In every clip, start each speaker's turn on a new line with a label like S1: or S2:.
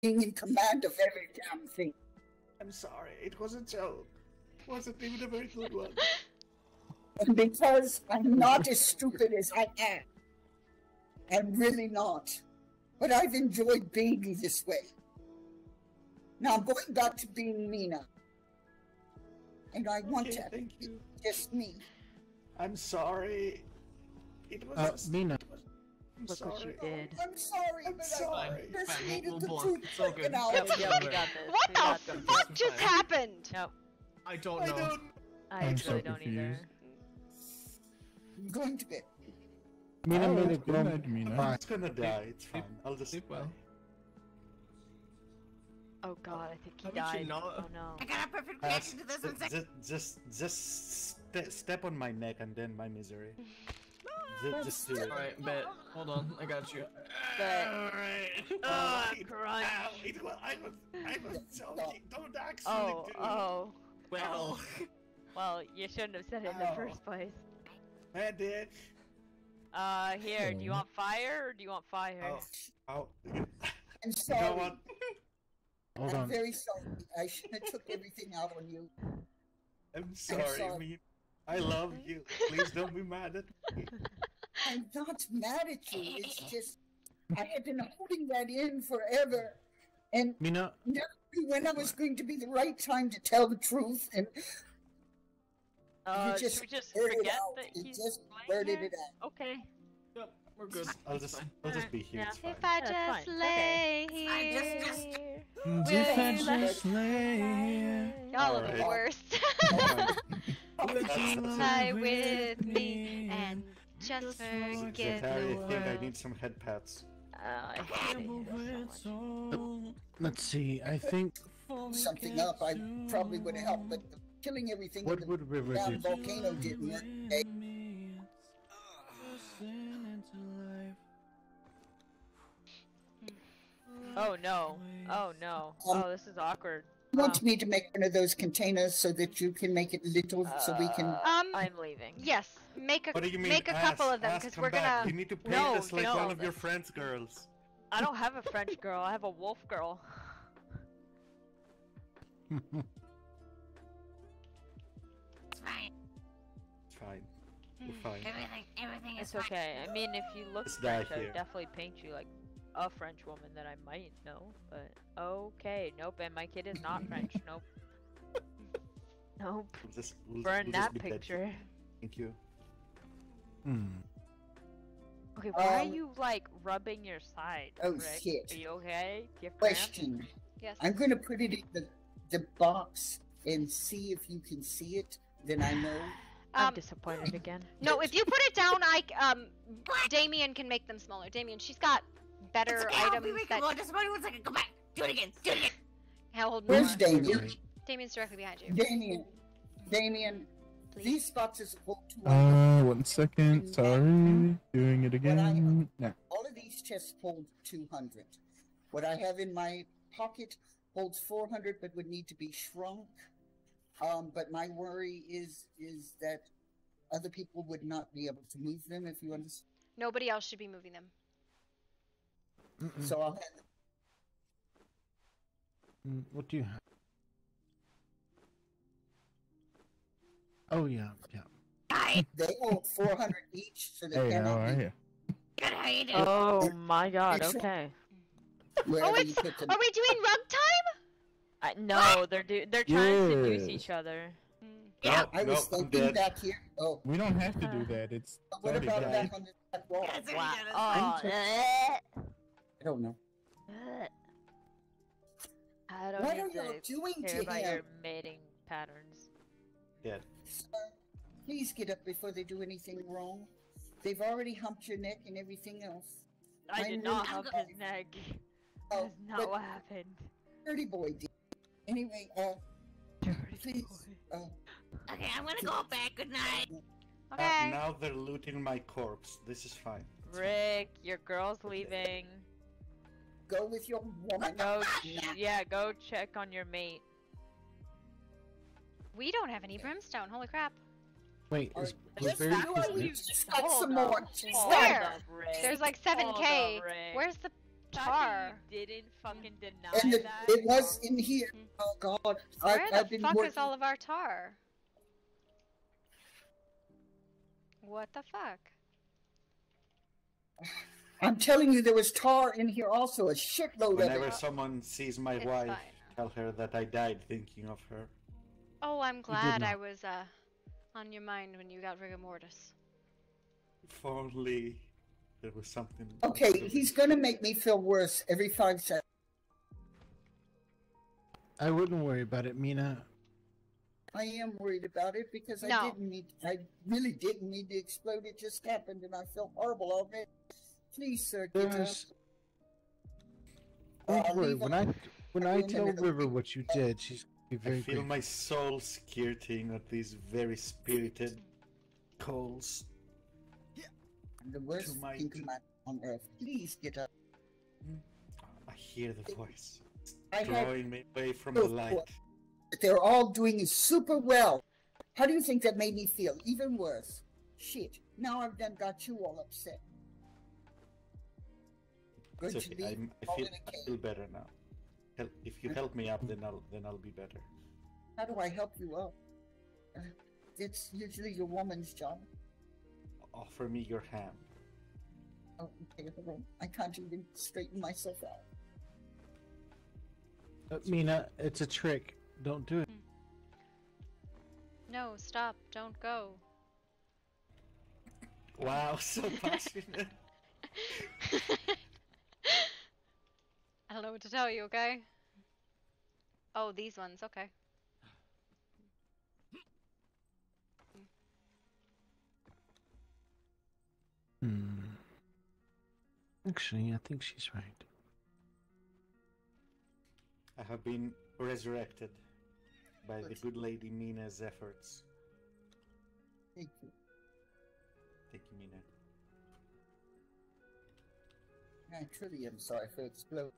S1: being in command of every damn thing.
S2: I'm sorry, it was a joke. It wasn't even a very good one.
S1: And because I'm not as stupid as I am. I'm really not. But I've enjoyed being this way. Now I'm going back to being Mina. And I want to
S2: Thank you.
S1: just me.
S2: I'm sorry. It was
S3: Mina.
S2: I'm
S4: Look
S2: sorry.
S4: what you did.
S1: I'm sorry,
S2: I'm
S1: but
S2: sorry.
S1: I just
S5: Fine,
S1: needed
S5: we'll
S1: the
S5: block.
S1: truth
S5: It's all good.
S1: taken out.
S4: Yep, we got this.
S6: What
S4: We
S6: the
S4: got this.
S6: fuck just happened?
S4: Nope.
S5: I don't
S2: I
S5: know.
S2: don't.
S4: I
S3: I'm
S4: really
S3: so
S4: don't
S3: confused.
S4: either.
S1: I'm going to bed.
S3: Mina
S2: Oh,
S3: made a
S2: good
S3: comment,
S2: I'm
S3: Mina.
S2: just gonna die. It's fine. I'll just
S5: Sleep well.
S4: Oh god, I think he
S5: Haven't you
S4: died.
S5: not-
S4: Oh no.
S6: I got a perfect reaction to this one second.
S2: Just step on my neck and then my misery. Just do it.
S5: Alright, bet. Hold on, I got you.
S4: Bet.
S5: Alright.
S4: Oh, I'm crying.
S2: I was joking. Don't actually do it.
S4: Oh.
S5: Well,
S4: Well, you shouldn't have said it in the
S2: Ow.
S4: first place.
S2: I did.
S4: Here, do you want fire or do you want fire?
S2: Oh.
S1: I'm
S2: You
S1: sorry.
S2: know what?
S3: Hold
S1: I'm
S3: on.
S1: very sorry. I shouldn't have took everything out on you.
S2: I'm sorry.
S1: sorry.
S2: I mean, I love you. Please don't be mad at me.
S1: I'm not mad at you. It's just I had been holding that in forever, and
S3: Mina,
S1: never knew when I was going to be the right time to tell the truth. And you just
S4: should we just
S1: blurted
S4: forget
S1: out.
S4: that
S1: You
S4: he's
S1: just
S4: playing
S1: blurted
S4: here?
S1: it out.
S4: Okay.
S5: Yep, we're good.
S2: I'll
S5: It's
S2: just
S5: fine.
S2: be here.
S4: Yeah.
S2: It's fine.
S6: If I
S4: That's
S6: just
S4: fine.
S6: lay
S4: Okay.
S6: here.
S3: if I
S4: With
S3: just lay here,
S6: Y'all are the
S2: Alright.
S6: worst.
S2: That's
S6: Fly with me and just forget
S2: Zatari,
S6: the
S2: I think I
S6: world.
S2: need some head pats.
S4: I hate it here so much.
S3: let's see. I think.
S1: Something up, I probably would have helped, but killing everything
S3: What
S1: in the
S3: would River
S1: damn
S3: do?
S1: volcano didn't work. Okay?
S4: Oh no. Oh no. Oh, this is awkward.
S1: You want me to make one of those containers so that you can make it little, so we can.
S4: I'm leaving.
S6: Yes, make
S2: What do you
S6: a
S2: mean?
S6: make a couple of them
S2: Ask,
S6: because
S2: come
S6: we're
S2: back.
S6: gonna.
S2: You need to paint
S4: No,
S2: us like
S4: no.
S2: one of your friends' girls.
S4: I don't have a French girl. I have a wolf girl.
S6: It's fine.
S2: It's fine. We're fine.
S6: Everything is
S4: It's
S6: fine.
S4: okay. I mean, if you look
S2: Let's die
S4: French, I
S2: here.
S4: would definitely paint you like a French woman that I might know. But okay, nope. And my kid is not French. Nope. Nope.
S2: We'll
S4: Burn
S2: just
S4: that
S2: be dead
S4: picture.
S2: here. Thank you.
S4: Okay, why are
S1: Um,
S4: you like rubbing your side?
S1: Oh,
S4: Rick?
S1: shit.
S4: Are you okay? Do you have cramps?
S1: Question.
S6: Yes.
S1: I'm going to put it in the box and see if you can see it. Then I know.
S4: I'm disappointed again.
S6: No, if you put it down, Damien can make them smaller. Damien, she's got better items that.
S7: Just one second. Come back. Do it again. Do it again.
S6: Hold
S1: Where's
S6: more.
S1: Damien?
S6: Damien's directly behind you.
S1: Damien,
S6: Please.
S1: these boxes hold 200.
S3: 1 second. Sorry. Doing it again. Yeah.
S1: All of these chests hold 200. What I have in my pocket holds 400, but would need to be shrunk. But my worry is that other people would not be able to move them, if you understand.
S6: Nobody else should be moving them.
S1: So I'll have them.
S3: What do you have? Oh yeah, yeah.
S1: They hold 400 each, so they
S3: Hey, how
S1: cannot
S3: are
S1: be
S3: you?
S7: Good, how you doing?
S4: Oh my god,
S1: It's-
S4: okay.
S1: wherever
S6: Oh,
S1: you
S6: it's.
S1: put them.
S6: Are we doing rug time?
S4: No, they're trying to seduce
S3: Yes.
S4: each other.
S7: Yeah.
S1: I was thinking back here. Oh,
S3: We don't have to do that. It's
S1: what
S3: already
S1: about
S3: done.
S1: back on the back wall?
S7: That's
S4: Wow.
S7: okay,
S4: Oh,
S1: I don't know.
S4: I don't
S1: What are
S4: need
S1: you
S4: to
S1: doing
S4: care
S1: to
S4: about
S1: him?
S4: your mating patterns.
S2: Dead.
S1: Sir, please get up before they do anything wrong. They've already humped your neck and everything else.
S4: I
S1: I'm
S4: did not
S1: really
S4: hump
S1: sorry.
S4: his neck.
S1: Oh,
S4: That's not
S1: but
S4: what happened.
S1: Dirty boy did. Anyway,
S4: Dirty
S1: please,
S4: boy.
S7: Okay, I'm gonna go back. Good night.
S6: Okay.
S2: Now they're looting my corpse. This is fine. It's fine.
S4: Rick, your girl's leaving.
S1: go with your woman.
S4: Go, yeah, go check on your mate.
S6: We don't have any brimstone. Holy crap.
S3: Wait,
S1: Or-
S3: is
S1: Yes,
S3: Blueberry
S1: you are. We
S3: Christmas?
S1: just got
S4: Hold
S1: some
S4: up,
S1: more.
S4: hold
S6: Where?
S4: up, Rick.
S6: There's like
S4: Hold
S6: 7K.
S4: up, Rick.
S6: Where's the
S4: fact
S6: tar.
S4: that you didn't fucking deny
S1: And
S4: that.
S1: it was in here. Oh God!
S6: Where
S1: I've
S6: the
S1: been
S6: fuck
S1: working.
S6: is all of our tar? What the fuck?
S1: I'm telling you, there was tar in here also. A shitload of
S2: Whenever
S1: it.
S2: someone sees my
S6: It's
S2: wife,
S6: fine.
S2: tell her that I died thinking of her.
S6: Oh, I'm glad I
S3: not.
S6: was on your mind when you got rigor mortis.
S2: If only there was something.
S1: Okay, he's gonna make me feel worse every 5 seconds.
S3: I wouldn't worry about it, Mina.
S1: I am worried about it because
S6: No.
S1: I really didn't need to explode. It just happened, and I feel horrible already. Please, sir, get up.
S3: There's... Don't worry.
S1: leave
S3: When
S1: him-
S3: I
S1: room
S3: tell
S1: and it'll
S3: River
S1: be-
S3: what you did, she's gonna be
S2: I
S3: very
S2: feel
S3: grateful.
S2: my soul skirting at these very spirited coals.
S1: I'm the worst
S2: To my-
S1: pink man on earth. Please get up.
S2: I hear the voice.
S1: I had
S2: Drawing me away from the light.
S1: they're all doing super well. How do you think that made me feel? Even worse. Shit. Now I've done got you all upset. Good
S2: It's
S1: to
S2: okay.
S1: be
S2: I
S1: all
S2: feel,
S1: in a
S2: I
S1: cave.
S2: feel better now. If you help me up, then I'll be better.
S1: How do I help you up? It's usually your woman's job.
S2: Offer me your hand.
S1: Oh, okay, hold on. I can't even straighten myself out.
S3: Mina, it's a trick. Don't do it.
S6: No, stop. Don't go.
S2: Wow, so passionate.
S6: I don't know what to tell you, okay? Oh, these ones, okay.
S3: Actually, I think she's right.
S2: I have been resurrected by the good lady Mina's efforts.
S1: Thank you.
S2: Thank you, Mina.
S1: I truly am sorry for exploding.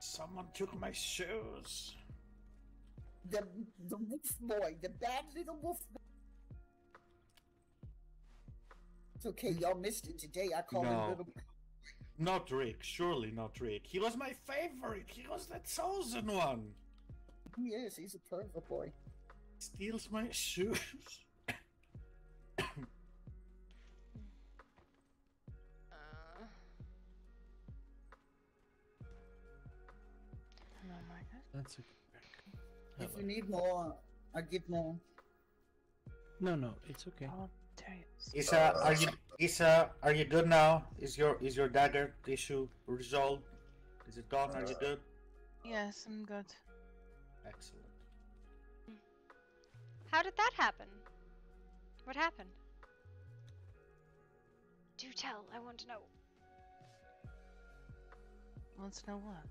S2: Someone took my shoes.
S1: The wolf boy, the bad little wolf boy. It's okay, y'all missed it today. I call him
S2: No.
S1: little.
S2: Not Rick, surely not Rick. He was my favorite. He was the chosen one.
S1: He is. He's a perfect boy.
S2: Steals my shoes.
S6: Oh my god.
S3: That's a
S1: If you need more, I'll give more.
S3: no, it's okay.
S2: Isa, are you good now? Is your dagger issue resolved? Is it gone? Are you good?
S8: Yes, I'm good.
S2: Excellent.
S6: How did that happen? What happened? Do tell. I want to know.
S8: Wants to know what?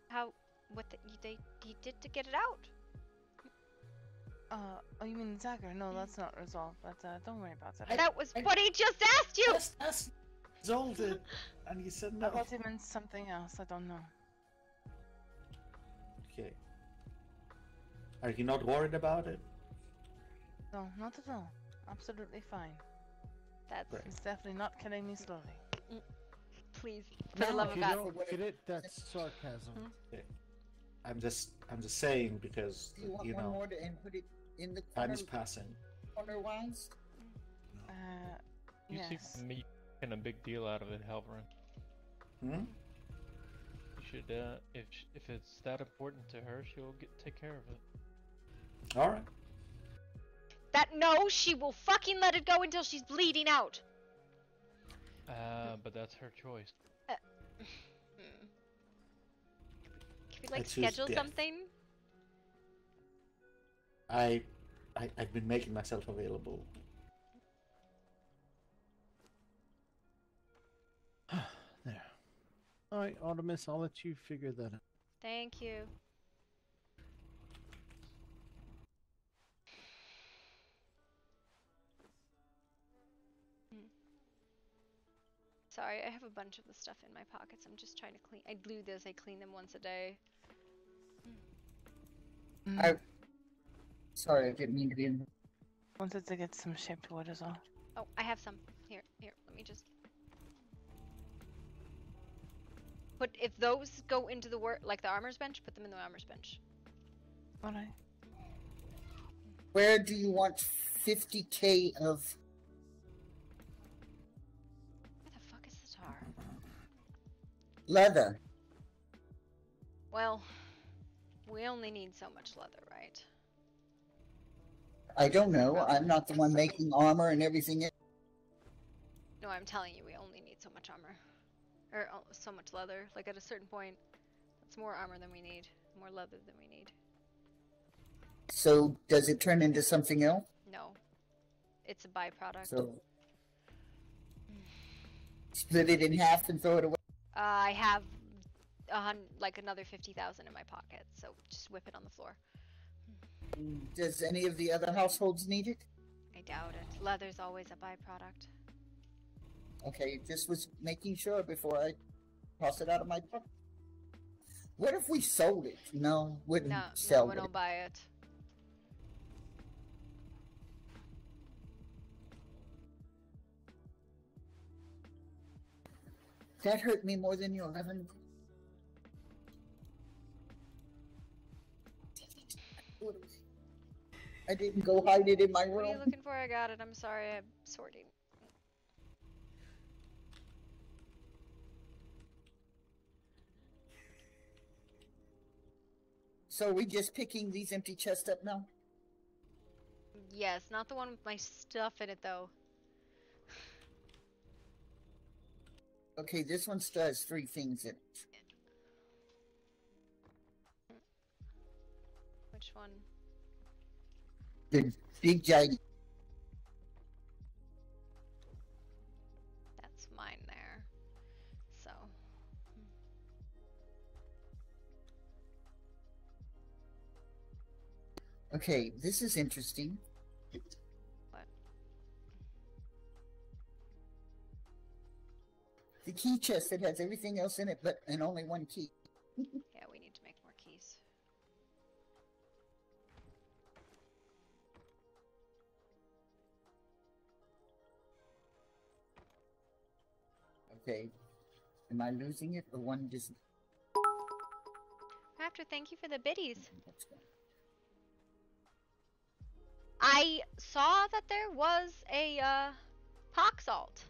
S6: How? What he did to get it out?
S8: Oh, you mean Zachary? No, that's not resolved. But don't worry about that.
S6: That was what he just asked you.
S2: That's resolved it, and you said
S8: I
S2: no.
S8: thought he meant something else. I don't know.
S2: Okay. Are you not worried about it?
S8: No, not at all. Absolutely fine.
S6: That's
S2: Great.
S8: It's definitely not killing me slowly.
S6: please, for the
S1: No,
S6: love
S3: If
S6: of
S3: you
S6: God.
S3: don't get it, that's sarcasm.
S2: I'm just saying because
S1: Do you want
S2: you
S1: one
S2: know
S1: more to and put it in the
S2: time
S1: corner,
S2: is passing.
S1: corner-wise?
S9: You
S8: Yes.
S9: seem to be making a big deal out of it, Halvorin.
S2: Hmm?
S9: You should, if it's that important to her, she'll take care of it.
S2: All right.
S6: That no, she will fucking let it go until she's bleeding out.
S9: But that's her choice.
S6: Can we
S2: I
S6: like
S2: choose
S6: schedule
S2: death.
S6: something?
S2: I've been making myself available.
S3: There. Alright, Artemis, I'll let you figure that out.
S6: Thank you. Sorry, I have a bunch of the stuff in my pockets. I'm just trying to clean. I do this. I clean them once a day.
S1: Sorry, I didn't mean to be in.
S8: Wanted to get some shaped wood as well.
S6: Oh, I have some. Here. Let me just. Put if those go into the like the armor's bench, put them in the armor's bench.
S8: Alright.
S1: Where do you want 50k of?
S6: Where the fuck is the tar?
S1: Leather.
S6: Well, we only need so much leather, right?
S1: I don't know. I'm not the one making armor and everything.
S6: No, I'm telling you, we only need so much armor. Or so much leather. Like at a certain point, it's more armor than we need. More leather than we need.
S1: So does it turn into something else?
S6: No. It's a byproduct.
S1: So split it in half and throw it away.
S6: I have like another 50,000 in my pocket, so just whip it on the floor.
S1: Does any of the other households need it?
S6: I doubt it. Leather's always a byproduct.
S1: Okay, just was making sure before I toss it out of my pocket. What if we sold it? No, wouldn't
S6: No,
S1: sell
S6: we
S1: it.
S6: don't buy it.
S1: That hurt me more than your 11. I didn't go hide it in my
S6: What are you
S1: room.
S6: looking for? I got it. I'm sorry. I'm sorting.
S1: So are we just picking these empty chests up now?
S6: Yes, not the one with my stuff in it, though.
S1: Okay, this one still has 3 things in it.
S6: Which one?
S1: The big giant.
S6: That's mine there. So.
S1: Okay, this is interesting.
S6: What?
S1: The key chest that has everything else in it, but and only 1 key.
S6: Yeah, we need to make more keys.
S1: Okay, am I losing it or one just?
S6: Raptor, thank you for the biddies. I saw that there was a pox alt.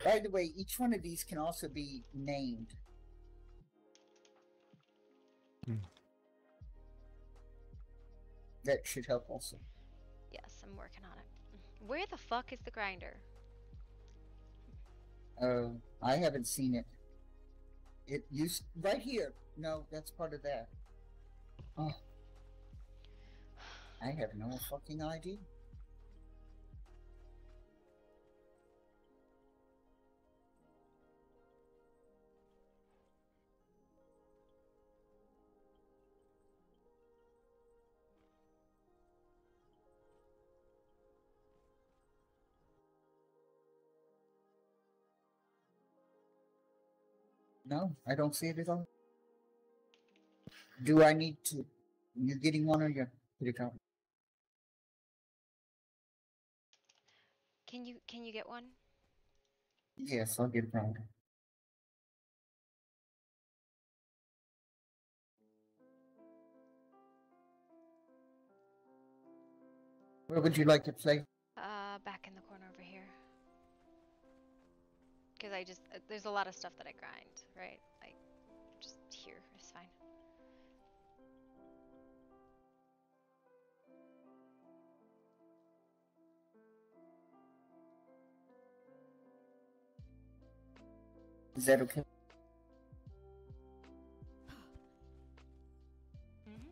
S1: By the way, each one of these can also be named. That should help also.
S6: Yes, I'm working on it. Where the fuck is the grinder?
S1: I haven't seen it. It used right here. No, that's part of that. Oh, I have no fucking idea. No, I don't see it at all. Do I need to? You're getting one or you're put it out?
S6: Can you get one?
S1: Yes, I'll get one. Where would you like to play?
S6: Back in the corner over here. Because I just there's a lot of stuff that I grind, right? Like just here is fine.
S1: Is that okay?
S6: Mm-hmm.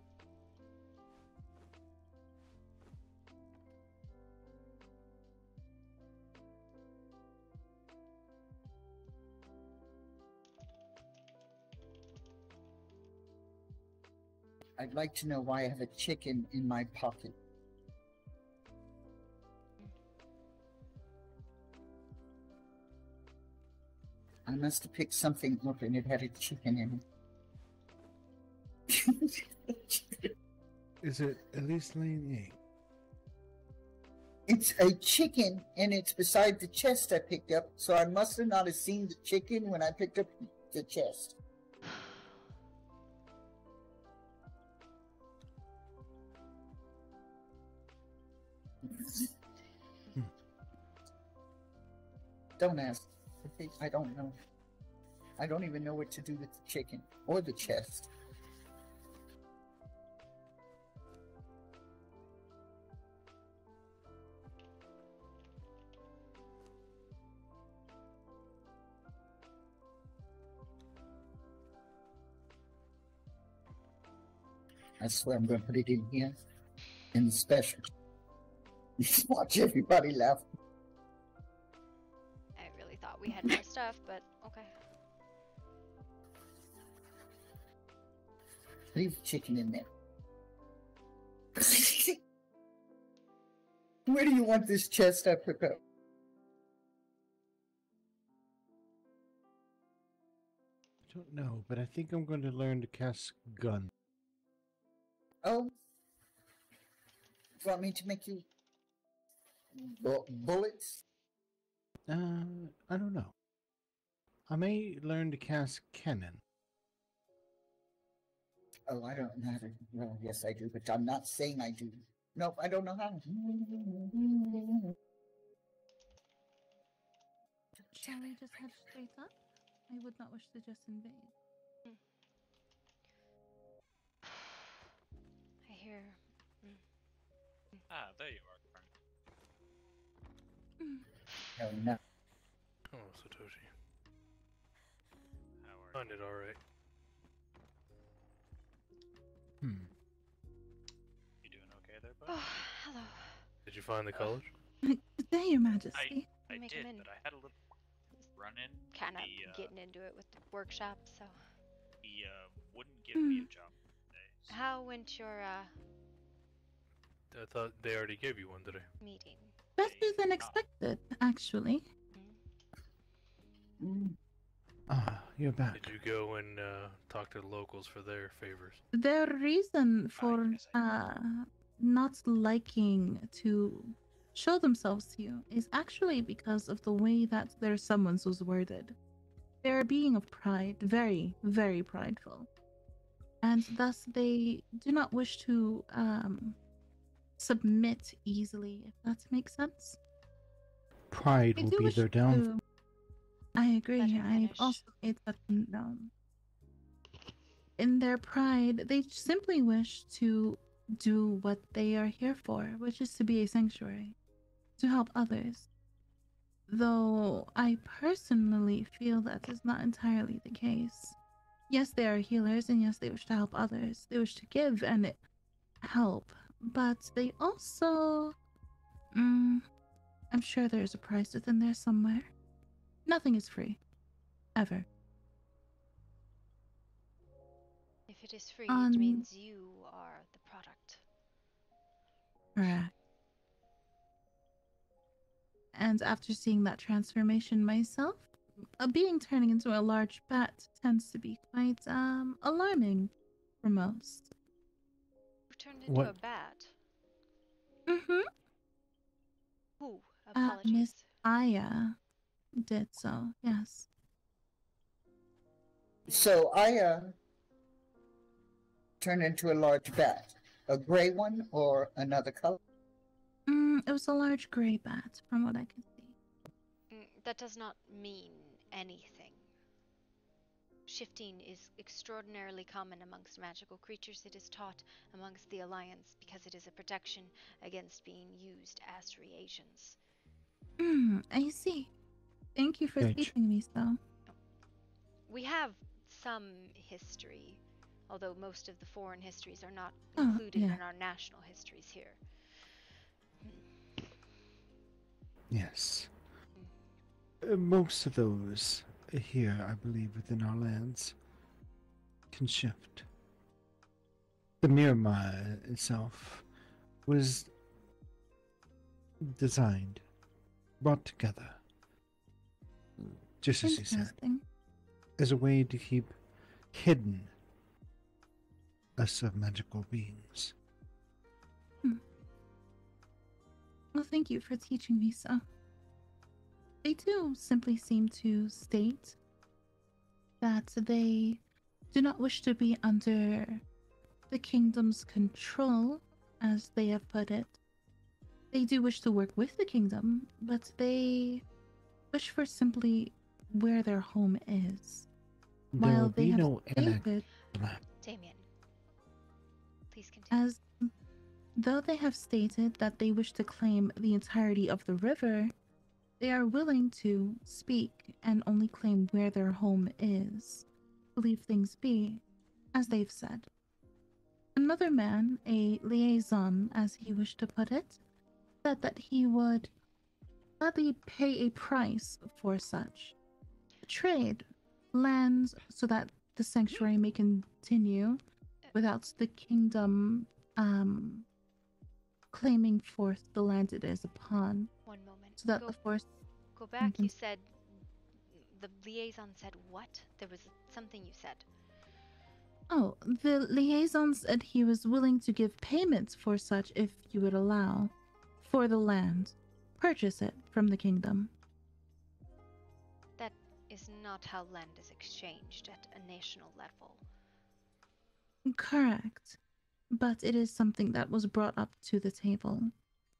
S1: I'd like to know why I have a chicken in my pocket. I must have picked something up and it had a chicken in it.
S3: Is it at least laying egg?
S1: It's a chicken and it's beside the chest I picked up, so I must have not have seen the chicken when I picked up the chest. Don't ask. I don't know. I don't even know what to do with the chicken or the chest. I swear I'm going to put it in here in the special. Just watch everybody laugh.
S6: I really thought we had more stuff, but okay.
S1: Leave the chicken in there. Where do you want this chest I pick up?
S3: I don't know, but I think I'm going to learn to cast gun.
S1: Oh? You want me to make you bullets?
S3: I don't know. I may learn to cast cannon.
S1: Oh, I don't know how to. Well, yes, I do, but I'm not saying I do. Nope, I don't know how.
S10: Shall we just head straight up? I would not wish to just invade.
S6: I hear.
S11: Ah, there you are, friend.
S1: Oh, no.
S12: Oh, Satoshi.
S11: How are
S12: Find it alright.
S11: you doing okay there, bud?
S6: Oh, hello.
S12: Did you find the college?
S10: Good day, Your Majesty.
S11: I
S6: Make
S11: did,
S6: him in.
S11: but I had a little run-in.
S6: Kind of
S11: He,
S6: getting into it with the workshop, so.
S11: He wouldn't give me a job today. So
S6: How went your
S12: I thought they already gave you one today.
S6: meeting?
S10: Better than expected, actually.
S3: Ah, you're back.
S12: Did you go and talk to the locals for their favors?
S10: Their reason for
S11: yes,
S10: not liking to show themselves to you is actually because of the way that their summons was worded. They're being of pride, very, very prideful. And thus they do not wish to submit easily, if that makes sense.
S3: Pride
S10: They
S3: will
S10: do
S3: be
S10: wish
S3: their downfall.
S10: to- I agree.
S6: Let her
S10: I've
S6: finish.
S10: also made that known. In their pride, they simply wish to do what they are here for, which is to be a sanctuary, to help others. Though I personally feel that is not entirely the case. Yes, they are healers, and yes, they wish to help others. They wish to give and help, but they also... I'm sure there's a price within there somewhere. Nothing is free. Ever.
S6: If it is free, it means you are the product.
S10: Correct. And after seeing that transformation myself, a being turning into a large bat tends to be quite alarming for most.
S6: Who turned into a bat?
S10: Mm-hmm.
S6: Who? Apologies.
S10: Miss Aya did so, yes.
S1: So I turned into a large bat. A gray one or another color?
S10: It was a large gray bat, from what I can see.
S6: That does not mean anything. Shifting is extraordinarily common amongst magical creatures. It is taught amongst the Alliance because it is a protection against being used as reagents.
S10: I see. Thank you for teaching me so.
S6: We have some history, although most of the foreign histories are not
S10: Oh,
S6: included
S10: yeah.
S6: in our national histories here.
S3: Yes. Most of those here, I believe, within our lands can shift. The Miramar itself was designed, brought together just as he said,
S10: Interesting.
S3: as a way to keep hidden us of magical beings.
S10: Well, thank you for teaching me so. They too simply seem to state that they do not wish to be under the kingdom's control, as they have put it. They do wish to work with the kingdom, but they wish for simply where their home is.
S3: There will
S10: While they
S3: be
S10: have
S3: no
S10: stated,
S6: Damien, please continue.
S10: as though they have stated that they wish to claim the entirety of the river, they are willing to speak and only claim where their home is, to leave things be, as they've said. Another man, a liaison as he wished to put it, said that he would gladly pay a price for such. Trade lands so that the sanctuary may continue without the kingdom claiming forth the land it is upon.
S6: One moment.
S10: So that the force.
S6: Go back. You said the liaison said what? There was something you said.
S10: Oh, the liaison said he was willing to give payments for such if you would allow, for the land. Purchase it from the kingdom.
S6: That is not how land is exchanged at a national level.
S10: Correct. But it is something that was brought up to the table.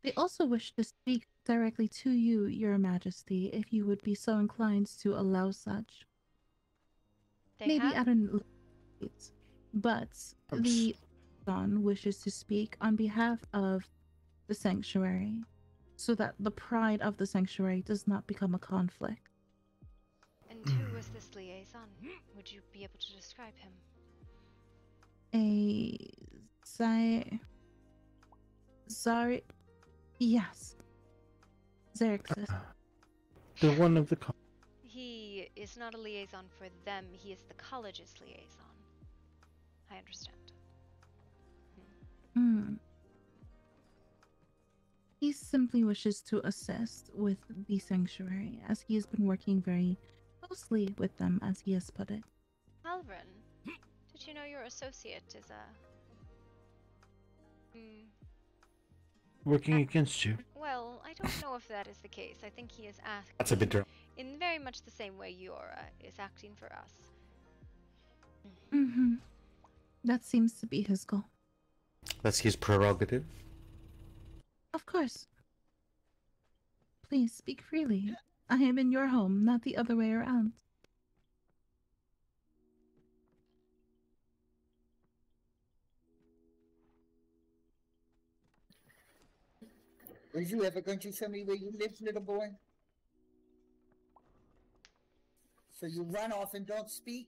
S10: They also wish to speak directly to you, Your Majesty, if you would be so inclined to allow such. Maybe at a later date. But the Don wishes to speak on behalf of the sanctuary, so that the pride of the sanctuary does not become a conflict.
S6: And who was this liaison? Would you be able to describe him?
S10: Yes. Xerxes.
S3: The one of the
S6: He is not a liaison for them, he is the college's liaison. I understand.
S10: He simply wishes to assist with the sanctuary, as he has been working very closely with them, as he has put it.
S6: Alvin, did you know your associate is a...
S3: working against you.
S6: Well, I don't know if that is the case. I think he is acting
S2: That's a bit drunk.
S6: in very much the same way Yora is acting for us.
S10: That seems to be his goal.
S2: That's his prerogative.
S10: Of course. Please speak freely. I am in your home, not the other way around.
S1: Are you ever going to show me where you live, little boy? So you run off and don't speak?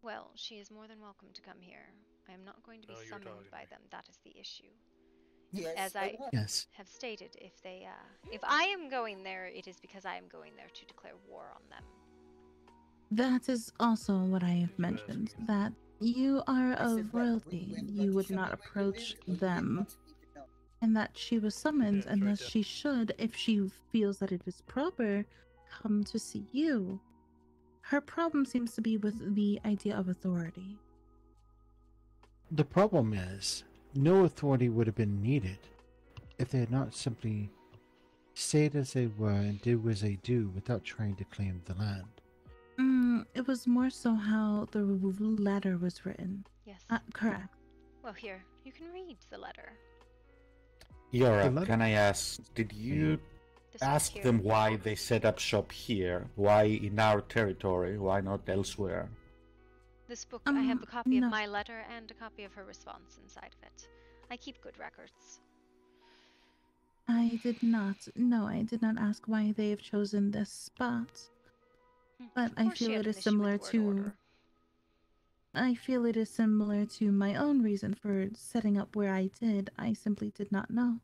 S6: Well, she is more than welcome to come here. I am not going to be summoned by them. That is the issue.
S1: Yes.
S6: As I have stated, if I am going there, it is because I am going there to declare war on them.
S10: That is also what I have mentioned, that you are of royalty. You would not approach them. And that she was summoned, and thus she should, if she feels that it is proper, come to see you. Her problem seems to be with the idea of authority.
S3: The problem is, no authority would have been needed if they had not simply stayed as they were and did as they do without trying to claim the land.
S10: It was more so how the letter was written.
S6: Yes.
S10: Correct.
S6: Well, here, you can read the letter.
S2: Yora, can I ask, did you ask them why they set up shop here? Why in our territory? Why not elsewhere?
S6: This book, I have a copy of my letter and a copy of her response inside of it. I keep good records.
S10: I did not. No, I did not ask why they have chosen this spot. But I feel it is similar to... I feel it is similar to my own reason for setting up where I did. I simply did not know.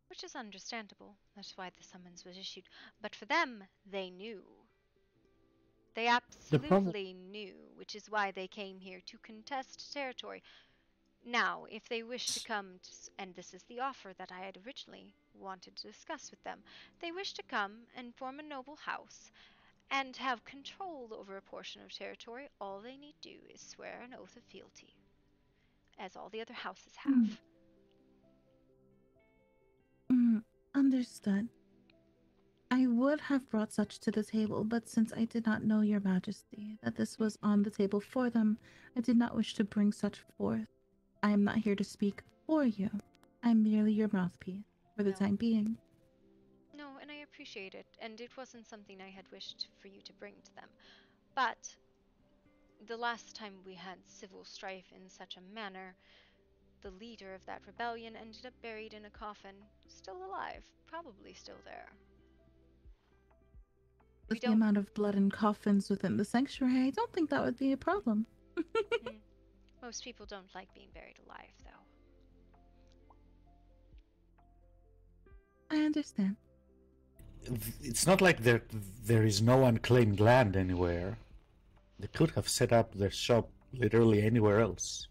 S6: Which is understandable. That's why the summons was issued. But for them, they knew. They absolutely knew, which is why they came here to contest territory. Now, if they wish to come, and this is the offer that I had originally wanted to discuss with them, they wish to come and form a noble house and have control over a portion of territory, all they need do is swear an oath of fealty, as all the other houses have.
S10: Understood. I would have brought such to the table, but since I did not know, Your Majesty, that this was on the table for them, I did not wish to bring such forth. I am not here to speak for you. I'm merely your mouthpiece for the time being.
S6: No, and I appreciate it, and it wasn't something I had wished for you to bring to them. But the last time we had civil strife in such a manner, the leader of that rebellion ended up buried in a coffin, still alive, probably still there.
S10: With the amount of blood and coffins within the sanctuary, I don't think that would be a problem.
S6: Most people don't like being buried alive, though.
S10: I understand.
S2: It's not like there is no unclaimed land anywhere. They could have set up their shop literally anywhere else.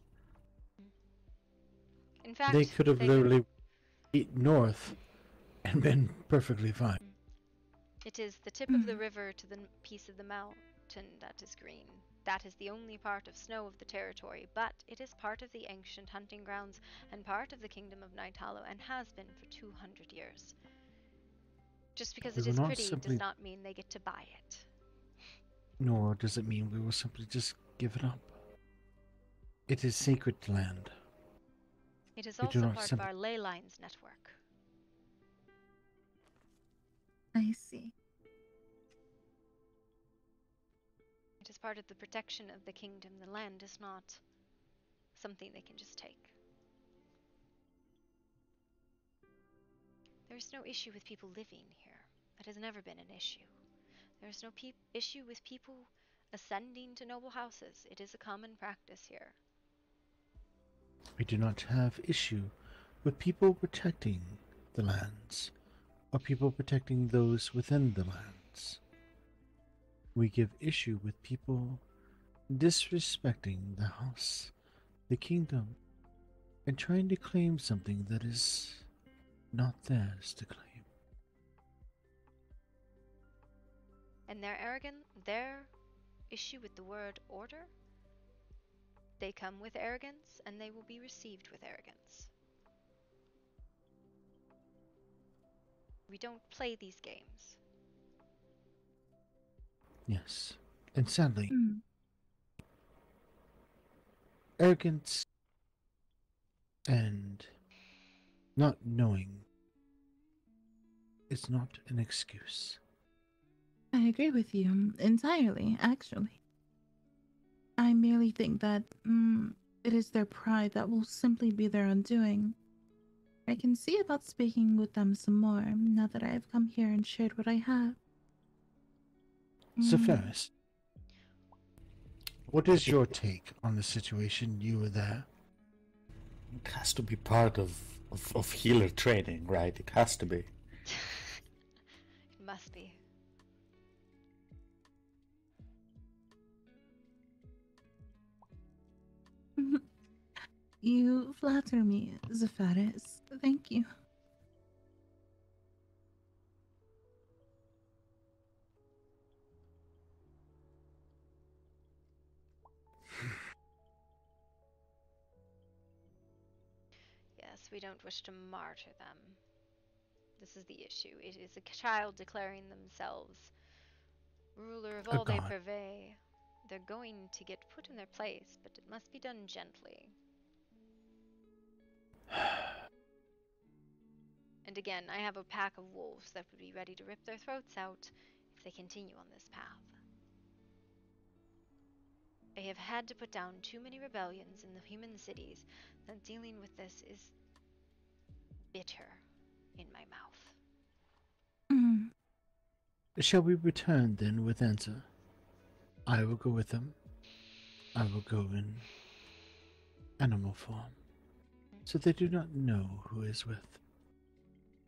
S6: In fact,
S3: they could have literally eaten north and been perfectly fine.
S6: It is the tip of the river to the piece of the mountain that is green. That is the only part of snow of the territory, but it is part of the ancient hunting grounds and part of the kingdom of Nighthallow and has been for 200 years. Just because it is pretty does not mean they get to buy it.
S3: Nor does it mean we will simply just give it up. It is sacred land.
S6: It is also part of our ley lines network.
S10: I see.
S6: It is part of the protection of the kingdom. The land is not something they can just take. There is no issue with people living here. That has never been an issue. There is no issue with people ascending to noble houses. It is a common practice here.
S3: We do not have issue with people protecting the lands, or people protecting those within the lands. We give issue with people disrespecting the house, the kingdom, and trying to claim something that is not theirs to claim.
S6: And their issue with the word order, they come with arrogance and they will be received with arrogance. We don't play these games.
S3: Yes, and sadly, arrogance and not knowing is not an excuse.
S10: I agree with you entirely, actually. I merely think that it is their pride that will simply be their undoing. I can see about speaking with them some more now that I have come here and shared what I have.
S3: Sepharis, what is your take on the situation? You were there.
S2: It has to be part of healer training, right? It has to be.
S6: It must be.
S10: You flatter me, Sepharis. Thank you.
S6: Yes, we don't wish to martyr them. This is the issue. It is a child declaring themselves ruler of all they purvey. They're going to get put in their place, but it must be done gently. And again, I have a pack of wolves that would be ready to rip their throats out if they continue on this path. I have had to put down too many rebellions in the human cities that dealing with this is bitter in my mouth.
S3: Shall we return then with answer? I will go with them. I will go in animal form, so they do not know who is with.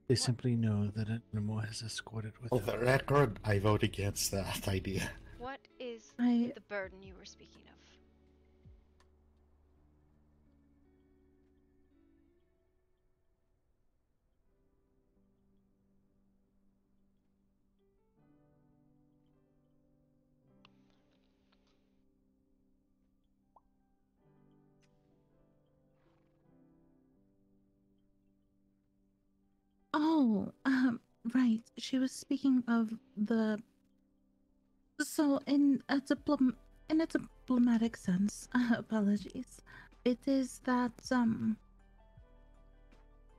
S3: They simply know that an animal has escorted with them.
S2: For the record, I vote against that idea.
S6: What is the burden you were speaking of?
S10: Oh, right. She was speaking of the. So, in a diplomatic sense, apologies. It is that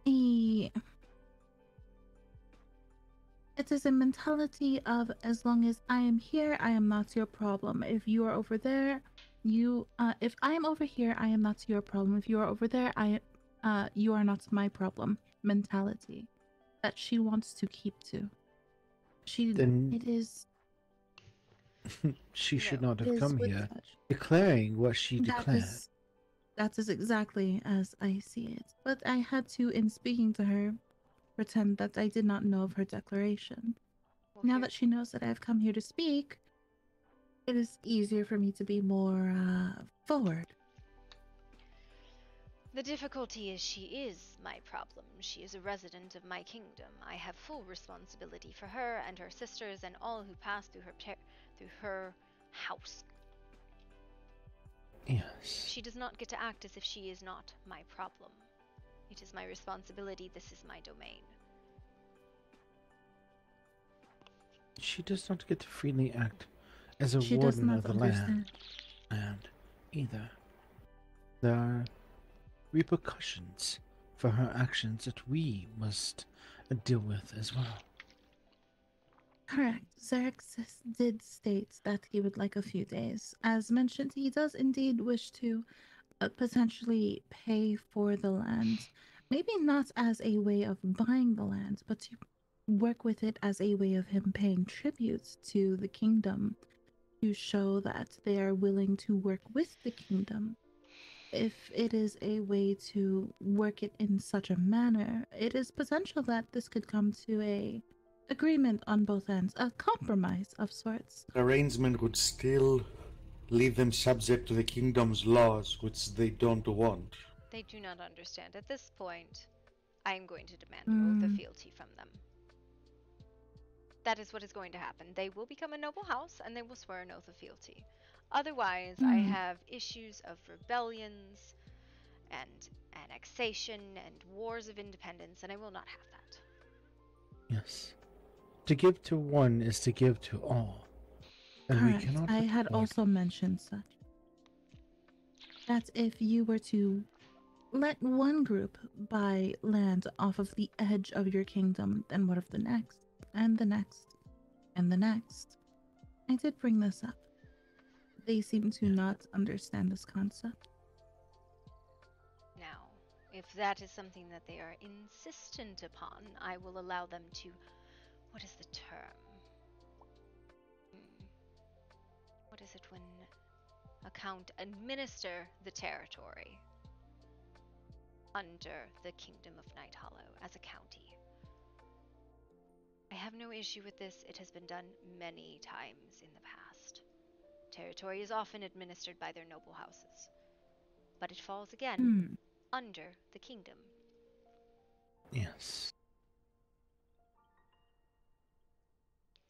S10: a it is a mentality of, as long as I am here, I am not your problem. If you are over there, if I am over here, I am not your problem. If you are over there, you are not my problem. Mentality that she wants to keep to. It is.
S3: She should not
S10: It
S3: have
S10: is
S3: come
S10: with
S3: here
S10: such.
S3: declaring what she declared.
S10: That is exactly as I see it. But I had to, in speaking to her, pretend that I did not know of her declaration.
S6: Well,
S10: Now that she knows that I've come here to speak, it is easier for me to be more forward.
S6: The difficulty is she is my problem. She is a resident of my kingdom. I have full responsibility for her and her sisters and all who pass through her house.
S3: Yes.
S6: She does not get to act as if she is not my problem. It is my responsibility. This is my domain.
S3: She does not get to freely act as a
S10: She
S3: warden
S10: does not
S3: of the
S10: understand.
S3: land either. There are repercussions for her actions that we must deal with as well.
S10: Correct. Xerxes did state that he would like a few days. As mentioned, he does indeed wish to potentially pay for the land. Maybe not as a way of buying the land, but to work with it as a way of him paying tribute to the kingdom to show that they are willing to work with the kingdom. If it is a way to work it in such a manner, it is potential that this could come to a agreement on both ends, a compromise of sorts.
S2: The arrangement would still leave them subject to the kingdom's laws, which they don't want.
S6: They do not understand. At this point, I am going to demand an oath of fealty from them. That is what is going to happen. They will become a noble house, and they will swear an oath of fealty. Otherwise, I have issues of rebellions, and annexation, and wars of independence, and I will not have that.
S3: Yes. To give to one is to give to all. And
S10: Correct.
S3: we cannot
S10: I had
S3: afford...
S10: also mentioned such. That if you were to let one group buy land off of the edge of your kingdom, then what of the next? And the next? And the next? I did bring this up. They seem to not understand this concept.
S6: Now, if that is something that they are insistent upon, I will allow them to... What is the term? What is it when administer the territory under the Kingdom of Night Hollow as a county? I have no issue with this. It has been done many times in the past. Territory is often administered by their noble houses, but it falls again under the kingdom.
S3: Yes.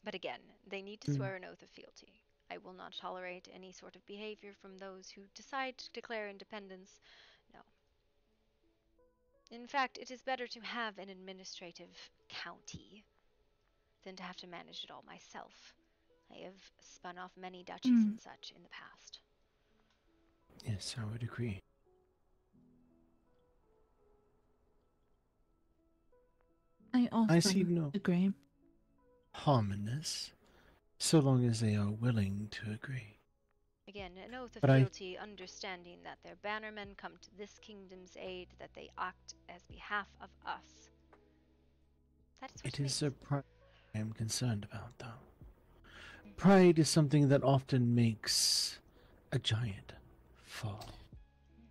S6: But again, they need to swear an oath of fealty. I will not tolerate any sort of behavior from those who decide to declare independence. No. In fact, it is better to have an administrative county than to have to manage it all myself. I have spun off many duchies and such in the past.
S3: Yes, I would agree.
S10: I
S3: see no
S10: agree.
S3: harm in this, so long as they are willing to agree.
S6: Again, an oath of fealty, understanding that their bannermen come to this kingdom's aid, that they act as behalf of us. That is what
S3: it is a pride I am concerned about, though. Pride is something that often makes a giant fall.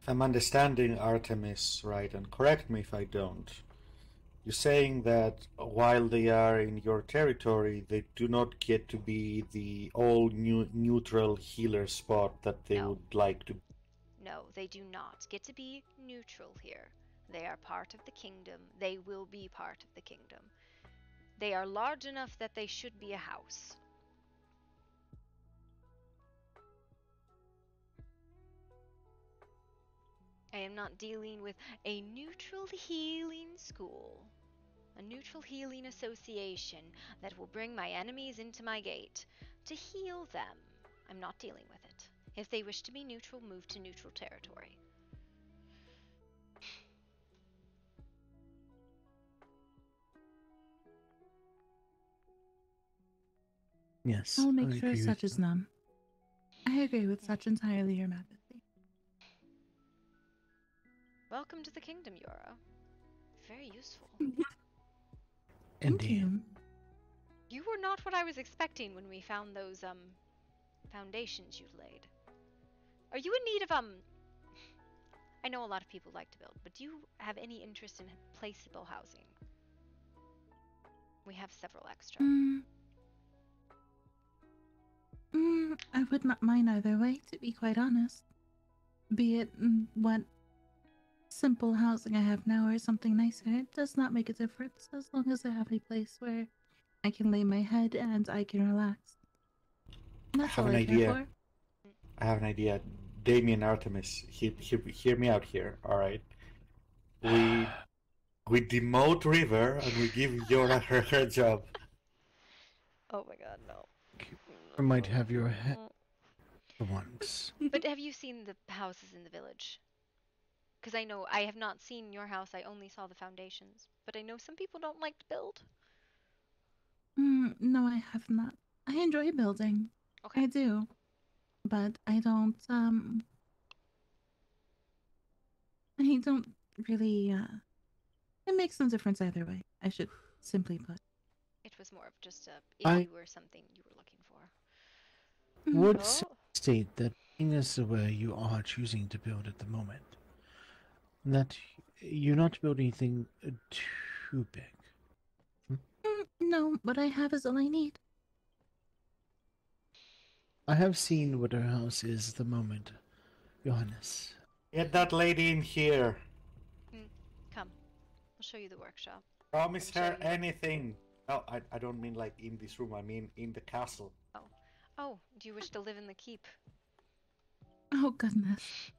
S2: If I'm understanding Artemis right, and correct me if I don't, you're saying that while they are in your territory, they do not get to be the all-neutral healer spot that they would like to be.
S6: No, they do not get to be neutral here. They are part of the kingdom. They will be part of the kingdom. They are large enough that they should be a house. I am not dealing with a neutral healing school. A neutral healing association that will bring my enemies into my gate. To heal them. I'm not dealing with it. If they wish to be neutral, move to neutral territory.
S3: Yes,
S10: I'll
S3: I
S10: make sure
S3: agree
S10: such
S3: with
S10: is
S3: you.
S10: none. I agree with such entirely, Your Majesty.
S6: Welcome to the kingdom, Yora. Very useful.
S10: Thank
S3: Indeed.
S10: you.
S6: You were not what I was expecting when we found those, foundations you laid. Are you in need of, I know a lot of people like to build, but do you have any interest in placeable housing? We have several extra.
S10: I would not mind either way, to be quite honest. Be it what simple housing I have now or something nicer, it does not make a difference as long as I have a place where I can lay my head and I can relax. And
S2: I
S10: that's
S2: have
S10: all
S2: an
S10: I care
S2: idea.
S10: for.
S2: I have an idea. Damien, Artemis, hear me out here, alright? We demote River and we give Yora her job.
S6: Oh my god, no.
S3: I might have your head for once.
S6: But have you seen the houses in the village? Because I know I have not seen your house, I only saw the foundations. But I know some people don't like to build.
S10: No, I have not. I enjoy building.
S6: Okay.
S10: I do. But I don't really, it makes no difference either way, I should simply put.
S6: It was more of just if you were something you were looking for.
S3: Would
S6: Oh.
S3: state that being as the way you are choosing to build at the moment, that you're not building anything too big.
S10: No, what I have is all I need.
S3: I have seen what her house is at the moment, Johannes.
S2: Get that lady in here.
S6: Come. I'll show you the workshop.
S2: Promise her anything. No, I don't mean like in this room, I mean in the castle.
S6: Oh, do you wish to live in the keep?
S10: Oh, goodness.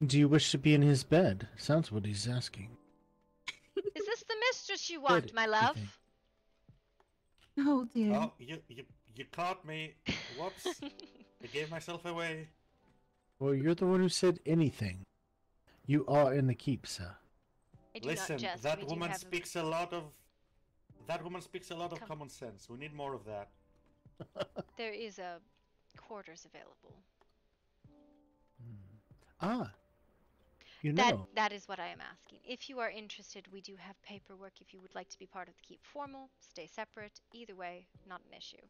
S3: Do you wish to be in his bed? Sounds what he's asking.
S6: Is this the mistress you want, my love?
S10: Oh, dear.
S2: Oh, you caught me. Whoops. I gave myself away.
S3: Well, you're the one who said anything. You are in the keep, sir.
S2: Listen, that woman speaks a lot of common sense. We need more of that.
S6: There is a quarters available.
S3: Ah. You know.
S6: That is what I am asking. If you are interested, we do have paperwork if you would like to be part of the keep. Formal, stay separate. Either way, not an issue.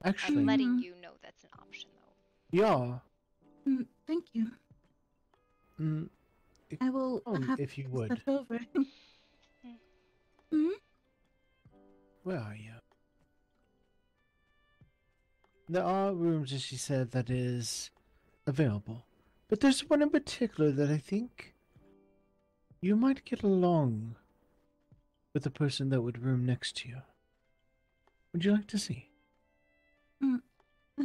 S3: Actually,
S6: I'm letting you know that's an option, though.
S3: Yeah.
S10: Thank you. I will have
S3: if you
S10: to
S3: would.
S10: step over.
S3: Where are you? There are rooms, as she said, that is available. But there's one in particular that I think you might get along with the person that would room next to you. Would you like to see?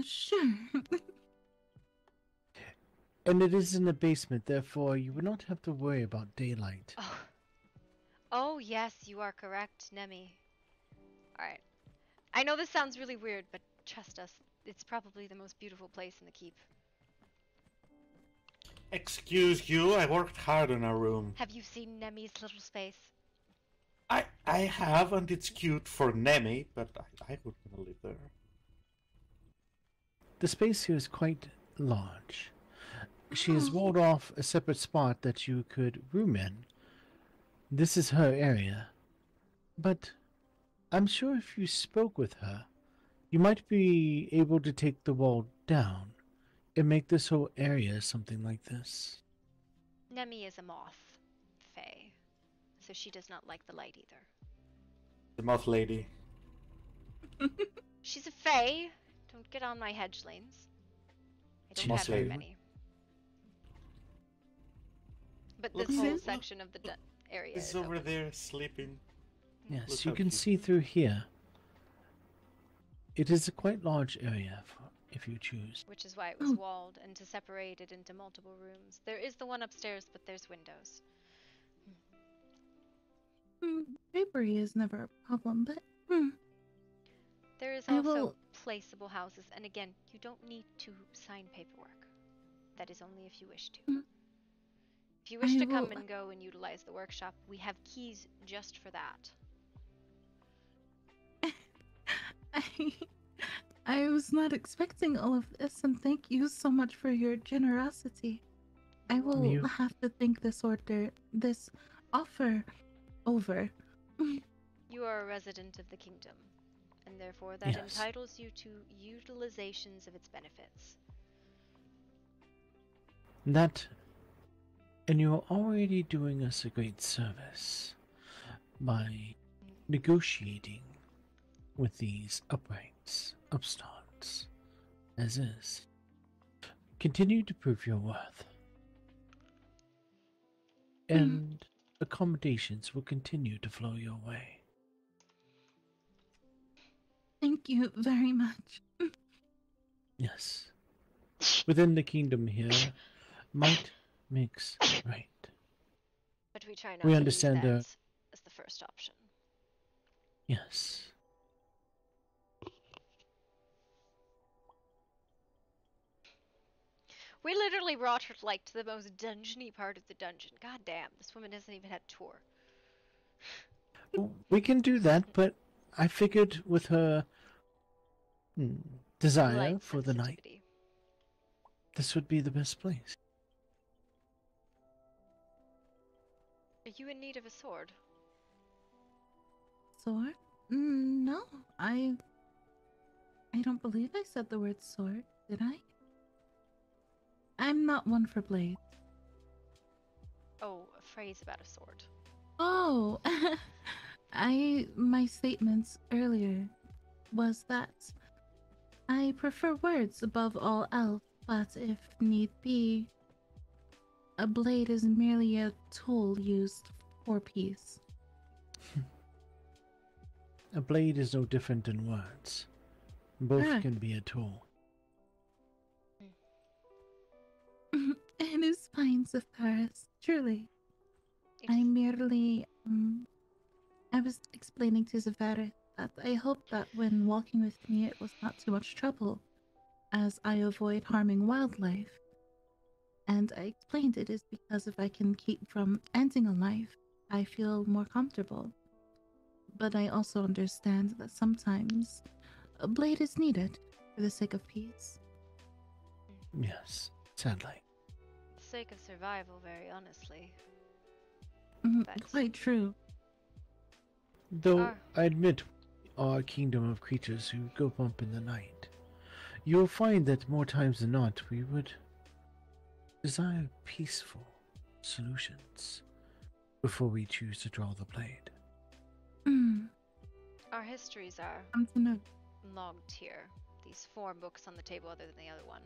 S10: Sure.
S3: And it is in the basement, therefore you would not have to worry about daylight.
S6: Oh, yes, you are correct, Nemi. Alright. I know this sounds really weird, but trust us, it's probably the most beautiful place in the keep.
S2: Excuse you, I worked hard on our room.
S6: Have you seen Nemi's little space?
S2: I have, and it's cute for Nemi, but I wouldn't live there.
S3: The space here is quite large. She has walled off a separate spot that you could room in. This is her area. But I'm sure if you spoke with her, you might be able to take the wall down and make this whole area something like this.
S6: Nemi is a moth, Fae, so she does not like the light either.
S2: The moth lady.
S6: She's a Fae. Don't get on my hedgelings. I don't have very many. But this whole section of the area
S2: is over there sleeping.
S3: Yes,
S2: Look
S3: you
S2: how
S3: can
S2: cute.
S3: see through here. It is a quite large area if you choose.
S6: which is why it was walled and to separate it into multiple rooms. There is the one upstairs, but there's windows.
S10: Drapery is never a problem, but
S6: There is
S10: I
S6: also
S10: will-
S6: placeable houses, and again, you don't need to sign paperwork. That is only if you wish to.
S10: Mm.
S6: If you wish
S10: I
S6: to come
S10: will-
S6: and go and utilize the workshop, we have keys just for that.
S10: I was not expecting all of this, and thank you so much for your generosity. I will
S3: You-
S10: have to think this offer over.
S6: You are a resident of the kingdom, and therefore that
S3: Yes.
S6: entitles you to utilizations of its benefits.
S3: That, and you're already doing us a great service by negotiating with these upstarts, as is. Continue to prove your worth, and accommodations will continue to flow your way.
S10: Thank you very much.
S3: Yes. Within the kingdom here, might makes right.
S6: But we try not
S3: We
S6: to
S3: understand,
S6: use that as the first option.
S3: Yes.
S6: We literally brought her like to the most dungeony part of the dungeon. God damn, this woman hasn't even had a tour.
S3: We can do that, but I figured with her desire
S6: Light
S3: for the night,
S6: sensitivity.
S3: this would be the best place.
S6: Are you in need of a sword?
S10: Sword? No, I don't believe I said the word sword, did I? I'm not one for blades.
S6: Oh, a phrase about a sword.
S10: Oh, my statements earlier was that I prefer words above all else, but if need be, a blade is merely a tool used for peace.
S3: A blade is no different than words. Both
S10: Correct.
S3: can be a tool.
S10: It is fine, Zephyros, truly. I merely, I was explaining to Zephyros that I hope that when walking with me it was not too much trouble, as I avoid harming wildlife. And I explained it is because if I can keep from ending a life, I feel more comfortable. But I also understand that sometimes a blade is needed for the sake of peace.
S3: Yes, sadly.
S6: For the sake of survival, very honestly.
S10: Quite true.
S3: Though I admit, our kingdom of creatures who go bump in the night, you'll find that more times than not we would desire peaceful solutions before we choose to draw the blade.
S6: Our histories are logged here. These 4 books on the table other than the other one.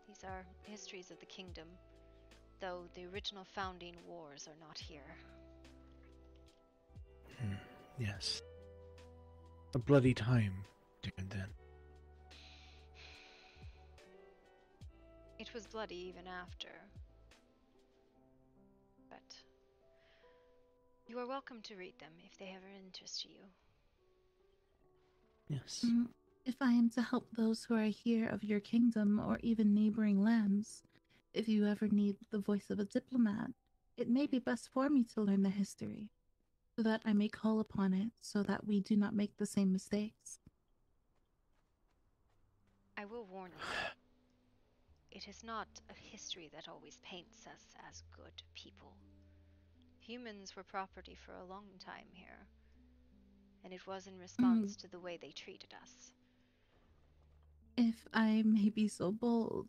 S6: These are histories of the kingdom, though the original founding wars are not here.
S3: Yes. A bloody time, and then.
S6: It was bloody even after. But you are welcome to read them if they ever interest you.
S3: Yes.
S10: If I am to help those who are here of your kingdom or even neighboring lands, if you ever need the voice of a diplomat, it may be best for me to learn the history, so that I may call upon it, so that we do not make the same mistakes.
S6: I will warn you. It is not a history that always paints us as good people. Humans were property for a long time here, and it was in response to the way they treated us.
S10: If I may be so bold,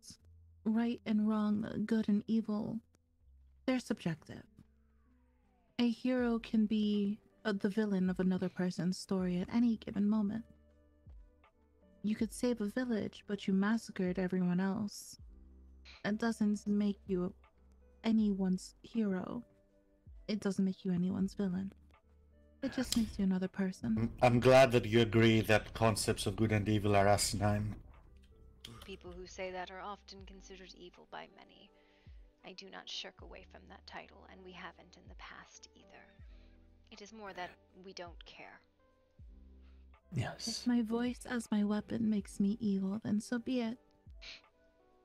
S10: right and wrong, good and evil, they're subjective. A hero can be the villain of another person's story at any given moment. You could save a village, but you massacred everyone else. That doesn't make you anyone's hero. It doesn't make you anyone's villain. It just makes you another person.
S2: I'm glad that you agree that concepts of good and evil are asinine.
S6: People who say that are often considered evil by many. I do not shirk away from that title, and we haven't in the past either. It is more that we don't care.
S3: Yes.
S10: If my voice as my weapon makes me evil, then so be it.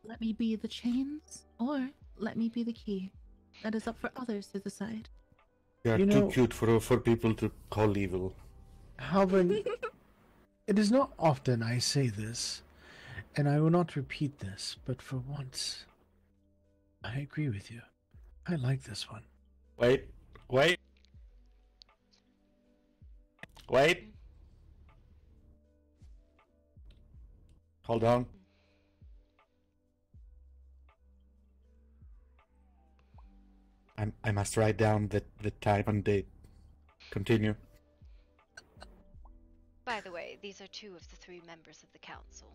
S10: Let me be the chains, or let me be the key. That is up for others to decide.
S2: You are
S3: You
S2: too
S3: know-
S2: cute for people to call evil.
S3: However, it is not often I say this, and I will not repeat this, but for once, I agree with you. I like this one.
S2: Wait. Hold on. I must write down the time and date. Continue.
S6: By the way, these are two of the three members of the council.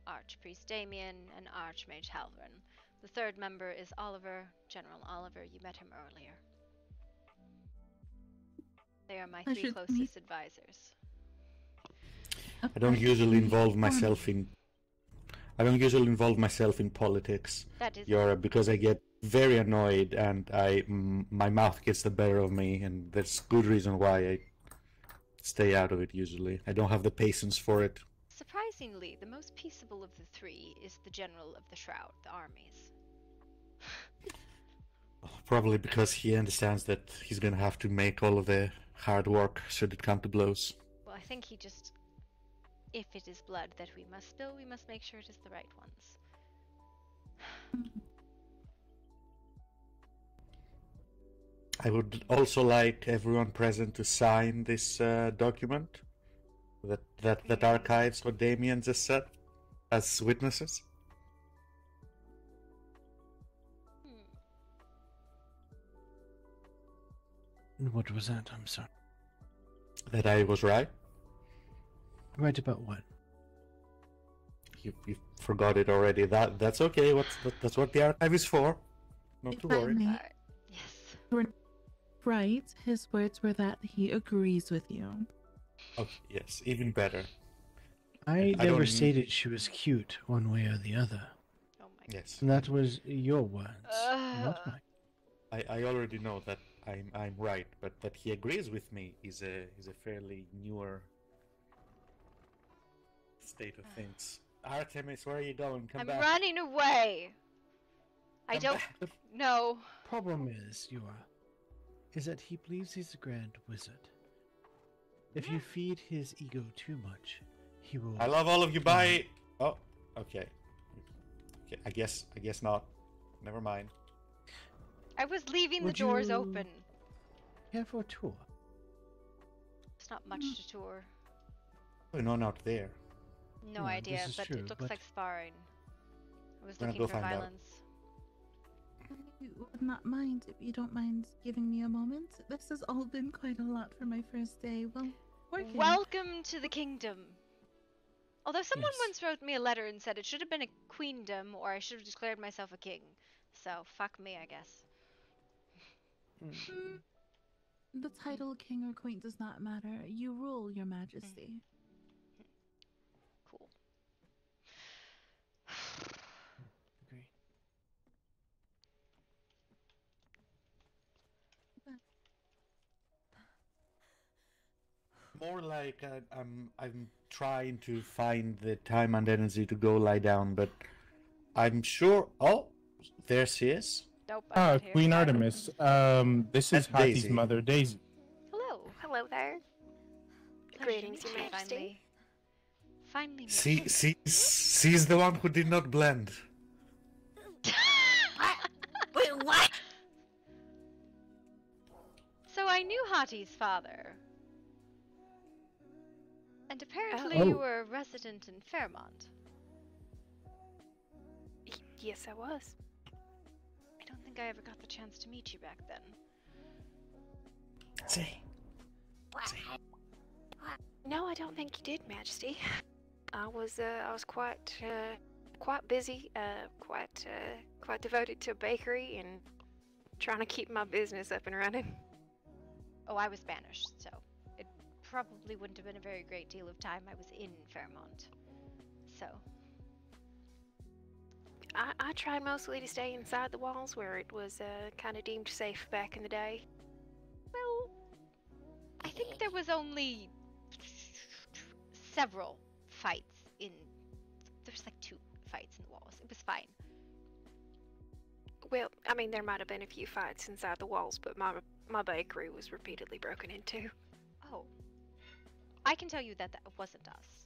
S6: Archpriest Damien and Archmage Halvern. The third member is Oliver, General Oliver. You met him earlier. They are my three
S10: Pleasure to
S6: closest
S10: meet-
S6: advisors.
S2: I don't usually involve myself in politics,
S6: That is
S2: Yora, because I get very annoyed and my mouth gets the better of me, and there's good reason why I stay out of it usually. I don't have the patience for it.
S6: surprisingly the most peaceable of the three is the General of the Shroud, the armies.
S2: Probably because he understands that he's gonna have to make all of the hard work should it come to blows.
S6: Well, I think he just, if it is blood that we must spill, we must make sure it is the right ones.
S2: I would also like everyone present to sign this document that archives what Damien just said as witnesses.
S3: What was that? I'm sorry.
S2: That I was right.
S3: Right about what?
S2: You forgot it already. That's okay. That's what the archive is for. Not to
S10: If I
S2: worry.
S10: may,
S6: Yes.
S10: you're right. His words were that he agrees with you.
S2: Okay, yes, even better.
S3: I
S2: I
S3: never
S2: don't-
S3: stated she was cute one way or the other.
S6: Oh my
S2: Yes,
S3: And that was your words, not mine.
S2: I already know that I'm right, but that he agrees with me is a fairly newer state of things. Artemis, where are you going? Come
S6: I'm
S2: back.
S6: running away! I
S2: Come
S6: don't
S2: back.
S6: know.
S3: Problem is, Yura, is that he believes he's a grand wizard. If you feed his ego too much, he will.
S2: I love all of you. Bye. Oh, okay. Okay, I guess not. Never mind.
S6: I was leaving the
S3: Would
S6: doors
S3: you-
S6: open.
S3: Care for a tour?
S6: There's not much to tour.
S2: Going on out there.
S6: No
S3: Well,
S6: idea,
S3: this is
S6: but
S3: true,
S6: it looks
S3: but-
S6: like sparring. I was
S2: Gonna
S6: looking
S2: go
S6: for
S2: find out.
S6: violence.
S10: I would not mind if you don't mind giving me a moment. This has all been quite a lot for my first day. Well, working.
S6: Welcome to the kingdom. Although someone
S3: Yes.
S6: once wrote me a letter and said it should have been a queendom or I should have declared myself a king. So, fuck me, I guess.
S10: Mm, the title king or queen does not matter. You rule, your majesty.
S6: Cool.
S3: Agree.
S2: More like I'm trying to find the time and energy to go lie down, but I'm sure. Oh, there she is.
S6: Nope, I'm not here.
S13: Queen Artemis. This is
S2: That's
S13: Hati's
S2: Daisy.
S13: mother, Daisy.
S6: Hello.
S7: Hello there.
S6: Pleasure
S7: Greetings,
S6: to
S7: Your
S6: meet you.
S7: Majesty.
S6: Finally
S2: She's the one who did not blend.
S7: Wait, what?
S6: So I knew Hati's father. And apparently
S13: Oh.
S6: you were a resident in Fairmont.
S7: Yes, I was.
S6: I don't think I ever got the chance to meet you back then.
S2: See.
S7: No, I don't think you did, Majesty. I was quite busy, quite devoted to a bakery and trying to keep my business up and running.
S6: Oh, I was banished, so it probably wouldn't have been a very great deal of time I was in Fairmont. So,
S7: I tried mostly to stay inside the walls where it was kind of deemed safe back in the day.
S6: well, I think there was only several fights in. There's like 2 fights in the walls. It was fine.
S7: Well, I mean, there might have been a few fights inside the walls, but my bakery was repeatedly broken into.
S6: Oh. I can tell you that that wasn't us.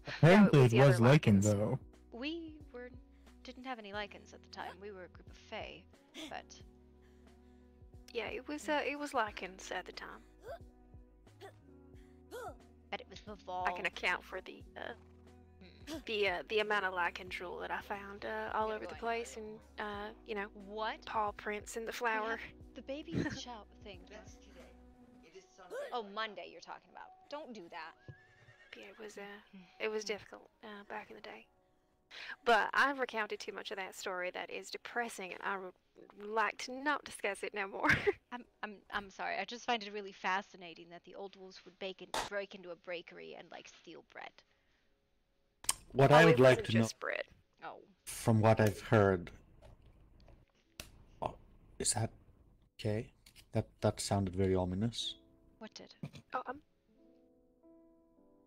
S13: Apparently
S7: was
S13: it
S7: the
S13: was
S7: other
S13: Lycan,
S7: Lycans.
S13: though.
S6: We didn't have any Lycans at the time. We were a group of Fae, but
S7: Yeah, it was Lycans at the time.
S6: it was evolved.
S7: I can account for the amount of Lycan drool that I found all over the place, and you know,
S6: What?
S7: paw prints in the flour.
S6: The baby's shout thing. Oh, Monday you're talking about. Don't do that.
S7: Yeah, it was difficult back in the day. But I've recounted too much of that story that is depressing, and I would like to not discuss it no more.
S6: I'm sorry. I just find it really fascinating that the old wolves would break into a bakery and like steal bread.
S2: What I would
S7: it
S2: like
S7: wasn't
S2: to know,
S7: just bread.
S6: Oh.
S2: from what I've heard, is that okay? That sounded very ominous.
S6: What did?
S7: Oh,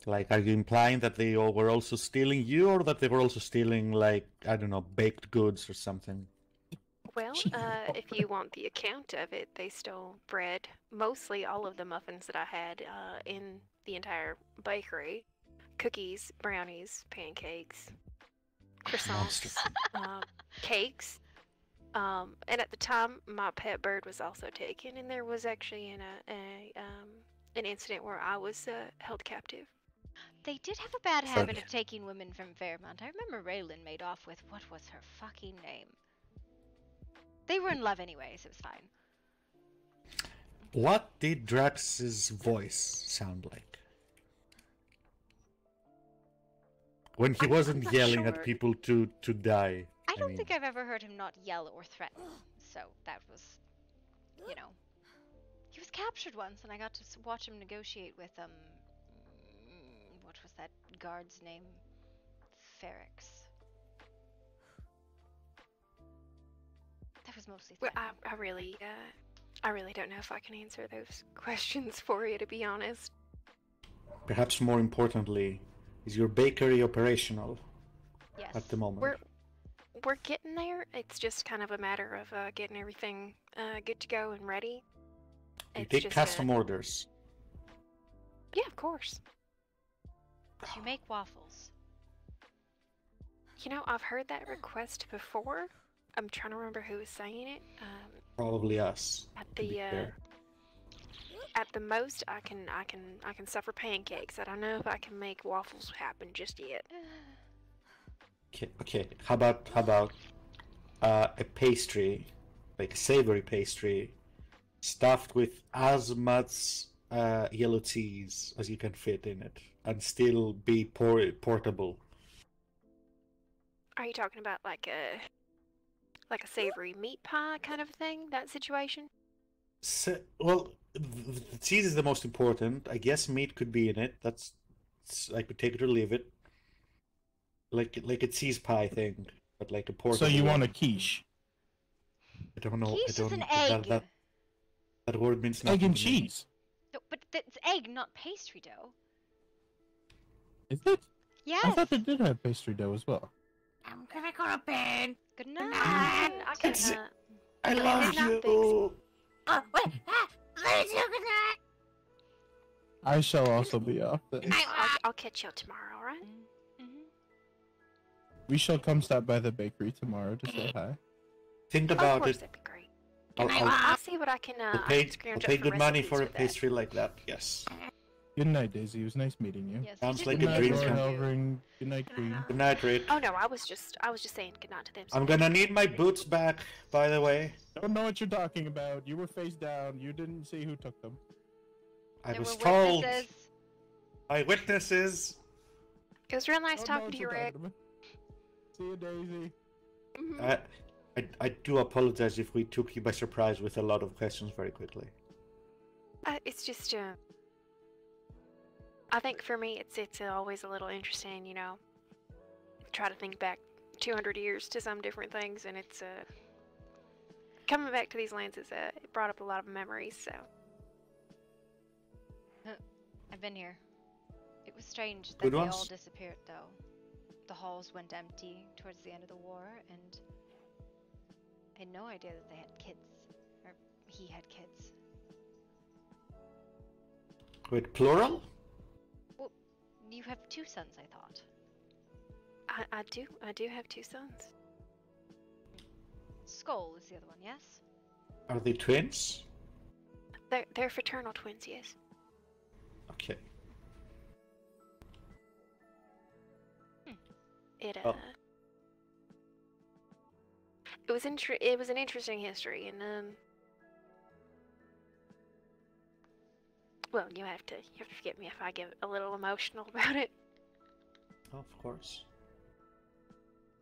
S2: Like, are you implying that they all were also stealing you, or that they were also stealing, like, I don't know, baked goods or something?
S7: well, if you want the account of it, they stole bread. Mostly all of the muffins that I had in the entire bakery. Cookies, brownies, pancakes, croissants, cakes. And at the time, my pet bird was also taken, and there was actually an incident where I was held captive.
S6: They did have a bad habit of taking women from Fairmont. I remember Raylan made off with, what was her fucking name? They were in love anyways, it was fine.
S2: What did Drax's voice sound like? When he wasn't
S6: not
S2: yelling
S6: sure.
S2: at people to die.
S6: I don't
S2: mean,
S6: think I've ever heard him not yell or threaten. So that was, you know. He was captured once, and I got to watch him negotiate with, what was that guard's name? Ferrex. That was mostly
S7: Well,
S6: threatening.
S7: I really don't know if I can answer those questions for you, to be honest.
S2: Perhaps more importantly, is your bakery operational
S6: Yes.
S2: at the moment?
S7: We're getting there. It's just kind of a matter of getting everything good to go and ready.
S2: You
S7: It's
S2: take
S7: just
S2: custom orders.
S7: Yeah, of course.
S6: You make waffles.
S7: You know, I've heard that request before. I'm trying to remember who was saying it.
S2: Probably us.
S7: At
S2: to be fair.
S7: the most, I can suffer pancakes. I don't know if I can make waffles happen just yet.
S2: Okay. How about a pastry, like a savory pastry, stuffed with as much yellow cheese as you can fit in it, and still be portable.
S7: Are you talking about like a savory meat pie kind of thing? That situation?
S2: Well, the cheese is the most important. I guess meat could be in it. I could take it or leave it. Like a cheese pie thing, but like a portable.
S13: So you want a
S2: one.
S13: quiche?
S2: I don't know.
S6: Quiche
S2: I
S6: is
S2: don't.
S6: an egg.
S2: That word means nothing.
S13: Egg and
S2: to me.
S13: cheese.
S6: No, but it's egg, not pastry dough.
S13: Is it?
S6: Yes.
S13: I thought they did have pastry dough as well.
S8: I'm gonna go to bed.
S6: Good night.
S7: I can.
S2: I love you.
S8: Oh, wait. Let's do good night.
S13: I shall also be off then.
S7: I'll catch you tomorrow, alright?
S13: We shall come stop by the bakery tomorrow to say hi.
S2: Think
S7: Of
S2: about
S7: course,
S2: it.
S7: that'd be great.
S2: I'll
S7: I'll see what I can.
S2: I'll
S7: I
S2: pay,
S7: can scrounge
S2: I'll
S7: up
S2: pay
S7: for
S2: good money
S7: recipes
S2: for a
S7: with that.
S2: pastry like that. Yes.
S13: Good night, Daisy. It was nice meeting you.
S6: Yes,
S2: Sounds
S6: you
S2: like
S6: did
S2: a
S6: nice
S2: dream
S6: to
S2: come.
S6: meet you.
S13: Halvering. Good night, Queen.
S2: Good night, Rick.
S7: Oh no, I was just saying goodnight to them.
S2: I'm gonna need my boots back, by the way.
S13: Don't know what you're talking about. You were face down. You didn't see who took them.
S2: I
S6: There
S2: was
S6: were
S2: told
S6: witnesses.
S2: by witnesses.
S7: It was real nice
S13: Don't know
S7: talking
S13: what
S7: to you,
S13: you're
S7: Rick.
S13: talking about. See you, Daisy.
S2: I do apologize if we took you by surprise with a lot of questions very quickly.
S7: It's just I think for me it's always a little interesting, you know. Try to think back 200 years to some different things, and it's coming back to these lands it brought up a lot of memories. So
S6: I've been here. It was strange that
S2: Good
S6: they
S2: ones?
S6: all disappeared, though. The halls went empty towards the end of the war, and I had no idea that they had kids. Or he had kids.
S2: Wait, plural?
S6: Well, you have 2 sons, I thought.
S7: I do have 2 sons.
S6: Skull is the other one, yes?
S2: Are they twins?
S7: They're fraternal twins, yes.
S2: Okay.
S7: It
S2: Oh.
S7: it was it was an interesting history, and well, you have to forgive me if I get a little emotional about it.
S2: Of course.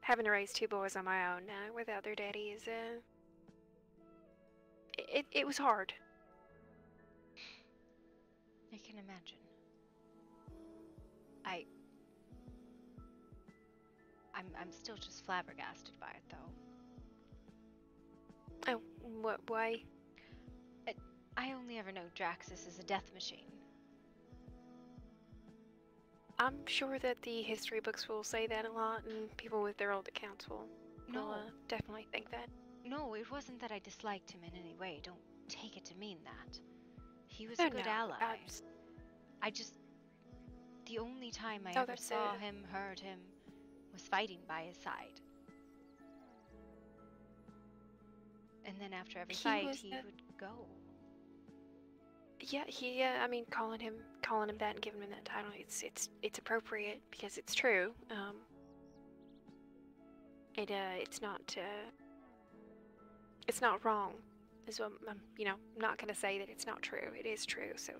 S7: Having to raise 2 boys on my own without their daddy is it was hard.
S6: I can imagine. I'm still just flabbergasted by it, though.
S7: Oh, what? Why?
S6: I only ever know Draxus as a death machine.
S7: I'm sure that the history books will say that a lot, and people with their old accounts will definitely think that.
S6: No, it wasn't that I disliked him in any way. Don't take it to mean that. He was a good ally. I just... The only time I ever saw him, heard him, was fighting by his side. And then after every fight, he would go.
S7: Yeah, I mean, calling him that and giving him that title, it's appropriate because it's true. It's not wrong. Is what I'm not gonna say that it's not true. It is true. So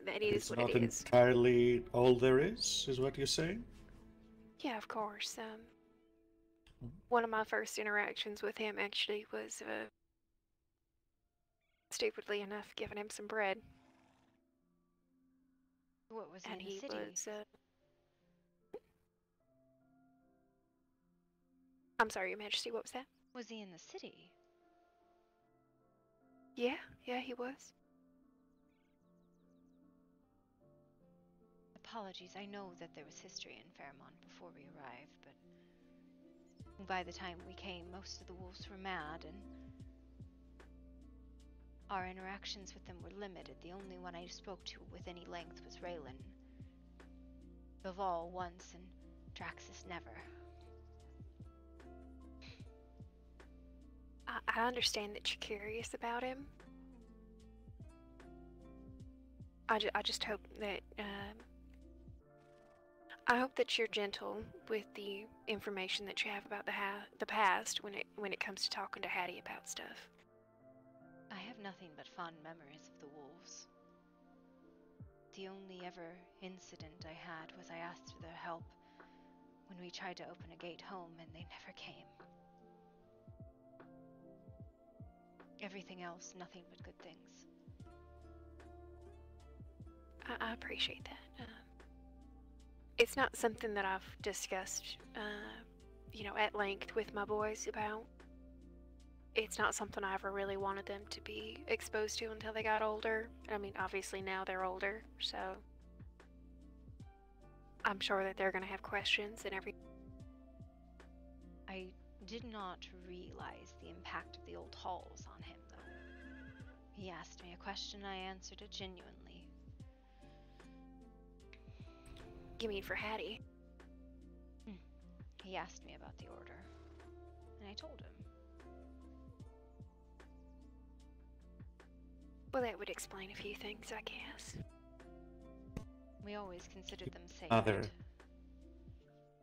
S7: that is what it is.
S2: It's not entirely all there is what you're saying?
S7: Yeah, of course. One of my first interactions with him actually was, stupidly enough, giving him some bread.
S6: What was
S7: and
S6: in the city?
S7: Was, I'm sorry, Your Majesty, what was that?
S6: Was he in the city?
S7: Yeah, he was.
S6: Apologies, I know that there was history in Fairmont before we arrived, but by the time we came, most of the wolves were mad, and our interactions with them were limited. The only one I spoke to with any length was Raylan. Baval once, and Draxus never.
S7: I understand that you're curious about him. I just hope that, I hope that you're gentle with the information that you have about the past when it comes to talking to Hattie about stuff.
S6: I have nothing but fond memories of the wolves. The only ever incident I had was I asked for their help when we tried to open a gate home and they never came. Everything else, nothing but good things.
S7: I appreciate that. It's not something that I've discussed, at length with my boys about. It's not something I ever really wanted them to be exposed to until they got older. I mean, obviously now they're older, so I'm sure that they're going to have questions and everything.
S6: I did not realize the impact of the old halls on him, though. He asked me a question, I answered it genuinely.
S7: You mean for Hattie?
S6: He asked me about the order, and I told him.
S7: Well, that would explain a few things, I guess.
S6: We always considered them sacred.
S2: Mother.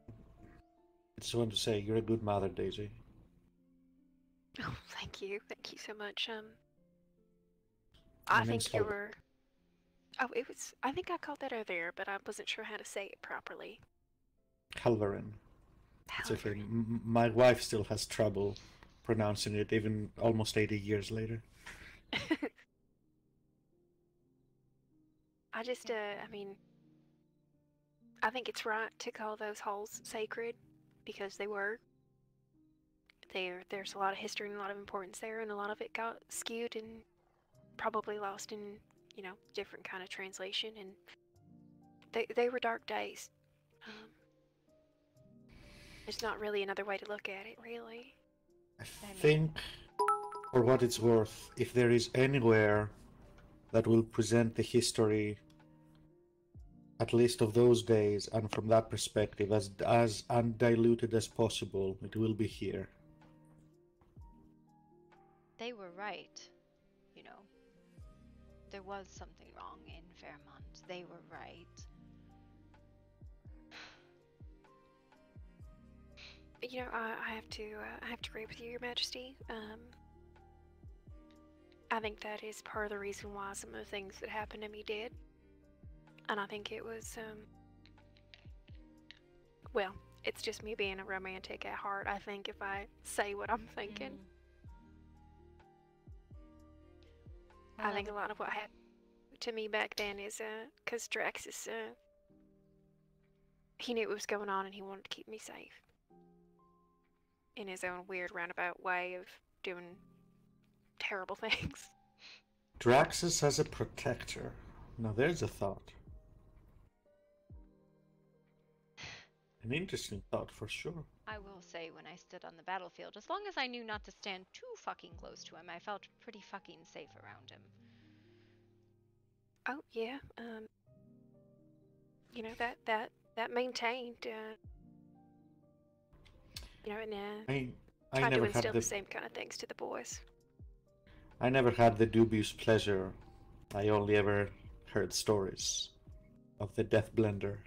S2: I just want to say, you're a good mother, Daisy.
S7: Oh, thank you. Thank you so much. I think you were... Oh, I think I called that earlier, but I wasn't sure how to say it properly.
S2: Halvarin. It's okay. My wife still has trouble pronouncing it, even almost 80 years later.
S7: I think it's right to call those halls sacred, because they were. There's a lot of history and a lot of importance there, and a lot of it got skewed and probably lost in, different kind of translation, and they were dark days. There's not really another way to look at it, really.
S2: I think, for what it's worth, if there is anywhere that will present the history, at least of those days, and from that perspective, as undiluted as possible, it will be here.
S6: They were right. You know, there was something wrong in Fairmont. They were right.
S7: You know, I have to agree with you, Your Majesty. I think that is part of the reason why some of the things that happened to me did. And I think it was, well, it's just me being a romantic at heart, I think, if I say what I'm thinking. I think a lot of what happened to me back then is, because Draxus, he knew what was going on and he wanted to keep me safe. In his own weird roundabout way of doing terrible things.
S2: Draxus as a protector. Now there's a thought. An interesting thought for sure.
S6: I will say, when I stood on the battlefield, as long as I knew not to stand too fucking close to him, I felt pretty fucking safe around him.
S7: Oh yeah, you know, that maintained, you know, and
S2: I
S7: tried to
S2: never
S7: instill
S2: had
S7: the same kind of things to the boys.
S2: I never had the dubious pleasure. I only ever heard stories of the Death Blender.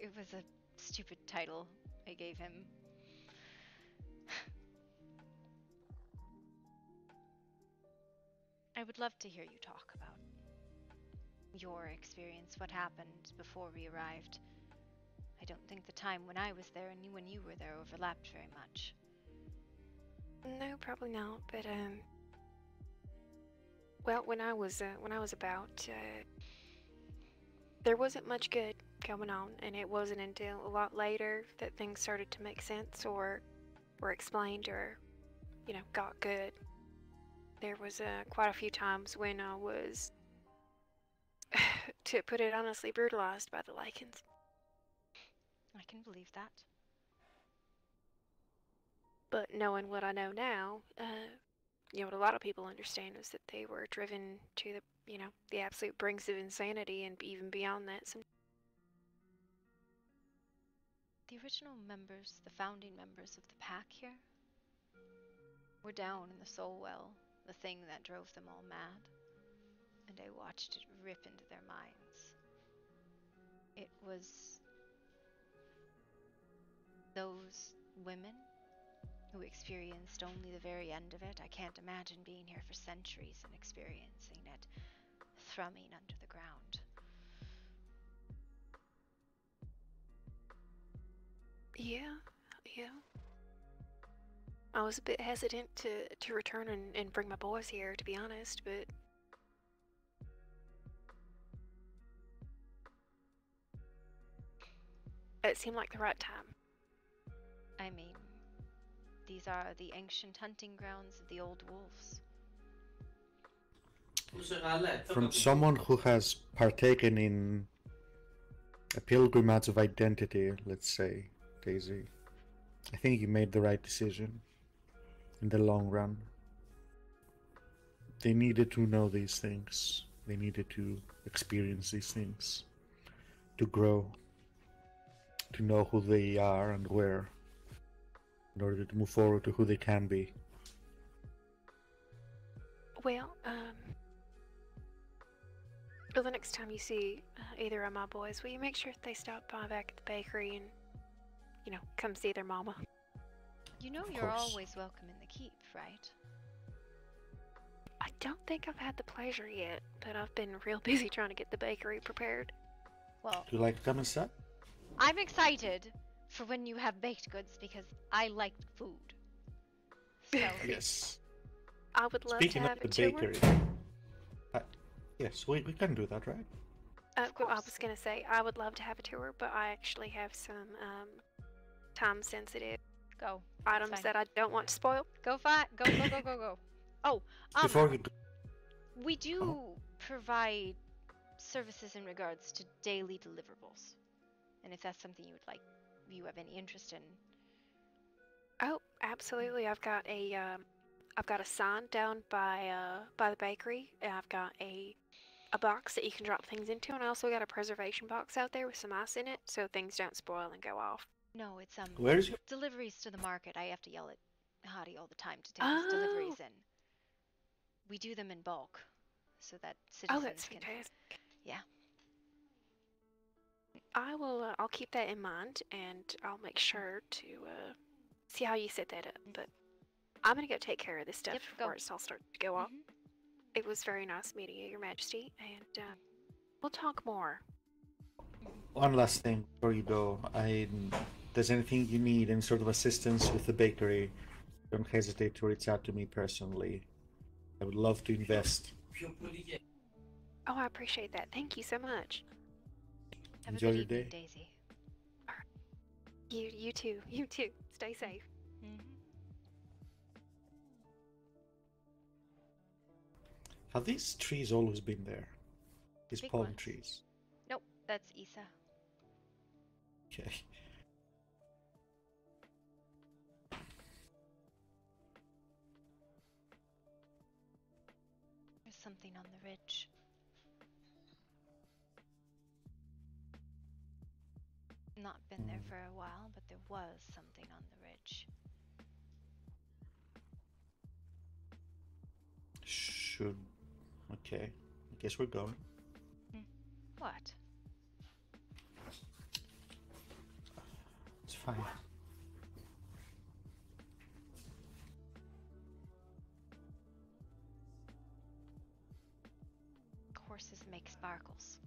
S6: It was a stupid title I gave him. I would love to hear you talk about your experience, what happened before we arrived. I don't think the time when I was there and when you were there overlapped very much.
S7: No, probably not. But well, when I was about, there wasn't much good going on, and it wasn't until a lot later that things started to make sense, or were explained, or, you know, got good. There was quite a few times when I was, to put it honestly, brutalized by the Lycans.
S6: I can believe that.
S7: But knowing what I know now, you know, what a lot of people understand is that they were driven to the, you know, the absolute brinks of insanity, and even beyond that.
S6: The original members, the founding members of the pack here, were down in the soul well, the thing that drove them all mad, and I watched it rip into their minds. It was those women who experienced only the very end of it. I can't imagine being here for centuries and experiencing it thrumming under the ground.
S7: Yeah. I was a bit hesitant to return and bring my boys here, to be honest, but it seemed like the right time.
S6: I mean, these are the ancient hunting grounds of the old wolves.
S2: From someone who has partaken in a pilgrimage of identity, let's say, Daisy, I think you made the right decision in the long run. They needed to know these things. They needed to experience these things, to grow, to know who they are and where, in order to move forward to who they can be.
S7: Well, the next time you see either of my boys, will you make sure they stop by back at the bakery and, you know, come see their mama?
S6: You know you're always welcome in the keep, right?
S7: I don't think I've had the pleasure yet, but I've been real busy trying to get the bakery prepared.
S6: Well,
S2: Do you like to come inside?
S6: I'm excited for when you have baked goods because I like food. So.
S2: Yes.
S7: I would love
S2: Speaking
S7: to have
S2: of
S7: a
S2: the
S7: tour.
S2: bakery, yes, we can do that, right?
S7: Well, I was gonna say I would love to have a tour, but I actually have some time-sensitive items that I don't want to spoil.
S6: Go. Oh,
S2: Before you
S6: we do provide services in regards to daily deliverables. And if that's something you would like, you have any interest in.
S7: Oh, absolutely. I've got a sign down by the bakery, and I've got a box that you can drop things into, and I also got a preservation box out there with some ice in it, so things don't spoil and go off.
S6: No, it's
S2: Where's your...
S6: deliveries to the market. I have to yell at Hadi all the time to take his deliveries in. We do them in bulk, so that citizens
S7: that's
S6: can.
S7: fantastic.
S6: Yeah.
S7: I will. I'll keep that in mind, and I'll make sure to see how you set that up. But I'm gonna go take care of this stuff before it's all starts to go off. It was very nice meeting you, Your Majesty, and we'll talk more.
S2: One last thing before you go. There's anything you need, any sort of assistance with the bakery, don't hesitate to reach out to me personally. I would love to invest.
S7: Oh, I appreciate that. Thank you so much.
S2: Enjoy your day.
S6: Daisy.
S7: You too. You too. Stay safe.
S2: Have these trees always been there? These
S6: Big
S2: palm
S6: ones.
S2: trees?
S6: Nope, that's Isa.
S2: Okay.
S6: There's something on the ridge. Not been there for a while, but there was something on the ridge.
S2: Should... Okay. I guess we're going.
S6: What?
S2: It's fine.
S6: Horses make sparkles.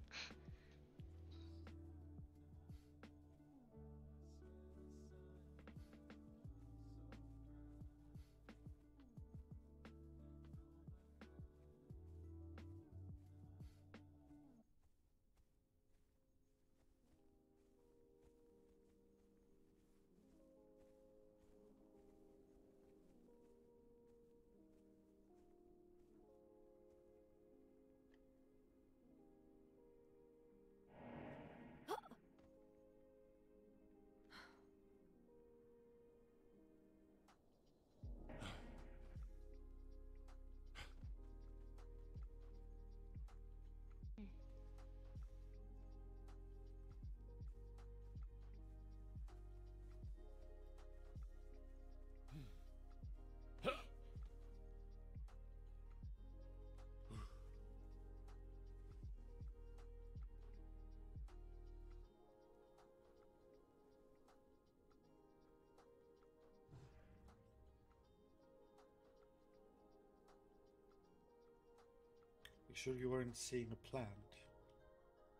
S2: You sure you weren't seeing a plant?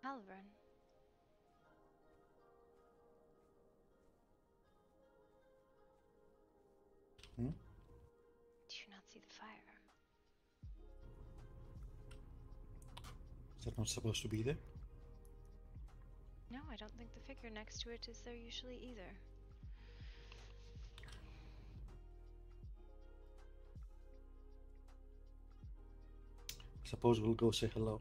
S6: Halvern.
S2: Hmm?
S6: Do you not see the fire?
S2: Is that not supposed to be there?
S6: No, I don't think the figure next to it is there usually either.
S2: Suppose we'll go say hello.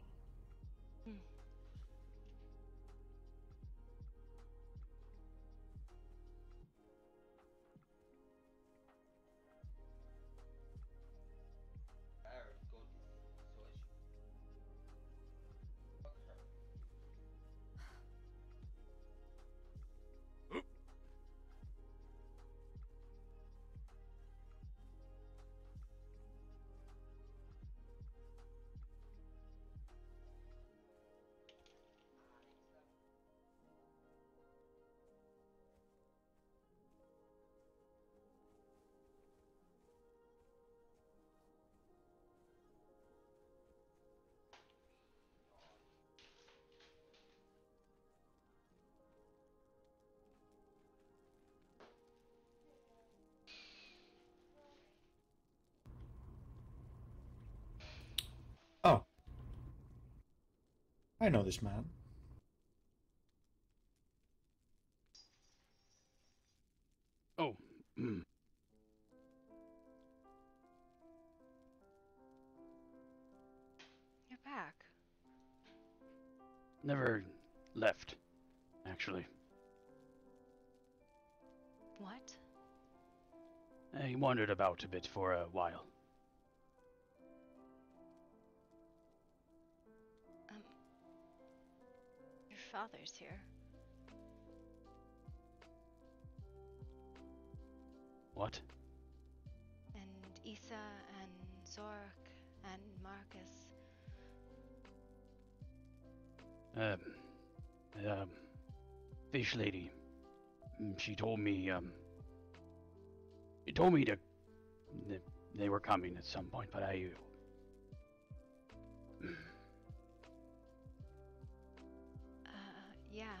S2: Oh. I know this man.
S12: Oh.
S6: You're back.
S14: never left, actually.
S6: What?
S14: I wandered about a bit for a while.
S6: Your father's here.
S14: What?
S6: And Issa and Zork and Marcus.
S14: Fish lady. She told me, that they were coming at some point, but
S6: Yeah.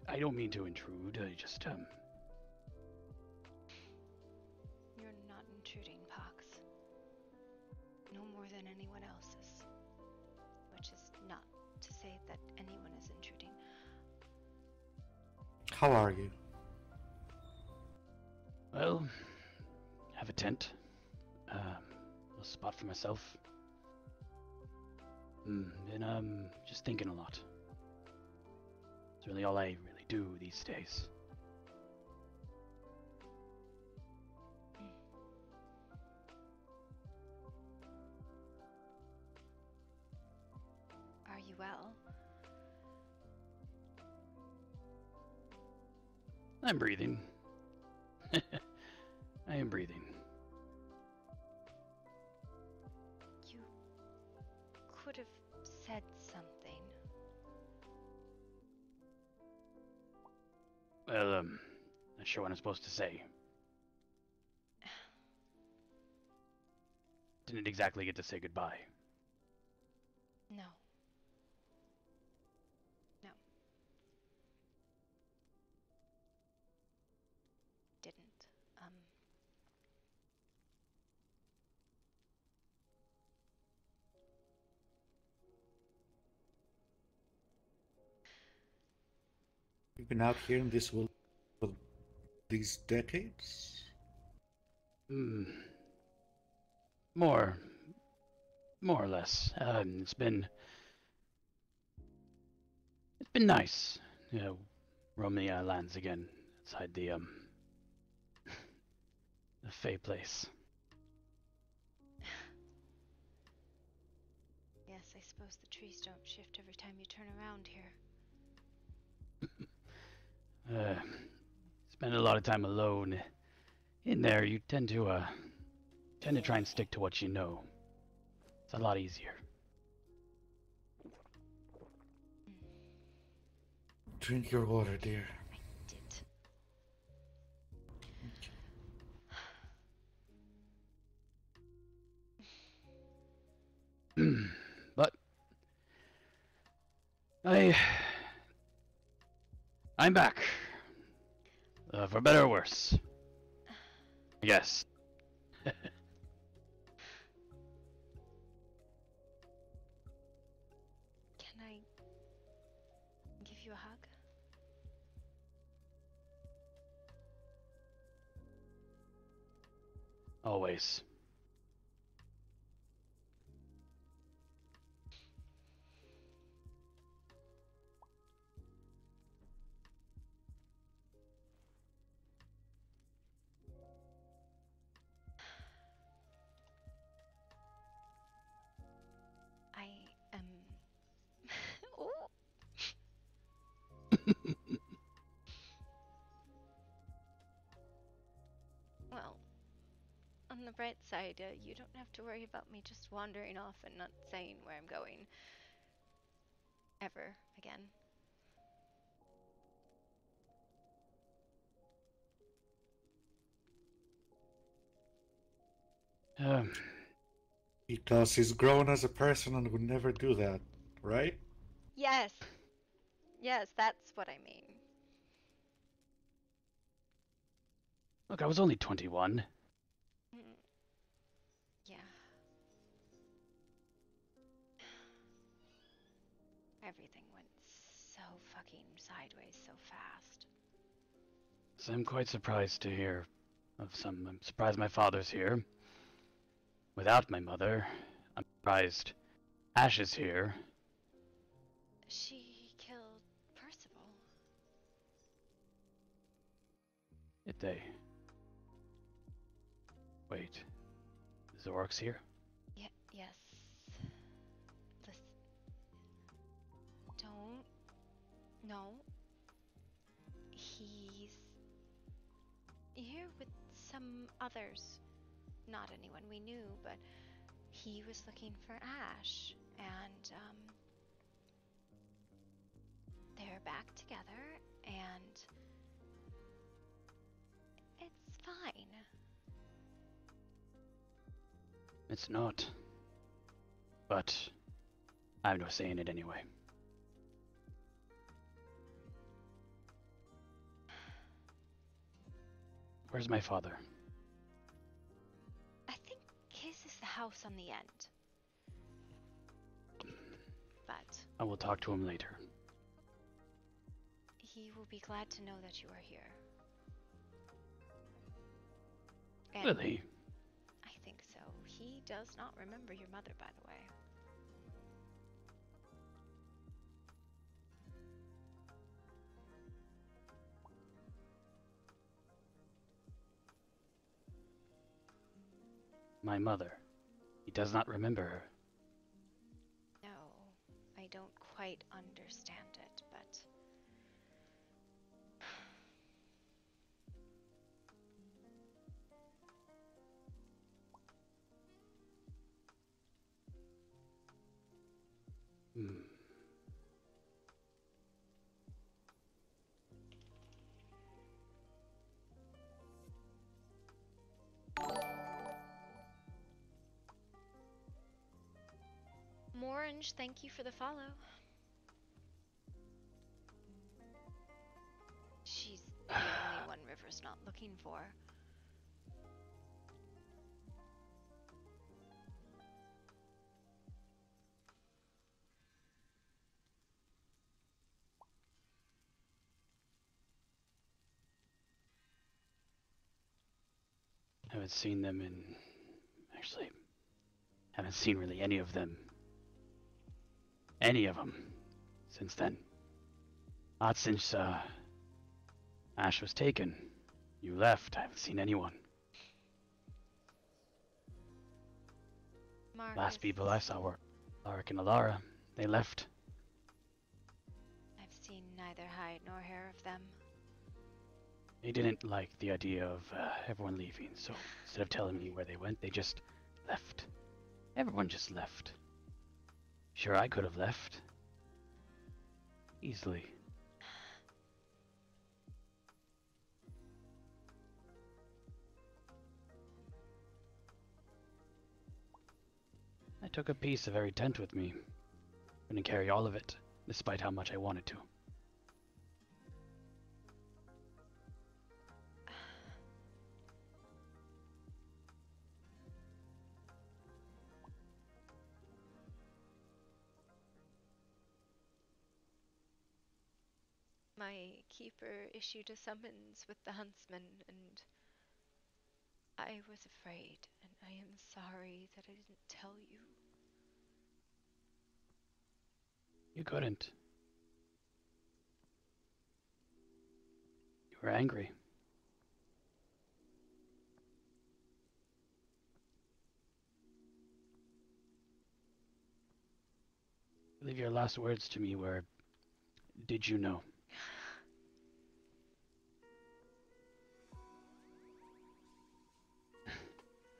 S14: I don't mean to intrude, I just,
S6: You're not intruding, Pox. No more than anyone else is. Which is not to say that anyone is intruding.
S2: How are you?
S14: well, have a tent. A spot for myself. And just thinking a lot. It's really all I really do these days.
S6: Are you well?
S14: I'm breathing. I am breathing.
S6: You could have said something.
S14: Well, not sure what I'm supposed to say. Didn't exactly get to say goodbye.
S6: No. No. Didn't.
S2: You've been out here in this world for these decades?
S14: More or less. It's been nice, roam the lands again outside the the Fey place.
S6: Yes, I suppose the trees don't shift every time you turn around here.
S14: Spend a lot of time alone. In there, you tend to try and stick to what you know. It's a lot easier.
S2: Drink your water, dear.
S14: But I'm back. For better or worse. Yes.
S6: Can I give you a hug?
S14: Always.
S6: I am... Oh! Well, on the bright side, you don't have to worry about me just wandering off and not saying where I'm going. Ever again.
S2: Because he's grown as a person and would never do that, right?
S6: Yes! Yes, that's what I mean.
S14: Look, I was only 21.
S6: Yeah. Everything went so fucking sideways so fast.
S14: So I'm quite surprised to hear of some. I'm surprised my father's here. Without my mother, I'm surprised Ash is here.
S6: She killed Percival.
S14: Did they? Wait. Is the orcs here?
S6: Yes. Listen. Don't. No. He's here with some others. Not anyone we knew, but he was looking for Ash, and they're back together, and it's fine.
S14: It's not. But I have no say in it anyway. Where's my father?
S6: I think his is the house on the end. But
S14: I will talk to him later.
S6: he will be glad to know that you are here. And
S14: Will he?
S6: I think so. He does not remember your mother, by the way.
S14: My mother. He does not remember her.
S6: No, I don't quite understand it, but
S14: Hmm.
S6: Morange, thank you for the follow. She's the only one River's not looking for.
S14: Haven't seen them in... Actually, haven't seen really any of them. Any of them. Since then. Not since, Ash was taken. You left. I haven't seen anyone.
S6: Marcus,
S14: Last people I saw were Alaric and Alara. They left.
S6: I've seen neither hide nor hair of them.
S14: They didn't like the idea of everyone leaving, so instead of telling me where they went, they just left. Everyone just left. Sure, I could have left. Easily. I took a piece of every tent with me. Couldn't carry all of it, despite how much I wanted to.
S6: My keeper issued a summons with the huntsman, and I was afraid, and I am sorry that I didn't tell you.
S14: You couldn't. You were angry. I believe your last words to me were, "Did you know?"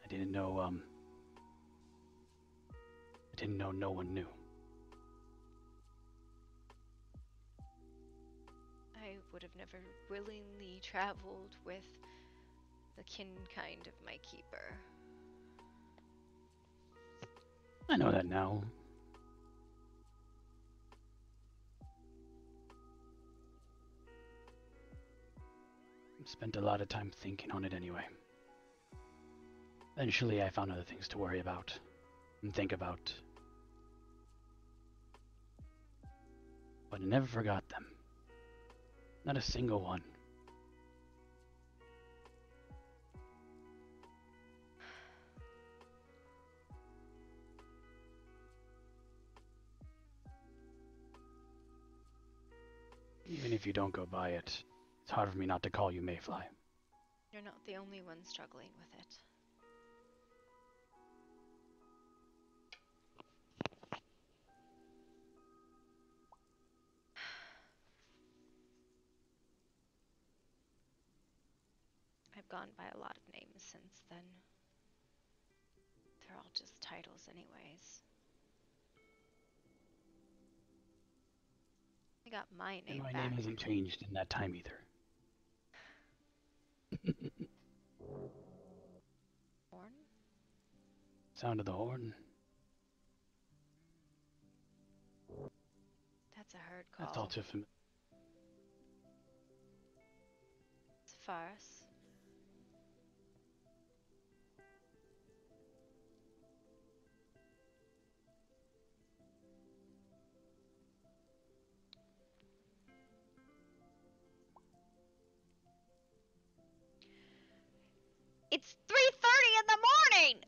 S14: I didn't know, I didn't know no one knew.
S6: I would have never willingly traveled with the kinkind of my keeper.
S14: I know that now. Spent a lot of time thinking on it anyway. Eventually I found other things to worry about and think about. But I never forgot them. Not a single one. if you don't go by it, it's hard for me not to call you Mayfly.
S6: You're not the only one struggling with it. I've gone by a lot of names since then. They're all just titles anyways. I got my name
S14: And my
S6: back.
S14: name hasn't changed in that time either.
S6: Horn?
S14: Sound of the horn.
S6: That's a herd call.
S14: That's all too familiar.
S6: Faris. It's 3:30 in the morning!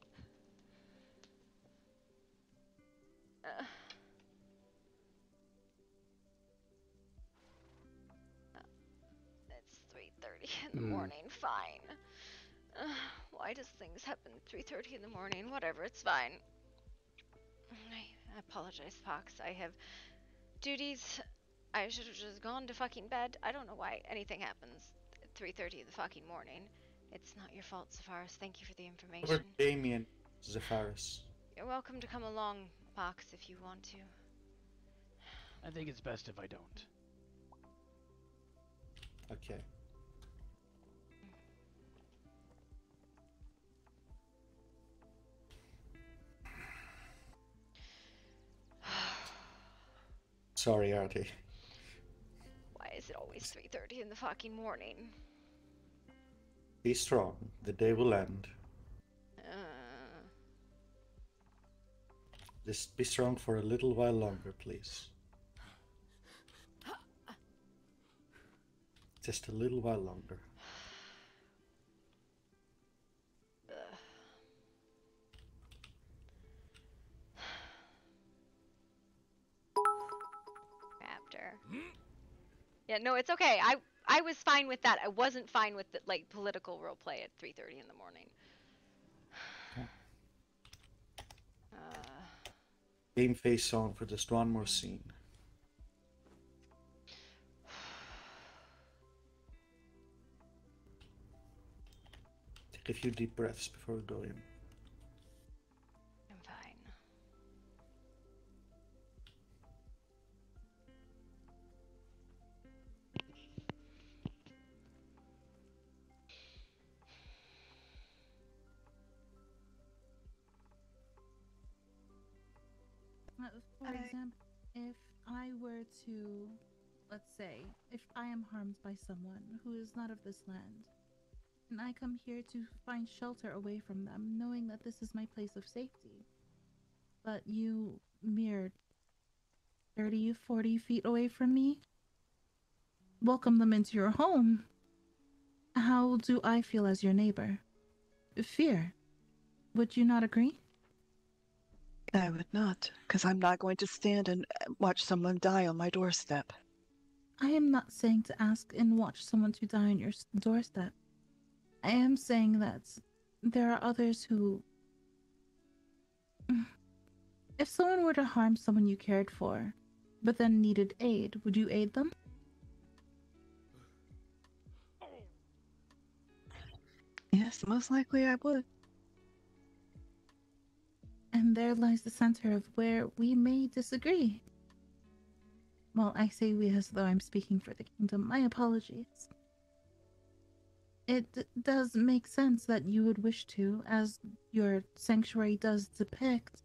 S6: It's 3:30 in the morning, fine. Why does things happen at 3:30 in the morning? Whatever, it's fine. I apologize, Pox. I have duties. I should have just gone to fucking bed. I don't know why anything happens at 3:30 in the fucking morning. It's not your fault, Sepharis. Thank you for the information.
S2: Over Damien, Zephyros.
S6: You're welcome to come along, Pox, if you want to.
S14: I think it's best if I don't.
S2: Okay. Sorry, Artie.
S6: Why is it always 3:30 in the fucking morning?
S2: Be strong. The day will end. Just be strong for a little while longer, please. Just a little while longer.
S6: Yeah, no, it's okay. I was fine with that. I wasn't fine with the, like, political roleplay at 3:30 in the morning.
S2: Game face on for just one more scene. Take a few deep breaths before we go in.
S6: I'm fine.
S10: For example, if I were to, let's say, if I am harmed by someone who is not of this land, and I come here to find shelter away from them, knowing that this is my place of safety, but you mere 30, 40 feet away from me, welcome them into your home, how do I feel as your neighbor? Fear. Would you not agree?
S15: I would not, because I'm not going to stand and watch someone die on my doorstep.
S10: I am not saying to ask and watch someone to die on your doorstep. I am saying that there are others who... If someone were to harm someone you cared for, but then needed aid, would you aid them?
S15: Yes, most likely I would.
S10: And there lies the center of where we may disagree. Well, I say we as though I'm speaking for the kingdom. My apologies. It does make sense that you would wish to, as your sanctuary does depict,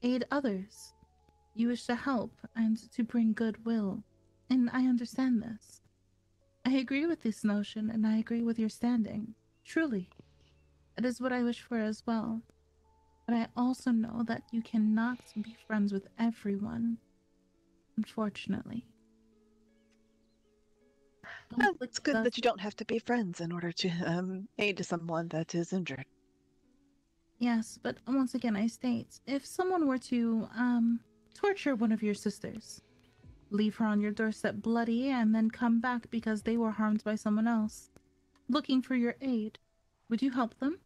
S10: aid others. You wish to help and to bring goodwill, and I understand this. I agree with this notion, and I agree with your standing. Truly. It is what I wish for as well. But I also know that you cannot be friends with everyone, unfortunately.
S15: Well, it's good that you don't have to be friends in order to aid someone that is injured.
S10: Yes, but once again I state, if someone were to torture one of your sisters, leave her on your doorstep bloody, and then come back because they were harmed by someone else, looking for your aid. Would you help them?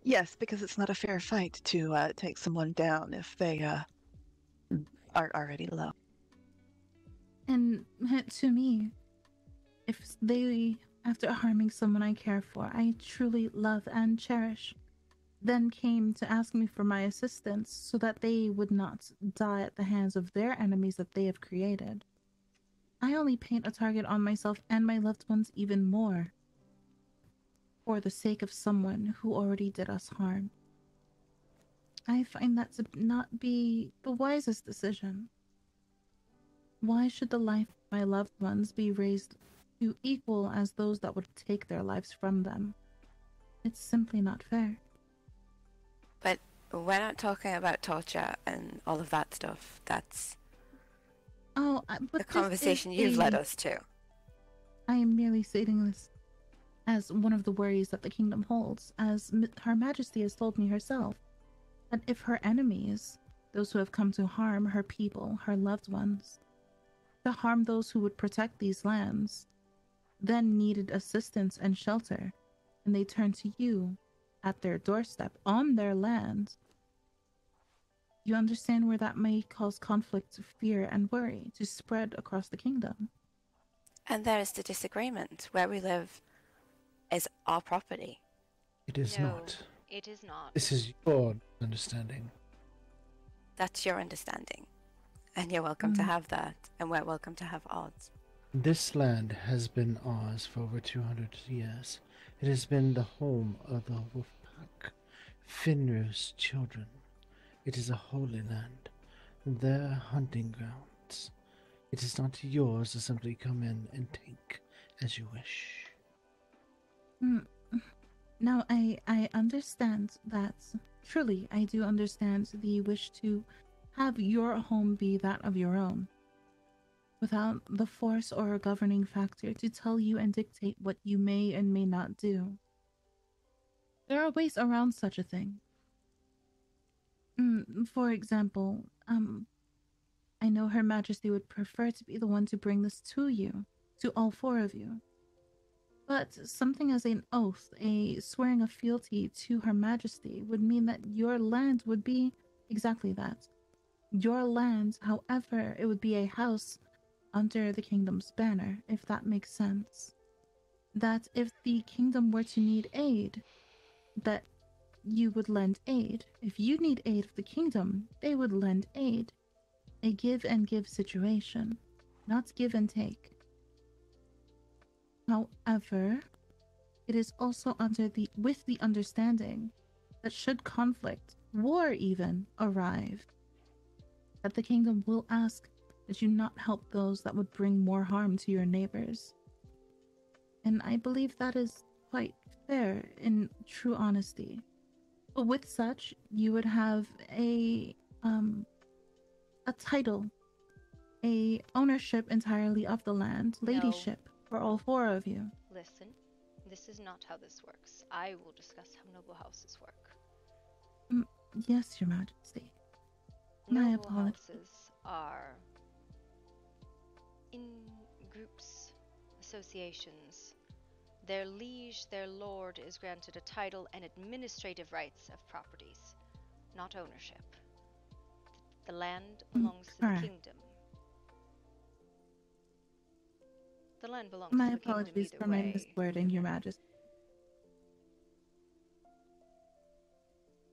S15: Yes, because it's not a fair fight to take someone down if they are already low.
S10: And to me, if they, after harming someone I care for, I truly love and cherish, then came to ask me for my assistance so that they would not die at the hands of their enemies that they have created, I only paint a target on myself and my loved ones even more, for the sake of someone who already did us harm. I find that to not be the wisest decision. Why should the life of my loved ones be raised to equal as those that would take their lives from them? It's simply not fair.
S16: But we're not talking about torture and all of that stuff. That's
S10: but
S16: the conversation you've led us to.
S10: I am merely stating this as one of the worries that the kingdom holds, as Her Majesty has told me herself, that if her enemies, those who have come to harm her people, her loved ones, to harm those who would protect these lands, then needed assistance and shelter, and they turn to you at their doorstep on their land, you understand where that may cause conflict, fear, and worry to spread across the kingdom.
S16: And there is the disagreement. Where we live is our property.
S3: It is not.
S6: It is not.
S3: This is your understanding.
S16: That's your understanding. And you're welcome to have that, and we're welcome to have ours.
S3: This land has been ours for over 200 years. It has been the home of the Wolfpack, Fenrir's children. It is a holy land, their hunting grounds. It is not yours to simply come in and take as you wish.
S10: Now, I understand that. Truly, I do understand the wish to have your home be that of your own, without the force or a governing factor to tell you and dictate what you may and may not do. There are ways around such a thing. For example, I know Her Majesty would prefer to be the one to bring this to you, to all four of you. But something as an oath, a swearing of fealty to Her Majesty, would mean that your land would be exactly that. Your land, however, it would be a house under the kingdom's banner, if that makes sense. That if the kingdom were to need aid, that you would lend aid. If you need aid of the kingdom, they would lend aid. A give and give situation, not give and take. However, it is also with the understanding that should conflict, war even, arrive, that the kingdom will ask that you not help those that would bring more harm to your neighbors. And I believe that is quite fair in true honesty. But with such, you would have a title, a ownership entirely of the land, ladyship for all four of you.
S6: Listen, this is not how this works. I will discuss how noble houses work.
S10: Yes, Your Majesty. My
S6: Noble
S10: apologies.
S6: houses are in groups, associations. Their liege, their lord, is granted a title and administrative rights of properties, not ownership. The land belongs to the kingdom. The land belongs
S10: My
S6: to the kingdom
S10: apologies
S6: either
S10: for my
S6: way.
S10: miswording, Your Majesty.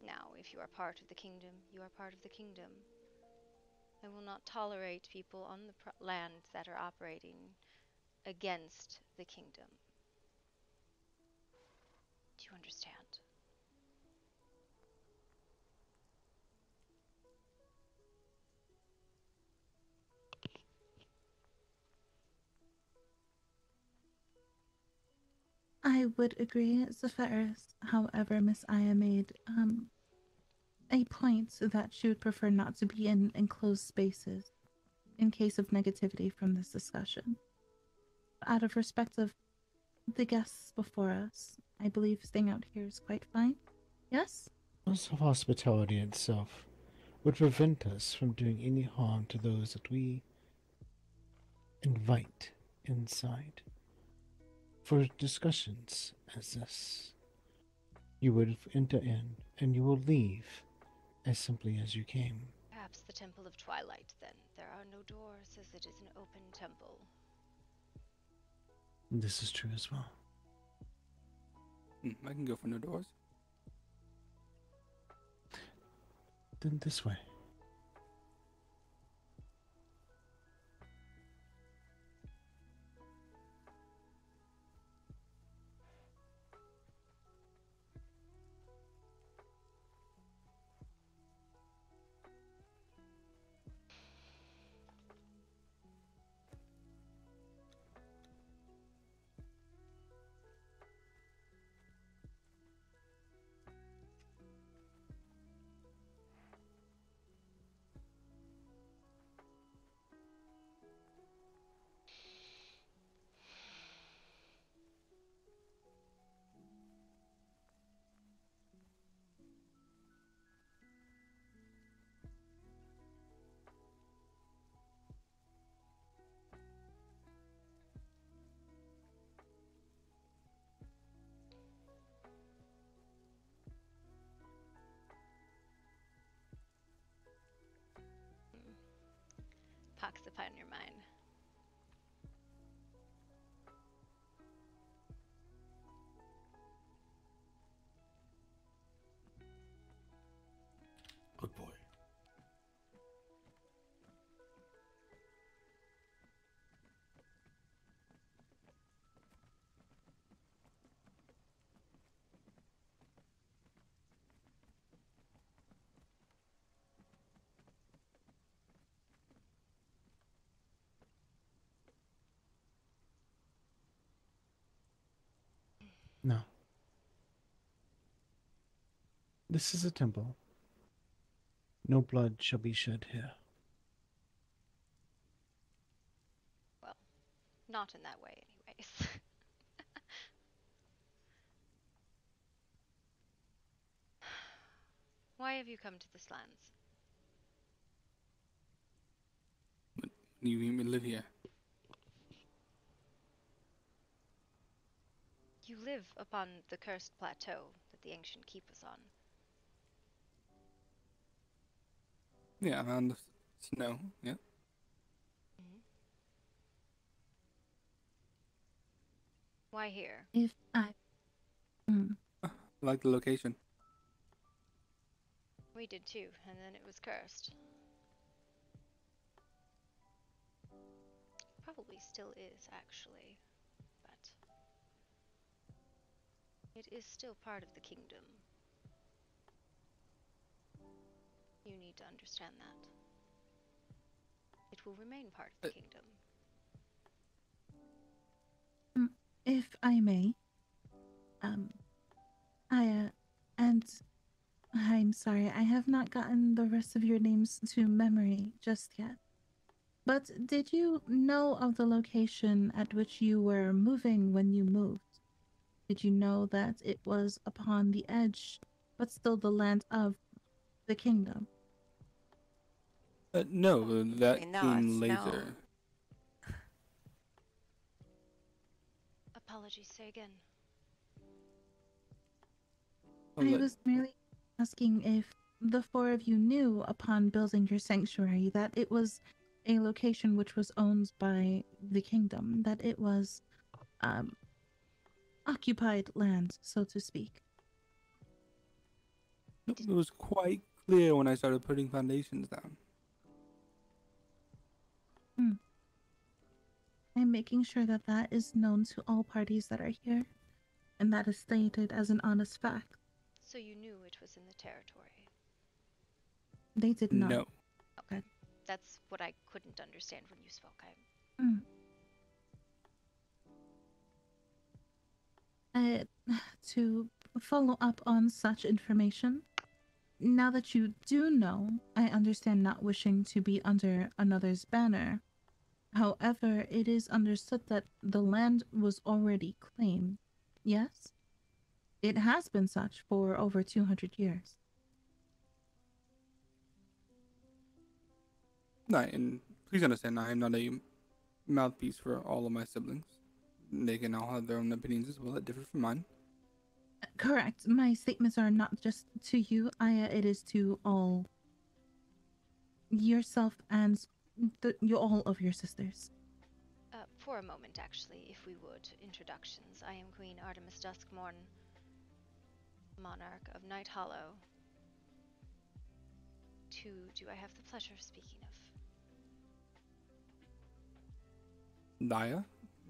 S6: Now, if you are part of the kingdom, you are part of the kingdom. I will not tolerate people on the land that are operating against the kingdom. Do you understand?
S10: I would agree, Zephyris. However, Miss Aya made a point that she would prefer not to be in enclosed spaces in case of negativity from this discussion. Out of respect of the guests before us, I believe staying out here is quite fine. Yes?
S3: Loss of hospitality itself would prevent us from doing any harm to those that we invite inside for discussions as this. You would enter in and you will leave as simply as you came.
S6: Perhaps the Temple of Twilight, then. There are no doors, as it is an open temple.
S3: This is true as well.
S17: I can go for no doors.
S3: Then this way.
S6: Pox upon your mind.
S2: Good boy.
S3: No. This is a temple. No blood shall be shed here.
S6: Well, not in that way, anyways. Why have you come to this lands?
S17: You even live here.
S6: You live upon the cursed plateau that the ancient keep us on.
S17: Yeah, around the snow, yeah.
S6: Why here?
S10: If I...
S17: I like the location.
S6: We did too, and then it was cursed. Probably still is, actually. But it is still part of the kingdom. You need to understand that. It will remain part of the kingdom.
S10: If I may, and I'm sorry, I have not gotten the rest of your names to memory just yet. But did you know of the location at which you were moving when you moved? Did you know that it was upon the edge, but still the land of the kingdom?
S17: No, that
S16: not,
S17: came
S16: no.
S17: later.
S6: Apologies, say again.
S10: I was merely asking if the four of you knew upon building your sanctuary that it was a location which was owned by the kingdom, that it was occupied land, so to speak.
S17: It was quite clear when I started putting foundations down.
S10: I'm making sure that that is known to all parties that are here, and that is stated as an honest fact.
S6: So you knew it was in the territory?
S10: They did not.
S17: No.
S10: Okay.
S6: That's what I couldn't understand when you spoke.
S10: To follow up on such information, now that you do know, I understand not wishing to be under another's banner. However, it is understood that the land was already claimed. Yes? It has been such for over 200 years.
S17: No, and please understand, I am not a mouthpiece for all of my siblings. They can all have their own opinions as well that differ from mine.
S10: Correct. My statements are not just to you, Aya. It is to all. Yourself and all of your sisters.
S6: For a moment, actually, if we would. Introductions. I am Queen Artemis Duskmorn, Monarch of Night Hollow. Who do I have the pleasure of speaking of?
S17: Naya,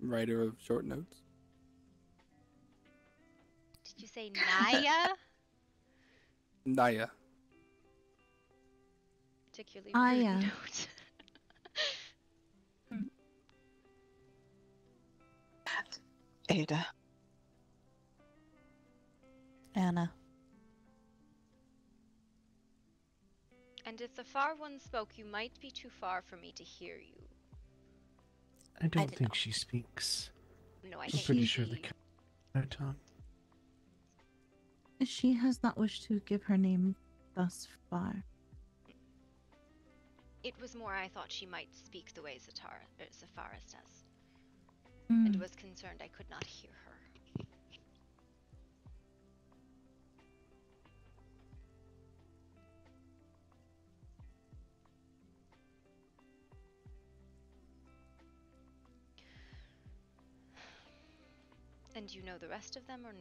S17: writer of short notes.
S6: Did you say Naya?
S17: Naya.
S6: Particularly
S10: Aya.
S6: rude note.
S15: Ada.
S16: Anna.
S6: And if the far one spoke, you might be too far for me to hear you.
S3: I don't think she speaks.
S6: No, I
S3: I'm
S6: think
S3: pretty
S6: she...
S3: sure the cat no tongue.
S10: She has not wished to give her name thus far.
S6: It was more I thought she might speak the way Zapharis does. And was concerned I could not hear her. And you know the rest of them or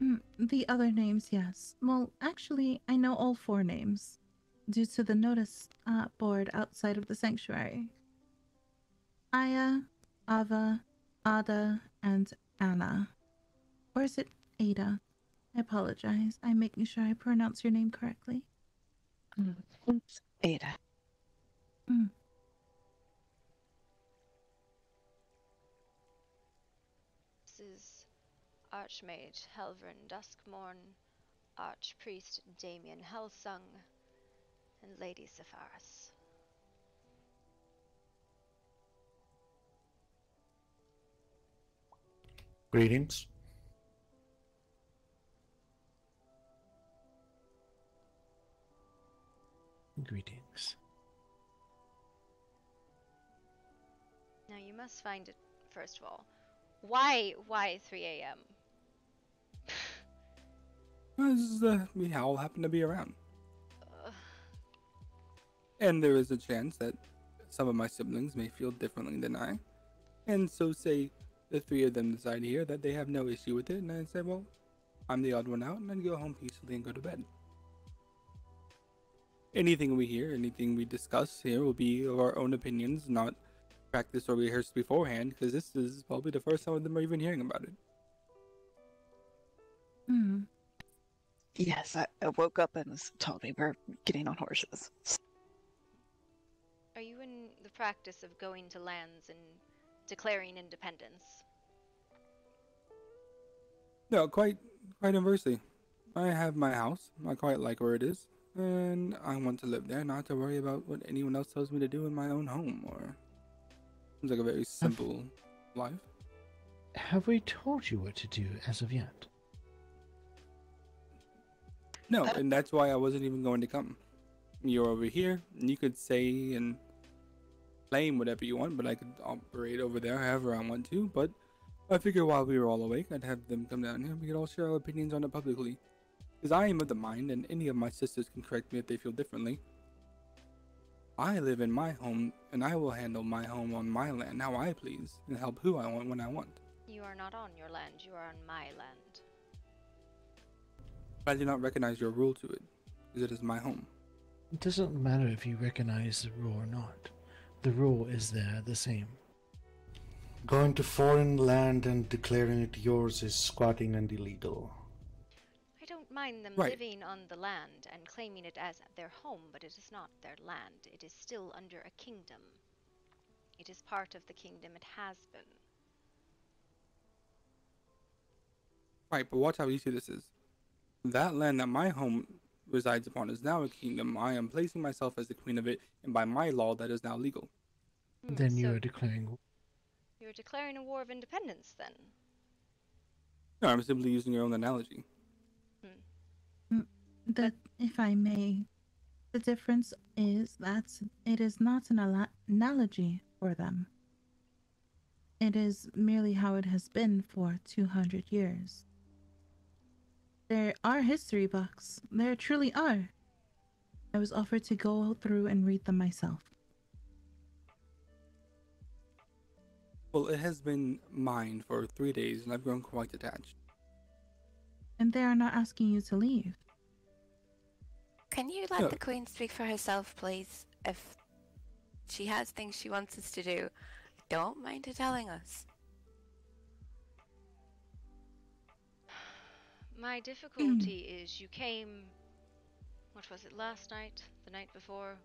S6: no?
S10: The other names, yes. Well, actually, I know all 4 names due to the notice board outside of the sanctuary. Aya, Ava, Ada, and Anna. Or is it Ada? I apologize. I'm making sure I pronounce your name correctly.
S15: It's Ada.
S6: This is Archmage Helvrin Duskmorn, Archpriest Damien Helsung, and Lady Zapharis.
S2: Greetings.
S3: Greetings.
S6: Now you must find it, first of all. Why 3 a.m.?
S17: Because we all happen to be around. And there is a chance that some of my siblings may feel differently than I. And so say the 3 of them decide here that they have no issue with it, and I say, well, I'm the odd one out, and I'd go home peacefully and go to bed. Anything we hear, anything we discuss here will be of our own opinions, not practiced or rehearsed beforehand, because this is probably the first time them are even hearing about it.
S15: Yes, I woke up and was told we were getting on horses.
S6: Are you in the practice of going to lands and declaring independence?
S17: No, quite inversely. I have my house. I quite like where it is. And I want to live there, not to worry about what anyone else tells me to do in my own home, or... Seems like a very simple life.
S3: Have we told you what to do as of yet?
S17: No, and that's why I wasn't even going to come. You're over here, and you could say and claim whatever you want, but I could operate over there however I want to, but I figure while we were all awake, I'd have them come down here and we could all share our opinions on it publicly. Because I am of the mind, and any of my sisters can correct me if they feel differently. I live in my home, and I will handle my home on my land how I please, and help who I want when I want.
S6: You are not on your land, you are on my land.
S17: But I do not recognize your rule to it, because it is my home.
S3: It doesn't matter if you recognize the rule or not. The rule is there the same.
S2: Going to foreign land and declaring it yours is squatting and illegal.
S6: I don't mind them
S17: Right.
S6: living on the land and claiming it as their home, but it is not their land. It is still under a kingdom. It is part of the kingdom, it has been.
S17: Right, but watch how easy this is. That land that my home resides upon is now a kingdom. I am placing myself as the queen of it, and by my law, that is now legal.
S3: Then you
S6: so
S3: are declaring.
S6: you're declaring a war of independence, then?
S17: No, I'm simply using your own analogy.
S10: That, if I may, The difference is that it is not an analogy for them. It is merely how it has been for 200 years. There are history books. There truly are. I was offered to go through and read them myself.
S17: Well, it has been mine for 3 days, and I've grown quite attached.
S10: And they are not asking you to leave.
S16: Can you let
S17: No.
S16: the Queen speak for herself, please? If she has things she wants us to do, don't mind her telling us.
S6: My difficulty is you came, what was it, last night? The night before?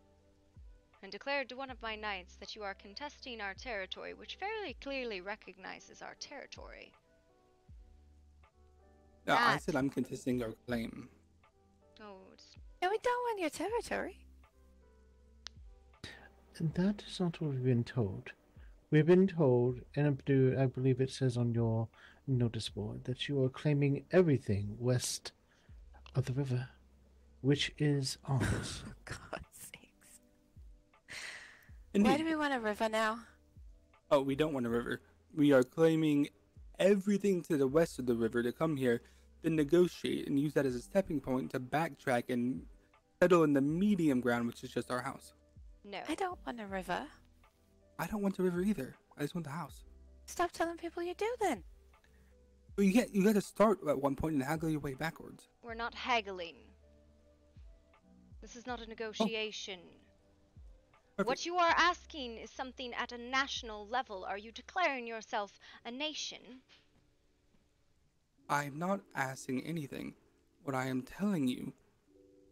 S6: And declared to one of my knights that you are contesting our territory, which fairly clearly recognizes our territory.
S17: No, I said I'm contesting your claim.
S6: Oh, it's...
S16: No, we don't want your territory.
S3: And that is not what we've been told. We've been told, and I believe it says on your notice board, that you are claiming everything west of the river, which is ours.
S16: God's sakes.
S17: Indeed.
S16: Why do we want a river now?
S17: Oh, we don't want a river. We are claiming everything to the west of the river to come here, then negotiate and use that as a stepping point to backtrack and settle in the medium ground, which is just our house.
S16: No. I don't want a river.
S17: I don't want the river either. I just want the house.
S16: Stop telling people you do then.
S17: Well, you got to start at one point and haggle your way backwards.
S6: We're not haggling. This is not a negotiation. What you are asking is something at a national level. Are you declaring yourself a nation?
S17: I'm not asking anything. What I am telling you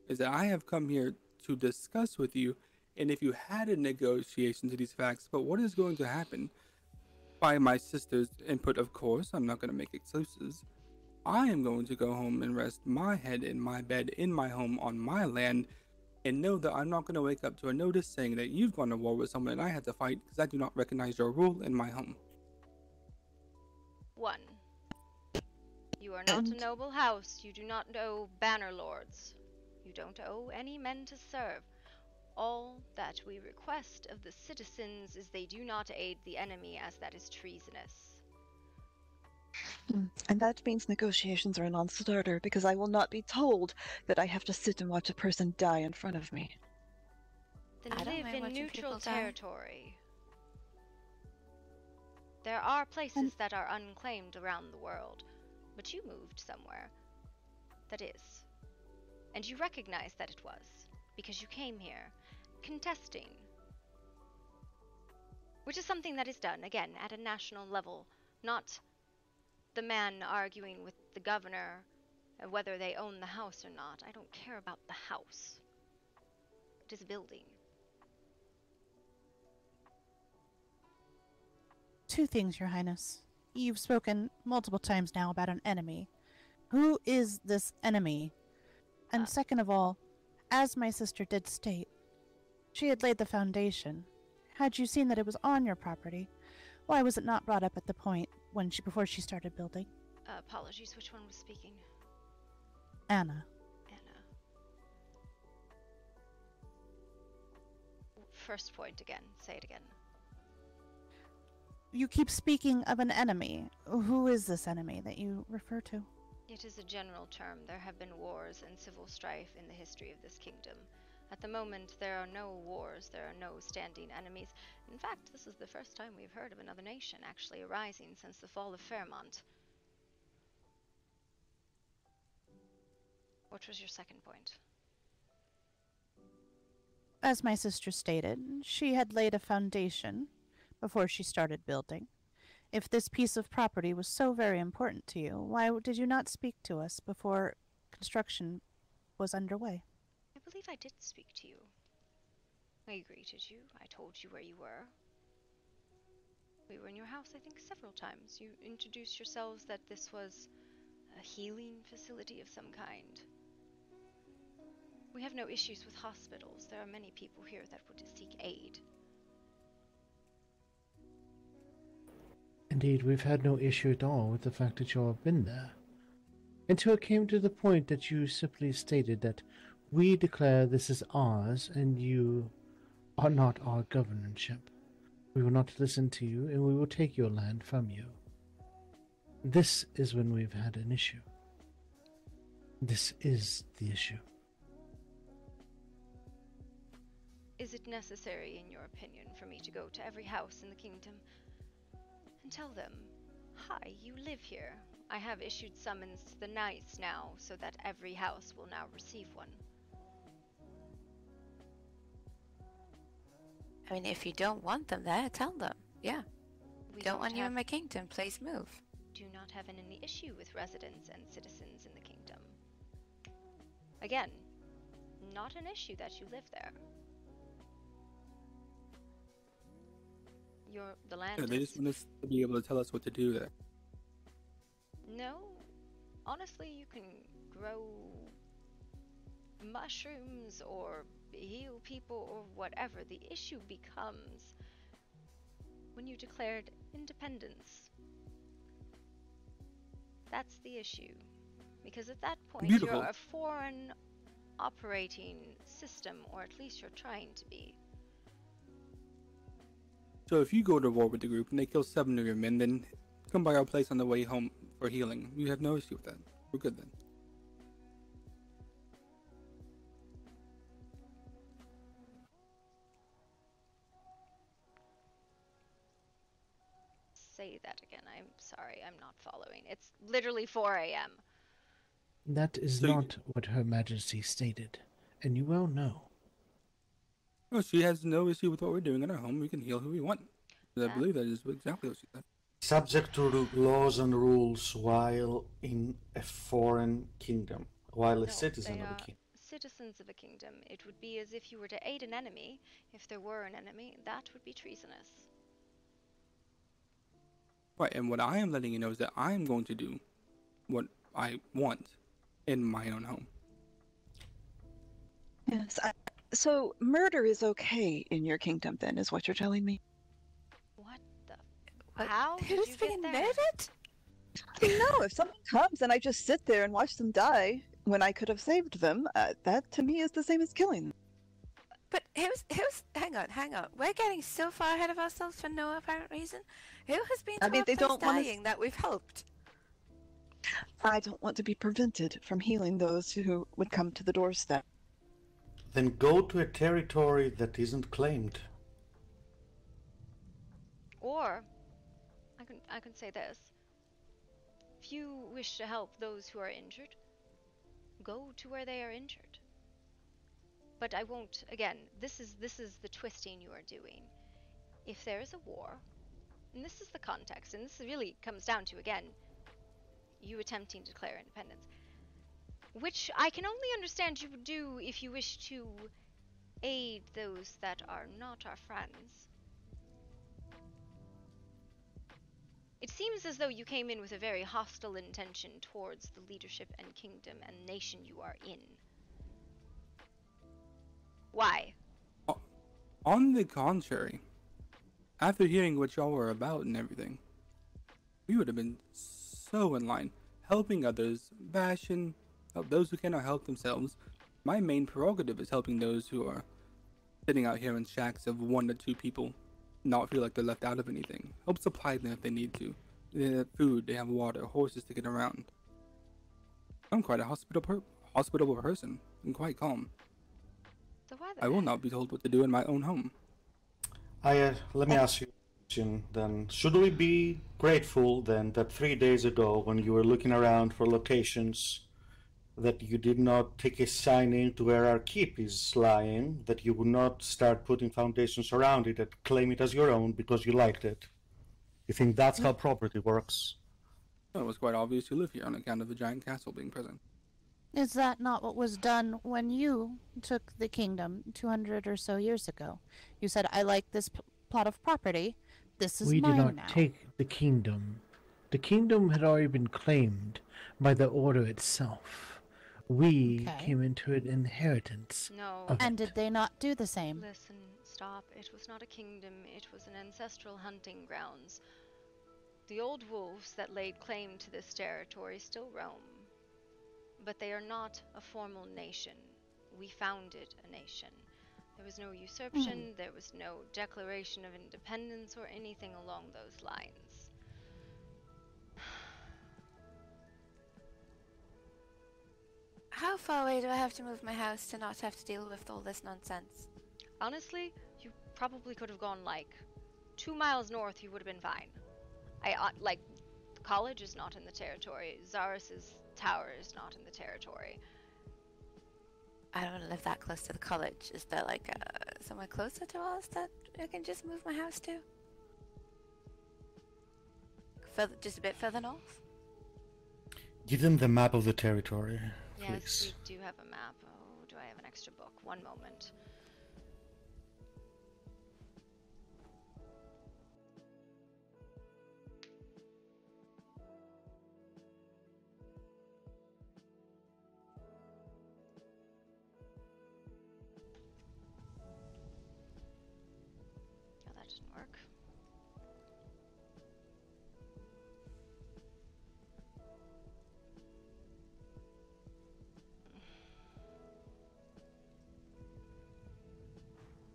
S17: is that I have come here to discuss with you, and if you had a negotiation to these facts, but what is going to happen? By my sister's input, of course, I'm not going to make excuses. I am going to go home and rest my head in my bed in my home on my land, and know that I'm not going to wake up to a notice saying that you've gone to war with someone and I had to fight because I do not recognize your rule in my home.
S6: 1. You are not a noble house. You do not owe banner lords. You don't owe any men to serve. All that we request of the citizens is they do not aid the enemy, as that is treasonous.
S15: And that means negotiations are a non-starter, because I will not be told that I have to sit and watch a person die in front of me.
S6: Then
S16: I don't
S6: live
S16: mind
S6: in
S16: watching
S6: neutral
S16: people die.
S6: territory. There are places that are unclaimed around the world, but you moved somewhere. That is. And you recognize that it was, because you came here, contesting. Which is something that is done, again, at a national level, not the man arguing with the governor of whether they own the house or not. I don't care about the house. It is a building.
S18: Two things, Your Highness. You've spoken multiple times now about an enemy. Who is this enemy? And second of all, as my sister did state, she had laid the foundation. Had you seen that it was on your property, why was it not brought up at the point before she started building?
S6: Apologies, which one was speaking?
S18: Anna.
S6: First point again. Say it again.
S18: You keep speaking of an enemy. Who is this enemy that you refer to?
S6: It is a general term. There have been wars and civil strife in the history of this kingdom. At the moment, there are no wars, there are no standing enemies. In fact, this is the first time we've heard of another nation actually arising since the fall of Fairmont. What was your second point?
S18: As my sister stated, she had laid a foundation before she started building. If this piece of property was so very important to you, why did you not speak to us before construction was underway?
S6: I believe I did speak to you. I greeted you. I told you where you were. We were in your house, I think, several times. You introduced yourselves that this was a healing facility of some kind. We have no issues with hospitals. There are many people here that would seek aid.
S3: Indeed, we've had no issue at all with the fact that you all have been there. Until it came to the point that you simply stated that We declare this is ours, and you are not our governorship. We will not listen to you, and we will take your land from you. This is when we've had an issue. This is the issue.
S6: Is it necessary, in your opinion, for me to go to every house in the kingdom and tell them, "Hi, you live here. I have issued summons to the knights now, so that every house will now receive one"?
S16: I mean, if you don't want them there, tell them. Yeah.
S6: We
S16: Don't want you
S6: have-
S16: in my kingdom. Please move.
S6: Do not have any issue with residents and citizens in the kingdom. Again, not an issue that you live there. The land
S17: Yeah, they
S6: is...
S17: just want us to be able to tell us what to do there.
S6: No. Honestly, you can grow mushrooms or heal people or whatever. The issue becomes when you declared independence. That's the issue. Because at that point,
S17: Beautiful.
S6: you're a foreign operating system, or at least you're trying to be.
S17: So if you go to war with the group and they kill 7 of your men, then come by our place on the way home for healing. You have no issue with that. We're good then.
S6: Say that again. I'm sorry, I'm not following. It's literally 4 a.m.
S3: That is not what Her Majesty stated, and you well know.
S17: Oh, she has no issue with what we're doing in our home. We can heal who we want. I believe that is exactly what she said.
S2: Subject to laws and rules while in a foreign kingdom, while a citizen of a kingdom.
S6: Citizens of a kingdom. It would be as if you were to aid an enemy. If there were an enemy, that would be treasonous.
S17: Right, and what I am letting you know is that I am going to do what I want in my own home.
S15: Yes. So murder is okay in your kingdom, then, is what you're telling me?
S6: What the? How did
S16: Who's
S6: you get
S16: being
S6: there?
S16: murdered?
S15: No, if someone comes and I just sit there and watch them die when I could have saved them, that to me is the same as killing them.
S16: But hang on. We're getting so far ahead of ourselves for no apparent reason. Who has been to
S15: I mean,
S16: our
S15: they
S16: place
S15: don't wanna
S16: dying that we've helped?
S15: I don't want to be prevented from healing those who would come to the doorstep.
S2: Then go to a territory that isn't claimed.
S6: Or, I can say this. If you wish to help those who are injured, go to where they are injured. But I won't, again, this is the twisting you are doing. If there is a war, and this is the context, and this really comes down to, again, you attempting to declare independence, which I can only understand you would do if you wish to aid those that are not our friends. It seems as though you came in with a very hostile intention towards the leadership and kingdom and nation you are in. Why?
S17: On the contrary, after hearing what y'all were about and everything, we would have been so in line, helping others, help those who cannot help themselves. My main prerogative is helping those who are sitting out here in shacks of 1 to 2 people, not feel like they're left out of anything. Help supply them if they need to. They have food, they have water, horses to get around. I'm quite a hospitable person, and quite calm.
S6: So why
S17: I will not be told what to do in my own home.
S2: Let me ask you a question then. Should we be grateful then that 3 days ago, when you were looking around for locations, that you did not take a sign in to where our keep is lying, that you would not start putting foundations around it and claim it as your own because you liked it? You think that's how property works?
S17: Well, it was quite obvious you live here on account of the giant castle being present.
S18: Is that not what was done when you took the kingdom 200 or so years ago? You said, I like this plot of property. This is
S3: We
S18: mine
S3: did not
S18: now.
S3: take the kingdom. The kingdom had already been claimed by the order itself. We
S18: Okay.
S3: came into an inheritance.
S6: No.
S3: of
S18: And
S3: it.
S18: did they not do the same?
S6: Listen, stop. It was not a kingdom, it was an ancestral hunting grounds. The old wolves that laid claim to this territory still roam, but they are not a formal nation. we founded a nation. There was no usurpation, there was no declaration of independence or anything along those lines.
S16: How far away do I have to move my house to not have to deal with all this nonsense?
S6: Honestly, you probably could have gone like 2 miles north, you would have been fine. Like, the college is not in the territory. Zaris's tower is not in the territory.
S16: I don't want to live that close to the college. Is there like somewhere closer to us that I can just move my house to? Further, just a bit further north?
S2: Give them the map of the territory,
S6: Yes,
S2: please.
S6: we do have a map. Oh, do I have an extra book? One moment. Oh, that didn't work.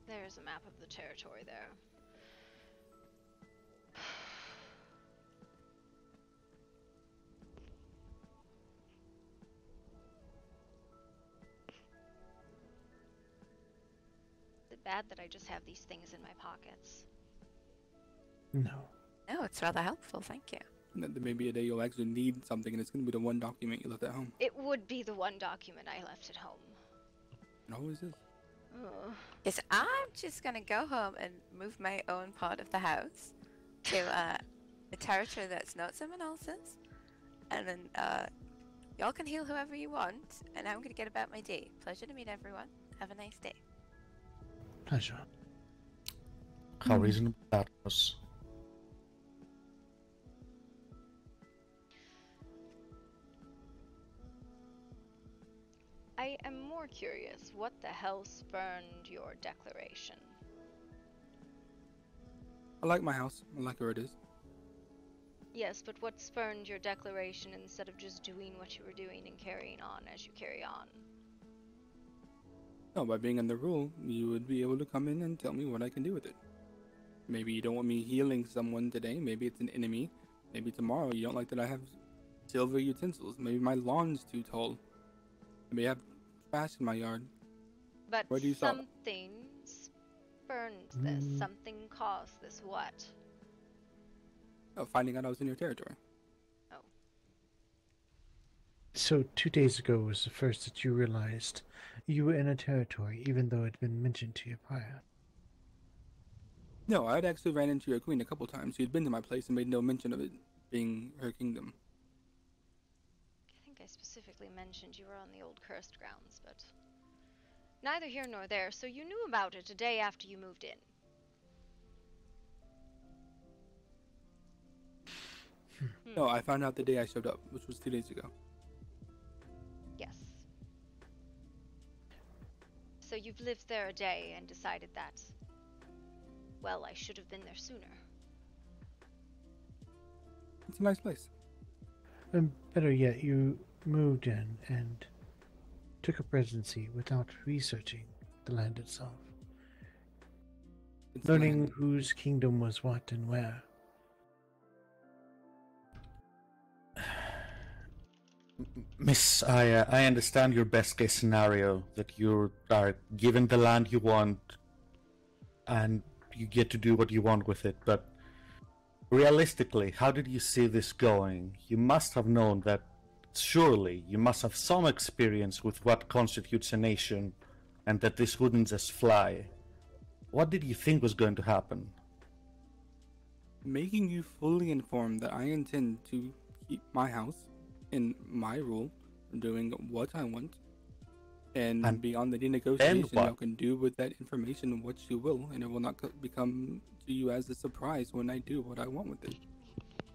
S6: There's a map of the territory there. Is it bad that I just have these things in my pockets?
S3: No.
S16: No, it's rather helpful, thank you.
S17: And then there may be a day you'll actually need something, and it's going to be the one document you left at home.
S6: It would be the one document I left at home.
S17: It always is.
S6: Ugh.
S16: Yes, I'm just gonna go home and move my own part of the house to a territory that's not someone else's, and then y'all can heal whoever you want, and I'm gonna get about my day. Pleasure to meet everyone. Have a nice day.
S3: Pleasure.
S2: How reasonable that was.
S6: I am more curious, what the hell spurned your declaration?
S17: I like my house. I like where it is.
S6: Yes, but what spurned your declaration instead of just doing what you were doing and carrying on as you carry on?
S17: No, by being in the rule, you would be able to come in and tell me what I can do with it. Maybe you don't want me healing someone today. Maybe it's an enemy. Maybe tomorrow you don't like that I have silver utensils. Maybe my lawn's too tall. Maybe I have trash in my yard.
S6: But
S17: Where do you stop?
S6: something spurned this. Something caused this. What?
S17: Oh, finding out I was in your territory.
S3: So 2 days ago was the first that you realized you were in a territory, even though it had been mentioned to you prior.
S17: No, I'd actually ran into your queen a couple times. She'd been to my place and made no mention of it being her kingdom.
S6: I think I specifically mentioned you were on the old cursed grounds, but neither here nor there, so you knew about it a day after you moved in.
S17: No, I found out the day I showed up, which was 2 days ago.
S6: Yes. So you've lived there a day and decided that, well, I should have been there sooner.
S17: It's a nice place.
S3: And better yet, you moved in and took a presidency without researching the land itself. Learning whose kingdom was what and where.
S2: Miss, I understand your best case scenario, that you are given the land you want and you get to do what you want with it, but realistically, how did you see this going? You must have known that, surely, you must have some experience with what constitutes a nation and that this wouldn't just fly. What did you think was going to happen?
S17: Making you fully informed that I intend to keep my house in my rule, doing what I want, and beyond the negotiation, you can do with that information what you will, and it will not become to you as a surprise when I do what I want with it.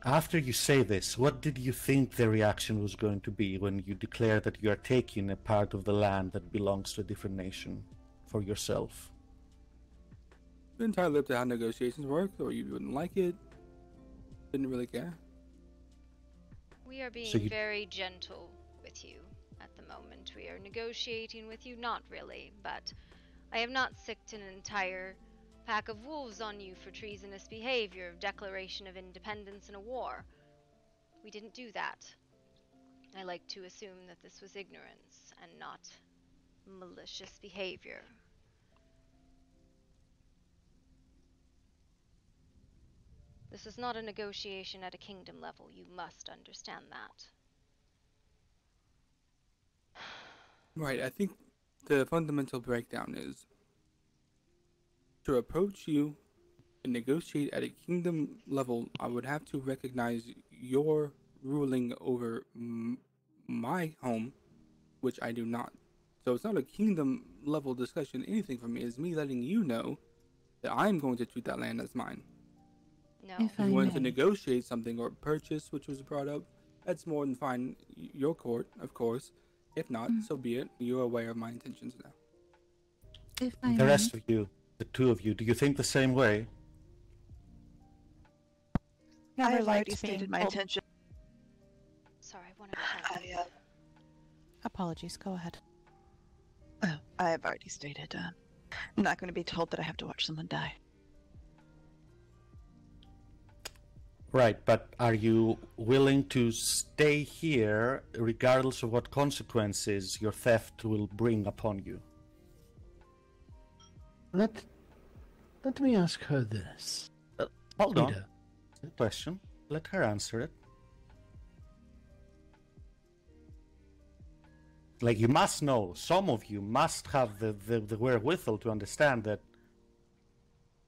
S2: After you say this, what did you think the reaction was going to be when you declare that you are taking a part of the land that belongs to a different nation for yourself?
S17: It's entirely up to how negotiations work, or you wouldn't like it. Didn't really care.
S6: We are being very gentle with you at the the moment. We are negotiating with you, not really, but I have not sicked an entire pack of wolves on you for treasonous behavior, declaration of independence in a war. We didn't do that. I like to assume that this was ignorance and not malicious behavior. This is not a negotiation at a kingdom level. You must understand that.
S17: Right, I think the fundamental breakdown is to approach you and negotiate at a kingdom level, I would have to recognize your ruling over my home, which I do not. So it's not a kingdom level discussion, anything for me. It's me letting you know that I'm going to treat that land as mine.
S6: No.
S10: If
S17: If
S10: I
S17: you wanted
S10: may.
S17: to negotiate something or purchase, which was brought up, that's more than fine. Your court, of course. If not, so be it. You're aware of my intentions now.
S10: If I
S2: The
S10: may.
S2: rest of you, the two of you, do you think the same way?
S15: I
S18: Never
S15: have
S18: liked
S15: already
S18: being
S15: stated my
S18: told-
S15: intention.
S6: Sorry, one at a time.
S18: Apologies, go ahead.
S15: I have already stated, I'm not going to be told that I have to watch someone die.
S2: Right, but are you willing to stay here regardless of what consequences your theft will bring upon you?
S3: Let me ask her this.
S2: Hold on.
S3: Rita,
S2: Good question. Let her answer it. Like, you must know, some of you must have the wherewithal to understand that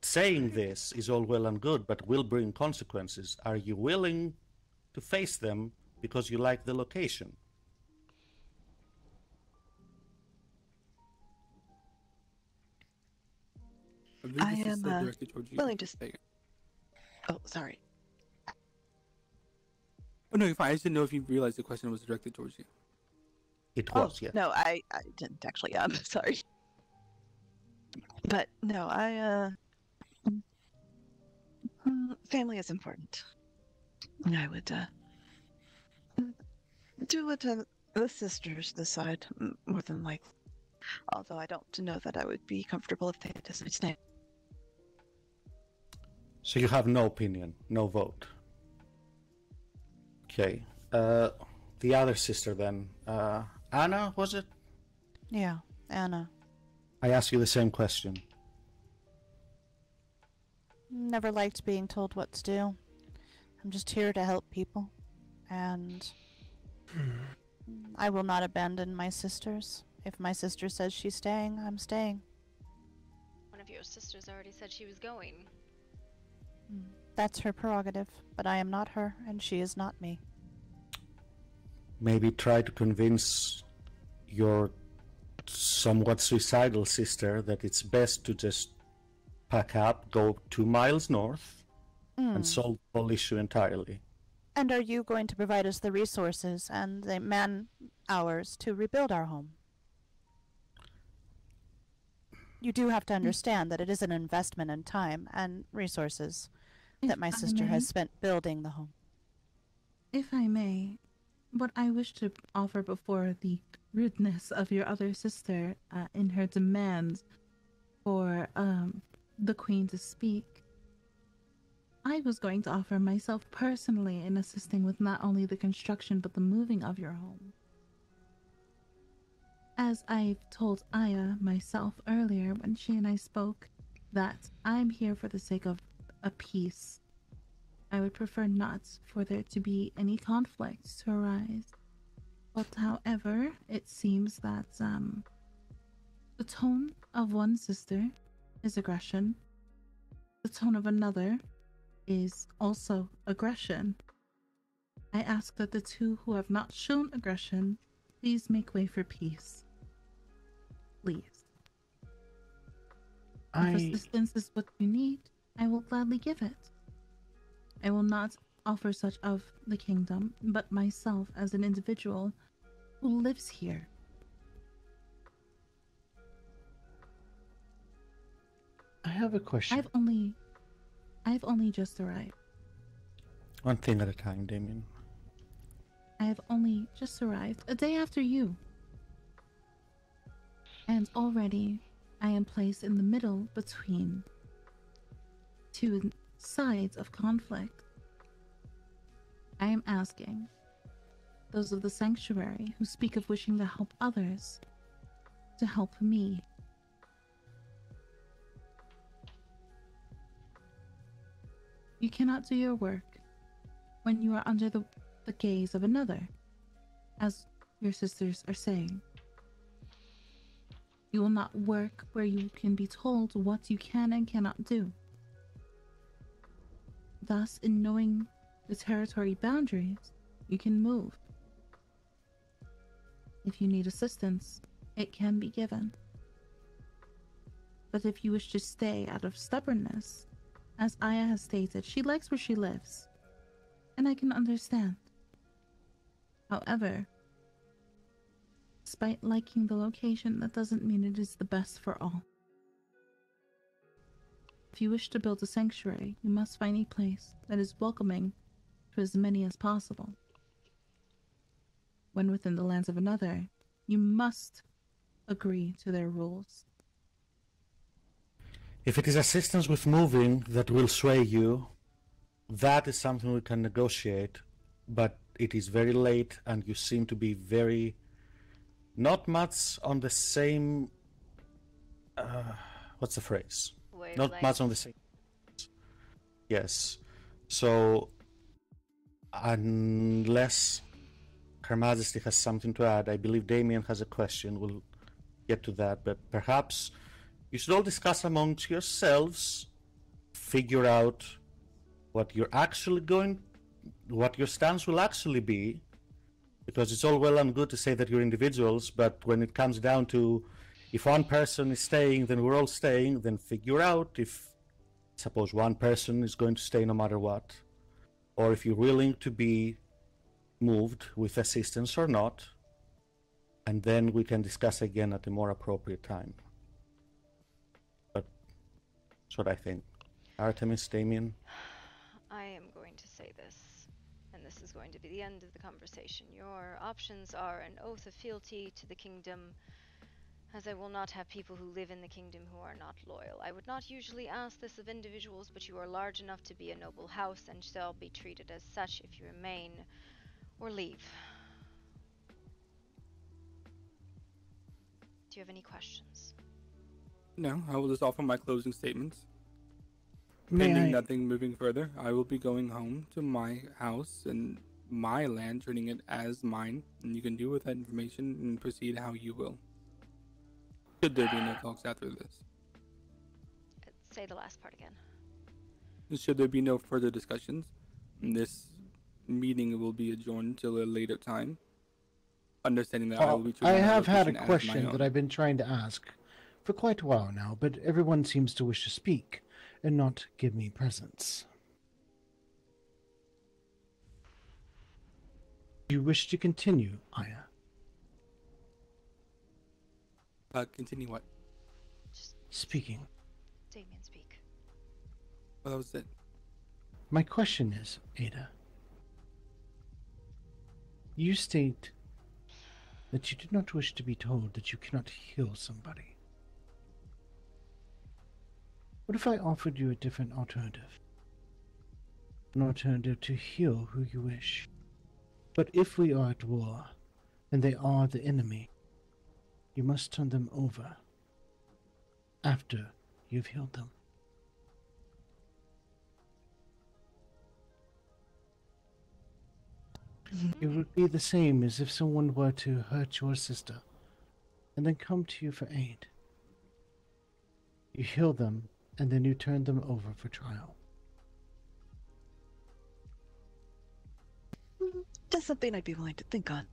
S2: saying this is all well and good, but will bring consequences. Are you willing to face them because you like the location?
S15: I am willing to. Oh, sorry.
S17: Oh no, you're fine. I just didn't know if you realized the question was directed towards you.
S2: It was, yeah.
S15: No, I didn't actually. I'm sorry. But no, family is important. I would do what the sisters decide, more than likely. Although I don't know that I would be comfortable if they decide to stay.
S2: So you have no opinion, no vote. Okay. The other sister then. Anna, was it?
S18: Yeah, Anna.
S2: I asked you the same question.
S18: Never liked being told what to do. I'm just here to help people. And I will not abandon my sisters. If my sister says she's staying, I'm staying.
S6: One of your sisters already said she was going.
S18: That's her prerogative, but I am not her, and she is not me.
S2: Maybe try to convince your somewhat suicidal sister that it's best to just pack up, go 2 miles north, and solve the whole issue entirely.
S18: And are you going to provide us the resources and the man-hours to rebuild our home? You do have to understand that it is an investment in time and resources that my sister has spent building the home.
S10: If I may, what I wish to offer before the rudeness of your other sister in her demands for the queen to speak, I was going to offer myself personally in assisting with not only the construction but the moving of your home. As I've told Aya myself earlier when she and I spoke, that I'm here for the sake of a peace. I would prefer not for there to be any conflicts to arise. But however, it seems that the tone of one sister is aggression. The tone of another is also aggression. I ask that the two who have not shown aggression please make way for peace. Please. If assistance is what you need, I will gladly give it. I will not offer such of the kingdom, but myself as an individual who lives here.
S3: I have a question.
S10: I've only just arrived.
S2: One thing at a time, Damien.
S10: I have only just arrived, a day after you. And already I am placed in the middle between two sides of conflict. I am asking those of the sanctuary who speak of wishing to help others to help me. You cannot do your work when you are under the gaze of another, as your sisters are saying. You will not work where you can be told what you can and cannot do. Thus, in knowing the territory boundaries, you can move. If you need assistance, it can be given. But if you wish to stay out of stubbornness, as Aya has stated, she likes where she lives, and I can understand. However, despite liking the location, that doesn't mean it is the best for all. If you wish to build a sanctuary, you must find a place that is welcoming to as many as possible. When within the lands of another, you must agree to their rules.
S2: If it is assistance with moving that will sway you, that is something we can negotiate, but it is very late and you seem to be very not much on the same what's the phrase? Not much on the same. Yes. So unless Her Majesty has something to add, I believe Damien has a question. We'll get to that, but perhaps you should all discuss amongst yourselves, figure out what you're actually what your stance will actually be, because it's all well and good to say that you're individuals, but when it comes down to if one person is staying, then we're all staying, then figure out if, suppose one person is going to stay no matter what, or if you're willing to be moved with assistance or not, and then we can discuss again at a more appropriate time. But that's what I think. Artemis, Damien?
S6: I am going to say this, and this is going to be the end of the conversation. Your options are an oath of fealty to the kingdom, as I will not have people who live in the kingdom who are not loyal. I would not usually ask this of individuals, but you are large enough to be a noble house and shall be treated as such if you remain or leave. Do you have any questions?
S17: No, I will just offer my closing statements.
S3: May
S17: Pending
S3: I-
S17: nothing moving further, I will be going home to my house and my land, treating it as mine, and you can do with that information and proceed how you will. Should there be no talks after this?
S6: Say the last part again.
S17: Should there be no further discussions, this meeting will be adjourned till a later time. Understanding that I will be
S3: I
S17: treating my
S3: have had a
S17: location as my
S3: question
S17: own.
S3: that I've been trying to ask for quite a while now, but everyone seems to wish to speak and not give me presents. Do you wish to continue, Aya?
S17: Continue what?
S3: Speaking.
S6: Damien, speak.
S17: Well, that was it.
S3: My question is, Ada, you state that you do not wish to be told that you cannot heal somebody. What if I offered you a different alternative? An alternative to heal who you wish. But if we are at war, and they are the enemy, you must turn them over after you've healed them. It would be the same as if someone were to hurt your sister and then come to you for aid. You heal them and then you turn them over for trial.
S15: That's something I'd be willing to think on.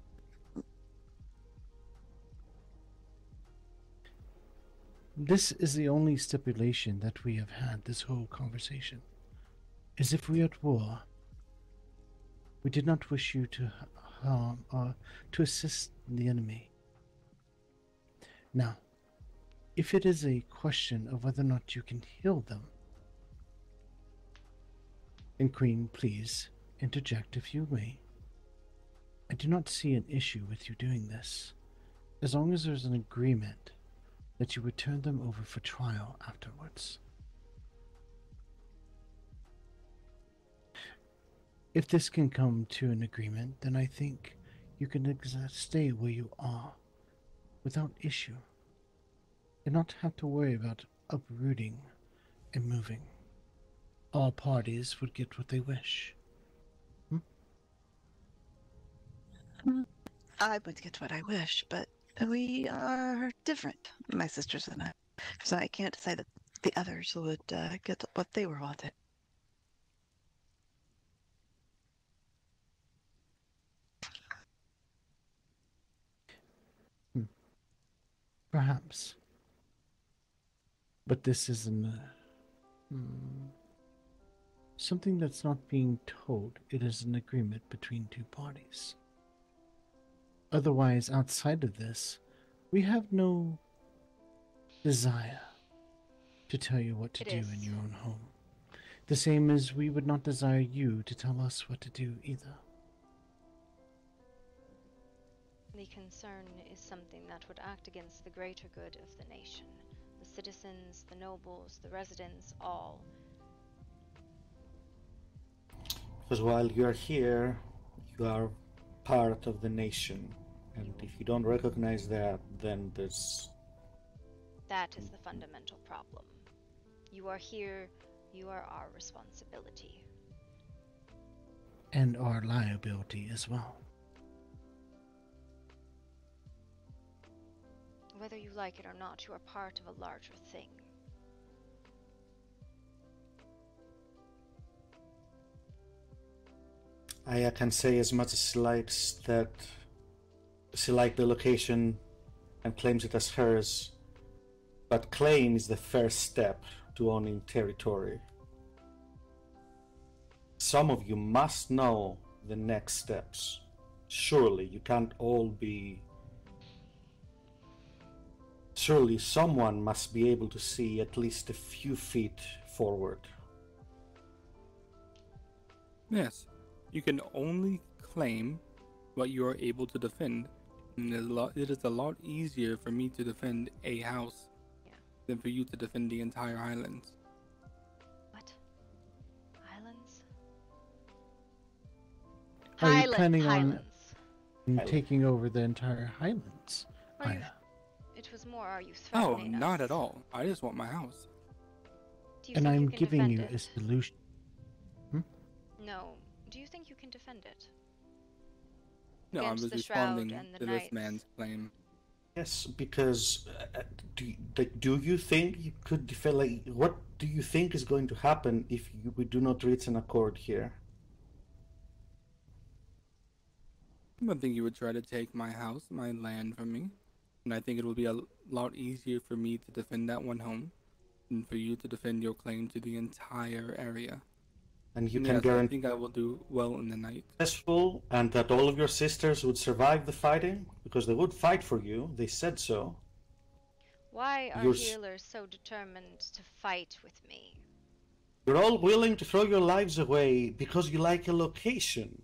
S3: This is the only stipulation that we have had this whole conversation. As if we are at war, we did not wish you to harm or to assist the enemy. Now, if it is a question of whether or not you can heal them, and Queen, please interject if you may. I do not see an issue with you doing this, as long as there's an agreement that you would turn them over for trial afterwards. If this can come to an agreement, then I think you can stay where you are without issue and not have to worry about uprooting and moving. All parties would get what they wish.
S15: I would get what I wish, but we are different, my sisters and I. So I can't say that the others would get what they were wanted.
S3: Perhaps. But this isn't something that's not being told. It is an agreement between two parties. Otherwise, outside of this, we have no desire to tell you what to do in your own home. The same as we would not desire you to tell us what to do either.
S6: The concern is something that would act against the greater good of the nation. The citizens, the nobles, the residents, all.
S2: Because while you are here, you are part of the nation. And if you don't recognize that, then there's...
S6: That is the fundamental problem. You are here, you are our responsibility.
S3: And our liability as well.
S6: Whether you like it or not, you are part of a larger thing.
S2: I can say as much as she likes that she liked the location and claims it as hers, but claim is the first step to owning territory. Some of you must know the next steps. Surely you can't all be... Surely someone must be able to see at least a few feet forward.
S17: Yes, you can only claim what you are able to defend. And it is a lot easier for me to defend a house than for you to defend the entire islands.
S6: What? Islands?
S3: Are you planning on
S6: Highlands.
S3: taking over the entire Highlands?
S6: It was more, are you
S17: No,
S6: threatening us?
S17: not at all. I just want my house.
S6: Do you
S3: And
S6: think
S3: I'm
S6: you can
S3: giving you
S6: defend
S3: a
S6: it?
S3: solution.
S6: No. Do you think you can defend it?
S17: No, I
S6: Against
S17: was
S6: the Shroud
S17: responding
S6: and the
S17: to
S6: Knights.
S17: this man's claim.
S2: Yes, because do you think you could defend? Like, what do you think is going to happen if we do not reach an accord here?
S17: I think you would try to take my house, my land from me, and I think it will be a lot easier for me to defend that one home than for you to defend your claim to the entire area.
S2: And you
S17: And
S2: can
S17: yes, I
S2: guarantee
S17: think I will do well in the night.
S2: successful, and that all of your sisters would survive the fighting, because they would fight for you. They said so.
S6: Why are
S2: You're
S6: healers so determined to fight with me?
S2: You're all willing to throw your lives away because you like a location.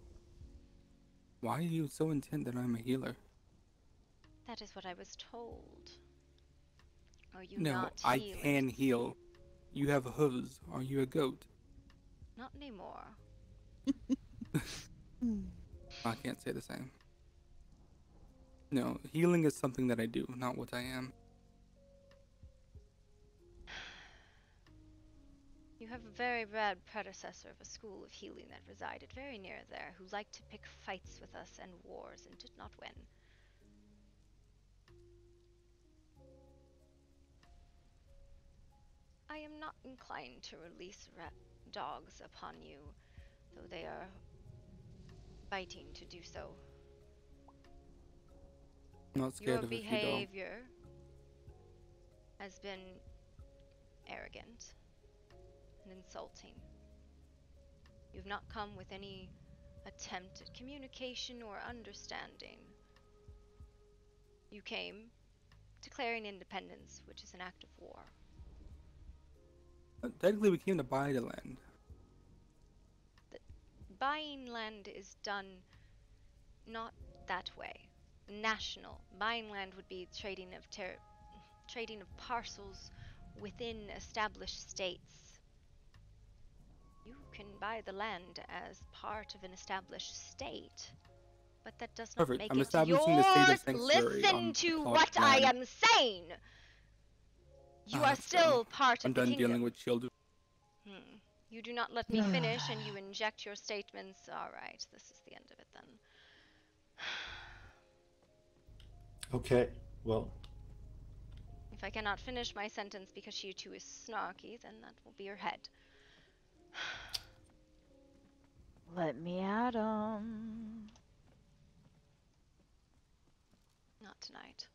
S17: Why are you so intent that I'm a healer?
S6: That is what I was told. Are you
S17: No,
S6: not
S17: I
S6: healing?
S17: can heal. You have hooves. Are you a goat?
S6: Not anymore.
S17: I can't say the same. No, healing is something that I do, not what I am.
S6: You have a very bad predecessor of a school of healing that resided very near there, who liked to pick fights with us and wars and did not win. I am not inclined to release dogs upon you, though they are fighting to do so.
S17: I'm not scared
S6: Your
S17: of a few dogs.
S6: behavior has been arrogant and insulting. You've not come with any attempt at communication or understanding. You came declaring independence, which is an act of war.
S17: Technically, we came to buy the land.
S6: Buying land is done not that way. National. Buying land would be trading of trading of parcels within established states. You can buy the land as part of an established state, but that does not
S17: Perfect.
S6: make
S17: I'm
S6: it
S17: establishing the state of
S6: yours.
S17: sanctuary
S6: Listen
S17: on
S6: to
S17: plot
S6: what I
S17: land.
S6: am saying. You are
S17: Let's
S6: still
S17: go.
S6: part
S17: I'm
S6: of the
S17: done
S6: kingdom.
S17: dealing with children.
S6: You do not let me finish, and you inject your statements. All right, this is the end of it then.
S2: Okay, well,
S6: If I cannot finish my sentence because she too is snarky, then that will be your head.
S4: Let me at 'em.
S6: Not tonight.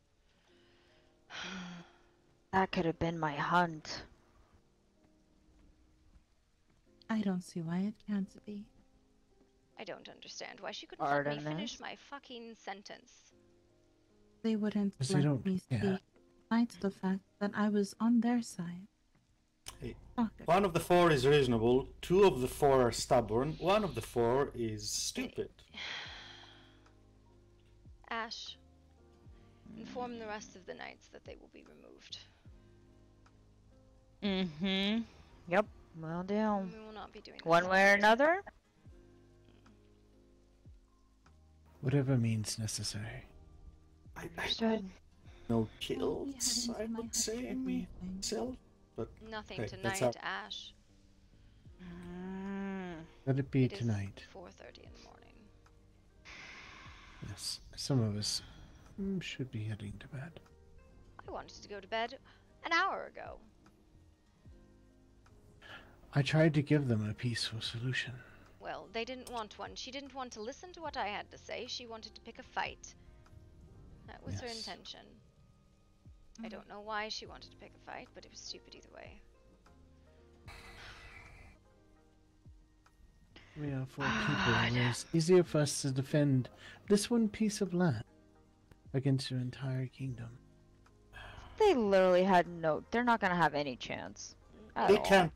S4: That could have been my hunt.
S10: I don't see why it can't be.
S6: I don't understand why she couldn't let me
S4: Artemis?
S6: finish my fucking sentence.
S10: They wouldn't
S3: Because they
S10: let
S3: don't
S10: me
S3: care.
S10: speak, despite the fact that I was on their side.
S2: hey,
S10: Shocker.
S2: one of the four is reasonable, two of the four are stubborn, one of the four is stupid.
S6: Ash, inform the rest of the knights that they will be removed.
S4: Mm-hmm. Yep, will do.
S6: We will not be doing this
S4: One way or another?
S3: Whatever means necessary.
S4: Understood.
S2: No kills, I would say myself, but
S6: Nothing
S2: hey,
S6: tonight,
S2: that's how...
S6: Ash.
S3: Let it be
S6: It is
S3: tonight.
S6: 4:30 in the morning.
S3: Yes, some of us should be heading to bed.
S6: I wanted to go to bed an hour ago.
S3: I tried to give them a peaceful solution.
S6: Well, they didn't want one. She didn't want to listen to what I had to say. She wanted to pick a fight. That was her
S3: Yes.
S6: intention. I don't know why she wanted to pick a fight, but it was stupid either way.
S3: We are four people, and it's easier for us to defend this one piece of land against your entire kingdom.
S4: They literally had no. They're not gonna have any chance. At
S2: They
S4: all.
S2: can't...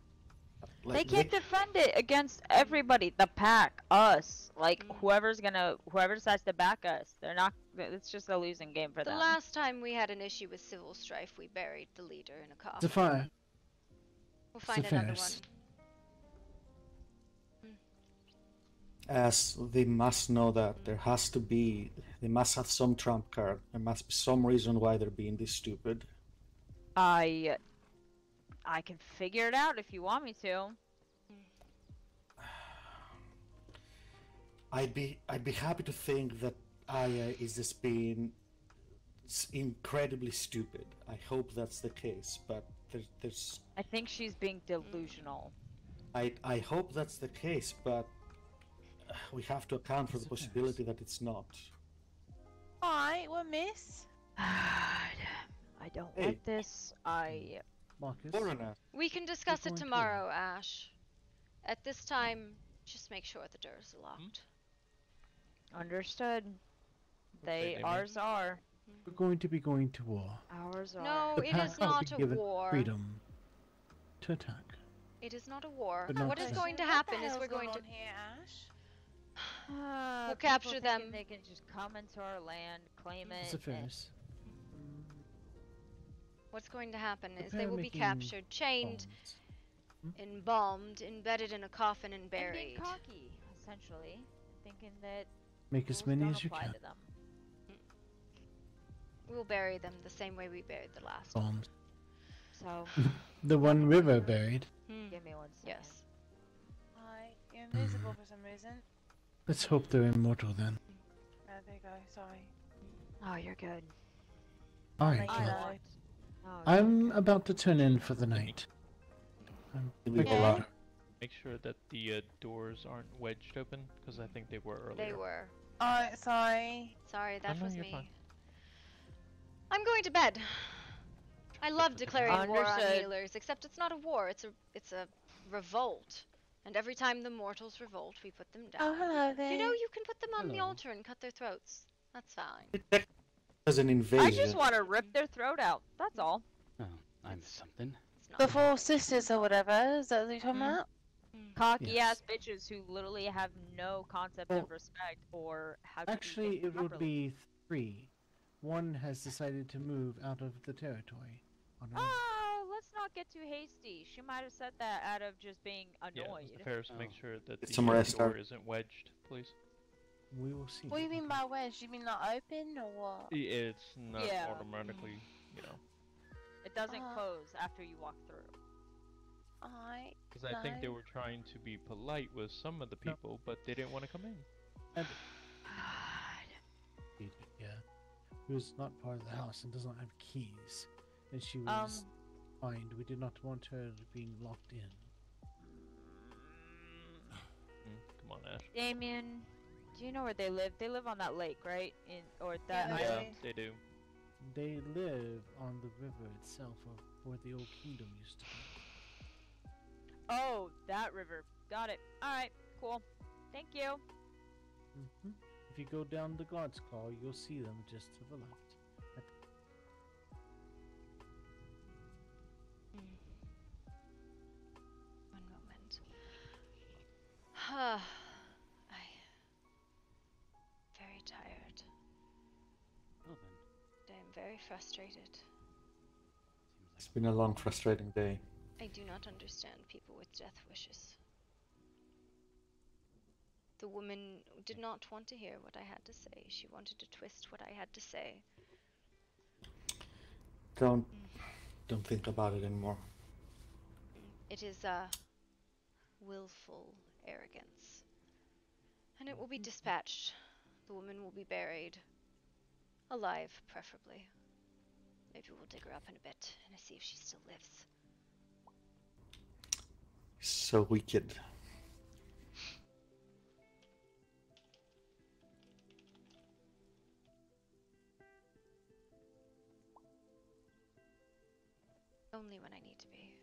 S4: They
S2: Like,
S4: can't defend it against everybody. The pack, us, like whoever decides to back us. They're not. It's just a losing game for
S6: The
S4: them.
S6: last time we had an issue with civil strife, we buried the leader in a coffin.
S3: Zephyr.
S6: We'll find another one.
S3: Zephyrs.
S2: As they must know that there has to be, they must have some trump card. There must be some reason why they're being this stupid.
S4: I can figure it out if you want me to.
S2: I'd be happy to think that Aya is just being incredibly stupid. I hope that's the case, but there's
S4: I think she's being delusional.
S2: I hope that's the case, but we have to account for the possibility that it's not.
S8: Alright, well, miss.
S4: I don't
S2: Hey.
S4: want this.
S3: Marcus.
S2: Foreigner.
S6: We can discuss it
S3: going to-
S6: tomorrow, Ash. At this time, just make sure the doors are locked.
S4: Understood. They
S9: Amy.
S4: ours are.
S3: We're going to be going to war.
S4: Ours are.
S6: No,
S3: The
S6: it
S3: pack
S6: is
S3: will
S6: not
S3: be
S6: a
S3: given
S6: war.
S3: freedom to attack.
S6: It is not a war.
S3: But not
S6: What is
S3: today.
S6: going to
S8: What the
S6: happen is
S8: hell's
S6: we're going to...
S8: on here, Ash?
S6: We'll capture them.
S4: They can just come into our land, claim it.
S3: Zephyrs.
S6: What's going to happen is
S3: Prepare
S6: they will be
S3: making
S6: captured, chained, embalmed, embedded in a coffin, and
S4: And being
S6: buried.
S4: cocky, essentially, thinking that
S3: Make as
S4: rules
S3: many
S4: don't
S3: as you
S4: apply
S3: can.
S4: to them.
S6: We'll bury them the same way we buried the last
S3: Bombs.
S4: So,
S3: The one river buried.
S4: give me one second.
S6: Yes.
S8: Hi, you're invisible for some reason.
S3: Let's hope they're immortal then.
S8: There you go, sorry.
S4: Oh, you're good.
S3: Alright.
S8: I
S3: well,
S8: know.
S4: Oh,
S3: I'm about to turn in for the night.
S2: We
S3: Like
S2: go
S3: a
S2: out.
S3: lot.
S9: Make sure that the doors aren't wedged open, because I think they were earlier.
S6: They were.
S8: Alright, sorry.
S6: Sorry,
S9: Oh,
S6: that
S9: no,
S6: was
S9: you're
S6: me.
S9: fine.
S6: I'm going to bed. I love declaring war on
S4: Understood.
S6: healers, except it's not a war, it's a revolt. And every time the mortals revolt, we put them down.
S8: Oh, hello there.
S6: You know, you can put them on the
S3: Hello.
S6: altar and cut their throats. That's fine.
S2: As an invasion.
S4: I just want to rip their throat out. That's all.
S14: Oh, I missed something.
S6: It's not
S8: The Four Sisters or whatever, is that what you're talking about?
S4: Cocky
S3: Yes.
S4: ass bitches who literally have no concept
S3: Well,
S4: of respect or how to do
S3: Actually,
S4: things
S3: it would
S4: properly.
S3: be 3. One has decided to move out of the territory. on Earth.
S4: Oh, let's not get too hasty. She might have said that out of just being
S9: Yeah,
S4: annoyed.
S9: Mr. Ferris, make sure that
S2: It's
S9: the
S2: some rest
S9: door
S2: start.
S9: isn't wedged, please.
S3: We will see.
S8: What do you mean by wedge? You mean not open or what?
S9: It's not
S4: Yeah.
S9: automatically, you know.
S4: It doesn't close after you walk through.
S9: Because I think they were trying to be polite with some of the people, but they didn't want to come in.
S3: Yeah. He was not part of the house and does not have keys. And she was fined. We did not want her being locked in.
S9: Come on, Ash.
S4: Damien, do you know where they live? They live on that lake, right? Or that
S9: Yeah,
S4: island?
S9: they do.
S3: They live on the river itself, of where the old kingdom used to be.
S4: Oh, that river. Got it. Alright, cool. Thank you.
S3: If you go down the God's Claw, you'll see them just to the left.
S6: One moment. I'm very tired.
S14: Well then.
S6: I'm very frustrated.
S2: It's been a long, frustrating day.
S6: I do not understand people with death wishes. The woman did not want to hear what I had to say. She wanted to twist what I had to say.
S2: Don't think about it anymore.
S6: It is willful arrogance. And it will be dispatched. The woman will be buried. Alive, preferably. Maybe we'll dig her up in a bit and see if she still lives.
S2: So wicked.
S6: Only when I need to be.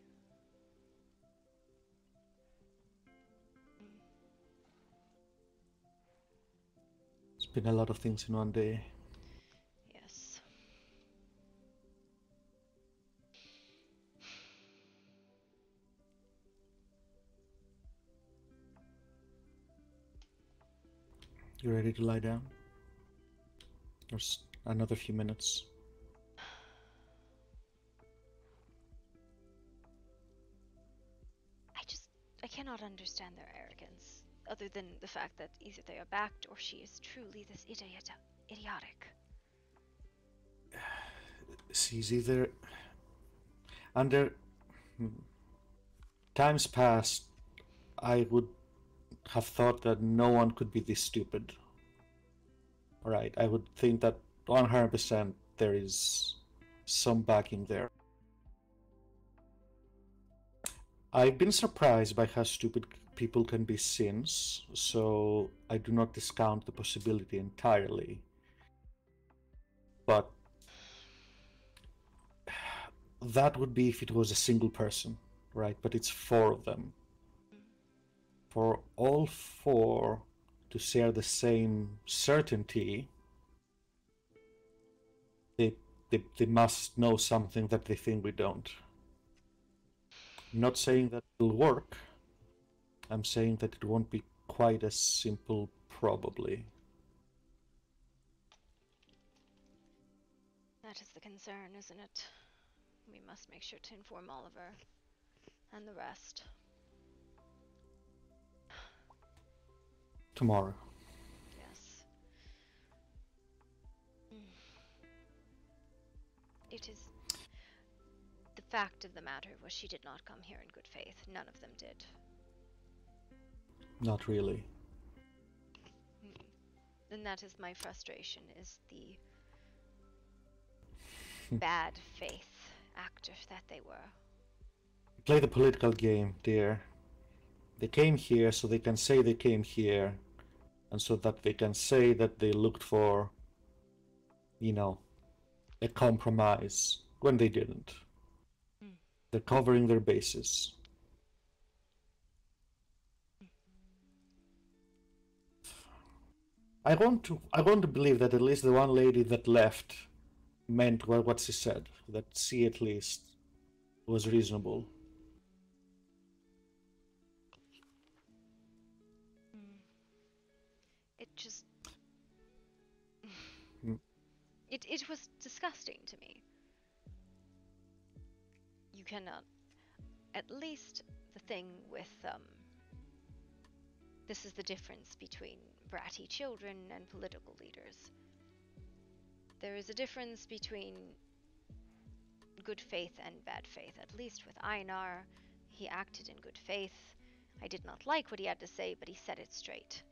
S2: It's been a lot of things in one day.
S6: Yes.
S2: You ready to lie down? There's another few minutes.
S6: I cannot understand their arrogance, other than the fact that either they are backed or she is truly this idiotic.
S2: She's either under times past, I would have thought that no one could be this stupid. Alright, I would think that 100% there is some backing there. I've been surprised by how stupid people can be since, so I do not discount the possibility entirely. But that would be if it was a single person, right? But it's 4 of them. For all 4 to share the same certainty, they must know something that they think we don't. I'm not saying that it will work. I'm saying that it won't be quite as simple, probably.
S6: That is the concern, isn't it? We must make sure to inform Oliver and the rest.
S2: Tomorrow.
S6: Yes. It is... The fact of the matter was she did not come here in good faith. None of them did.
S2: Not really.
S6: And that is my frustration, is the bad faith actors that they were.
S2: Play the political game, dear. They came here so they can say they came here, and so that they can say that they looked for, you know, a compromise when they didn't. They're covering their bases. I want to believe that at least the one lady that left meant what she said, that she at least was reasonable.
S6: It just... It was disgusting to me. you cannot. At least the thing with this is the difference between bratty children and political leaders. There is a difference between good faith and bad faith. At least with Einar, he acted in good faith. I did not like what he had to say, but he said it straight.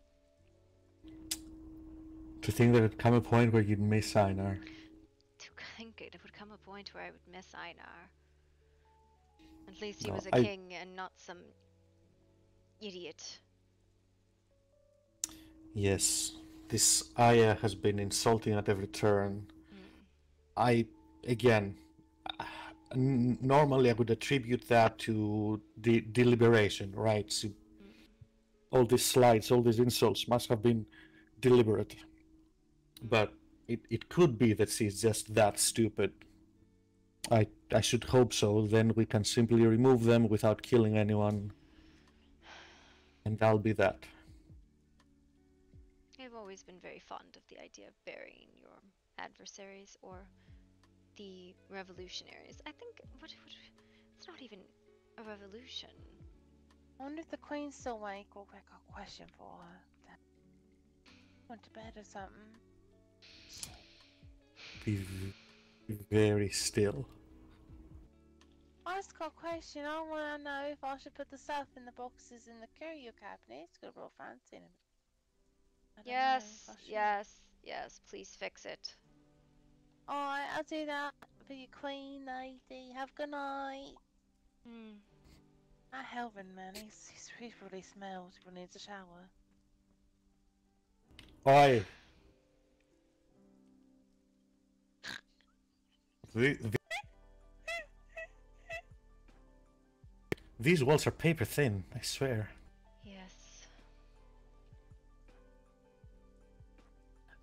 S2: To think there would come a point where you'd miss Einar.
S6: To think it would come a point where I would miss Einar. At least he
S2: No,
S6: was a king and not some idiot.
S2: Yes, this Aya has been insulting at every turn. Normally I would attribute that to the deliberation, right? So all these slides, all these insults must have been deliberate. But it could be that she's just that stupid. I should hope so. Then we can simply remove them without killing anyone. And that'll be that.
S6: I've always been very fond of the idea of burying your adversaries or the revolutionaries. I think it's not even a revolution.
S8: I wonder if the Queen's still awake or I got a question for her. Went to bed or something.
S2: Be very still.
S8: I just got a question. I want to know if I should put the stuff in the boxes in the curio cabinet. It's got a real fancy in it.
S6: Yes, please fix it.
S8: Alright, I'll do that for you, Queen Lady. Have a good night. That Helvin, man, he really smells. He needs a shower.
S2: Oi! These walls are paper thin, I swear.
S6: Yes.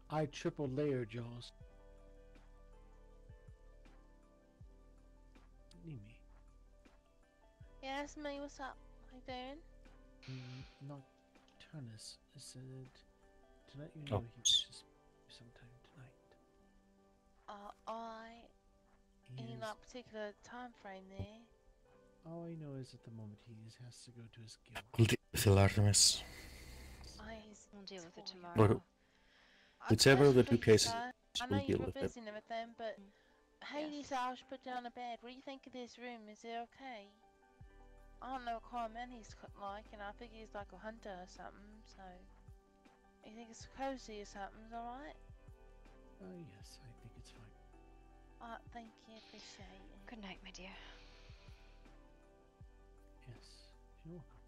S3: I triple layer Jaws. Me.
S8: Yeah, it's me. What's up? How you doing?
S3: Nocturnus said to let you know he wishes sometime tonight.
S8: Any like particular time frame there?
S3: All I know is at the moment he has to go to his guild.
S2: We'll deal with it, Artemis.
S6: We'll deal with it tomorrow.
S2: Whichever of the two cases,
S8: I know
S2: we'll deal
S8: you're
S2: with it.
S8: busy and everything, but Haley said I should put you on a bed. What do you think of this room? Is it okay? I don't know what kind of man he's like, and I think he's like a hunter or something, so... You think it's cozy or something, is alright?
S3: Yes, I think it's fine.
S8: Thank you, appreciate it.
S6: Good night, my dear.
S3: Yes, you're welcome.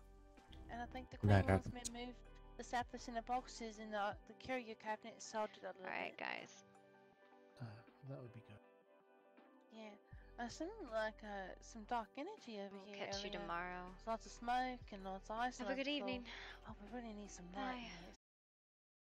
S8: And I think the Queen wants me to move the stuff that's in the boxes in the curio cabinet sorted a little bit.
S6: Alright, guys.
S3: That would be good.
S8: Yeah. Something like some dark energy over here.
S6: Catch you tomorrow.
S8: There's lots of smoke and lots of ice.
S6: Have a good evening.
S8: Oh, we really need some
S6: Bye.
S8: light.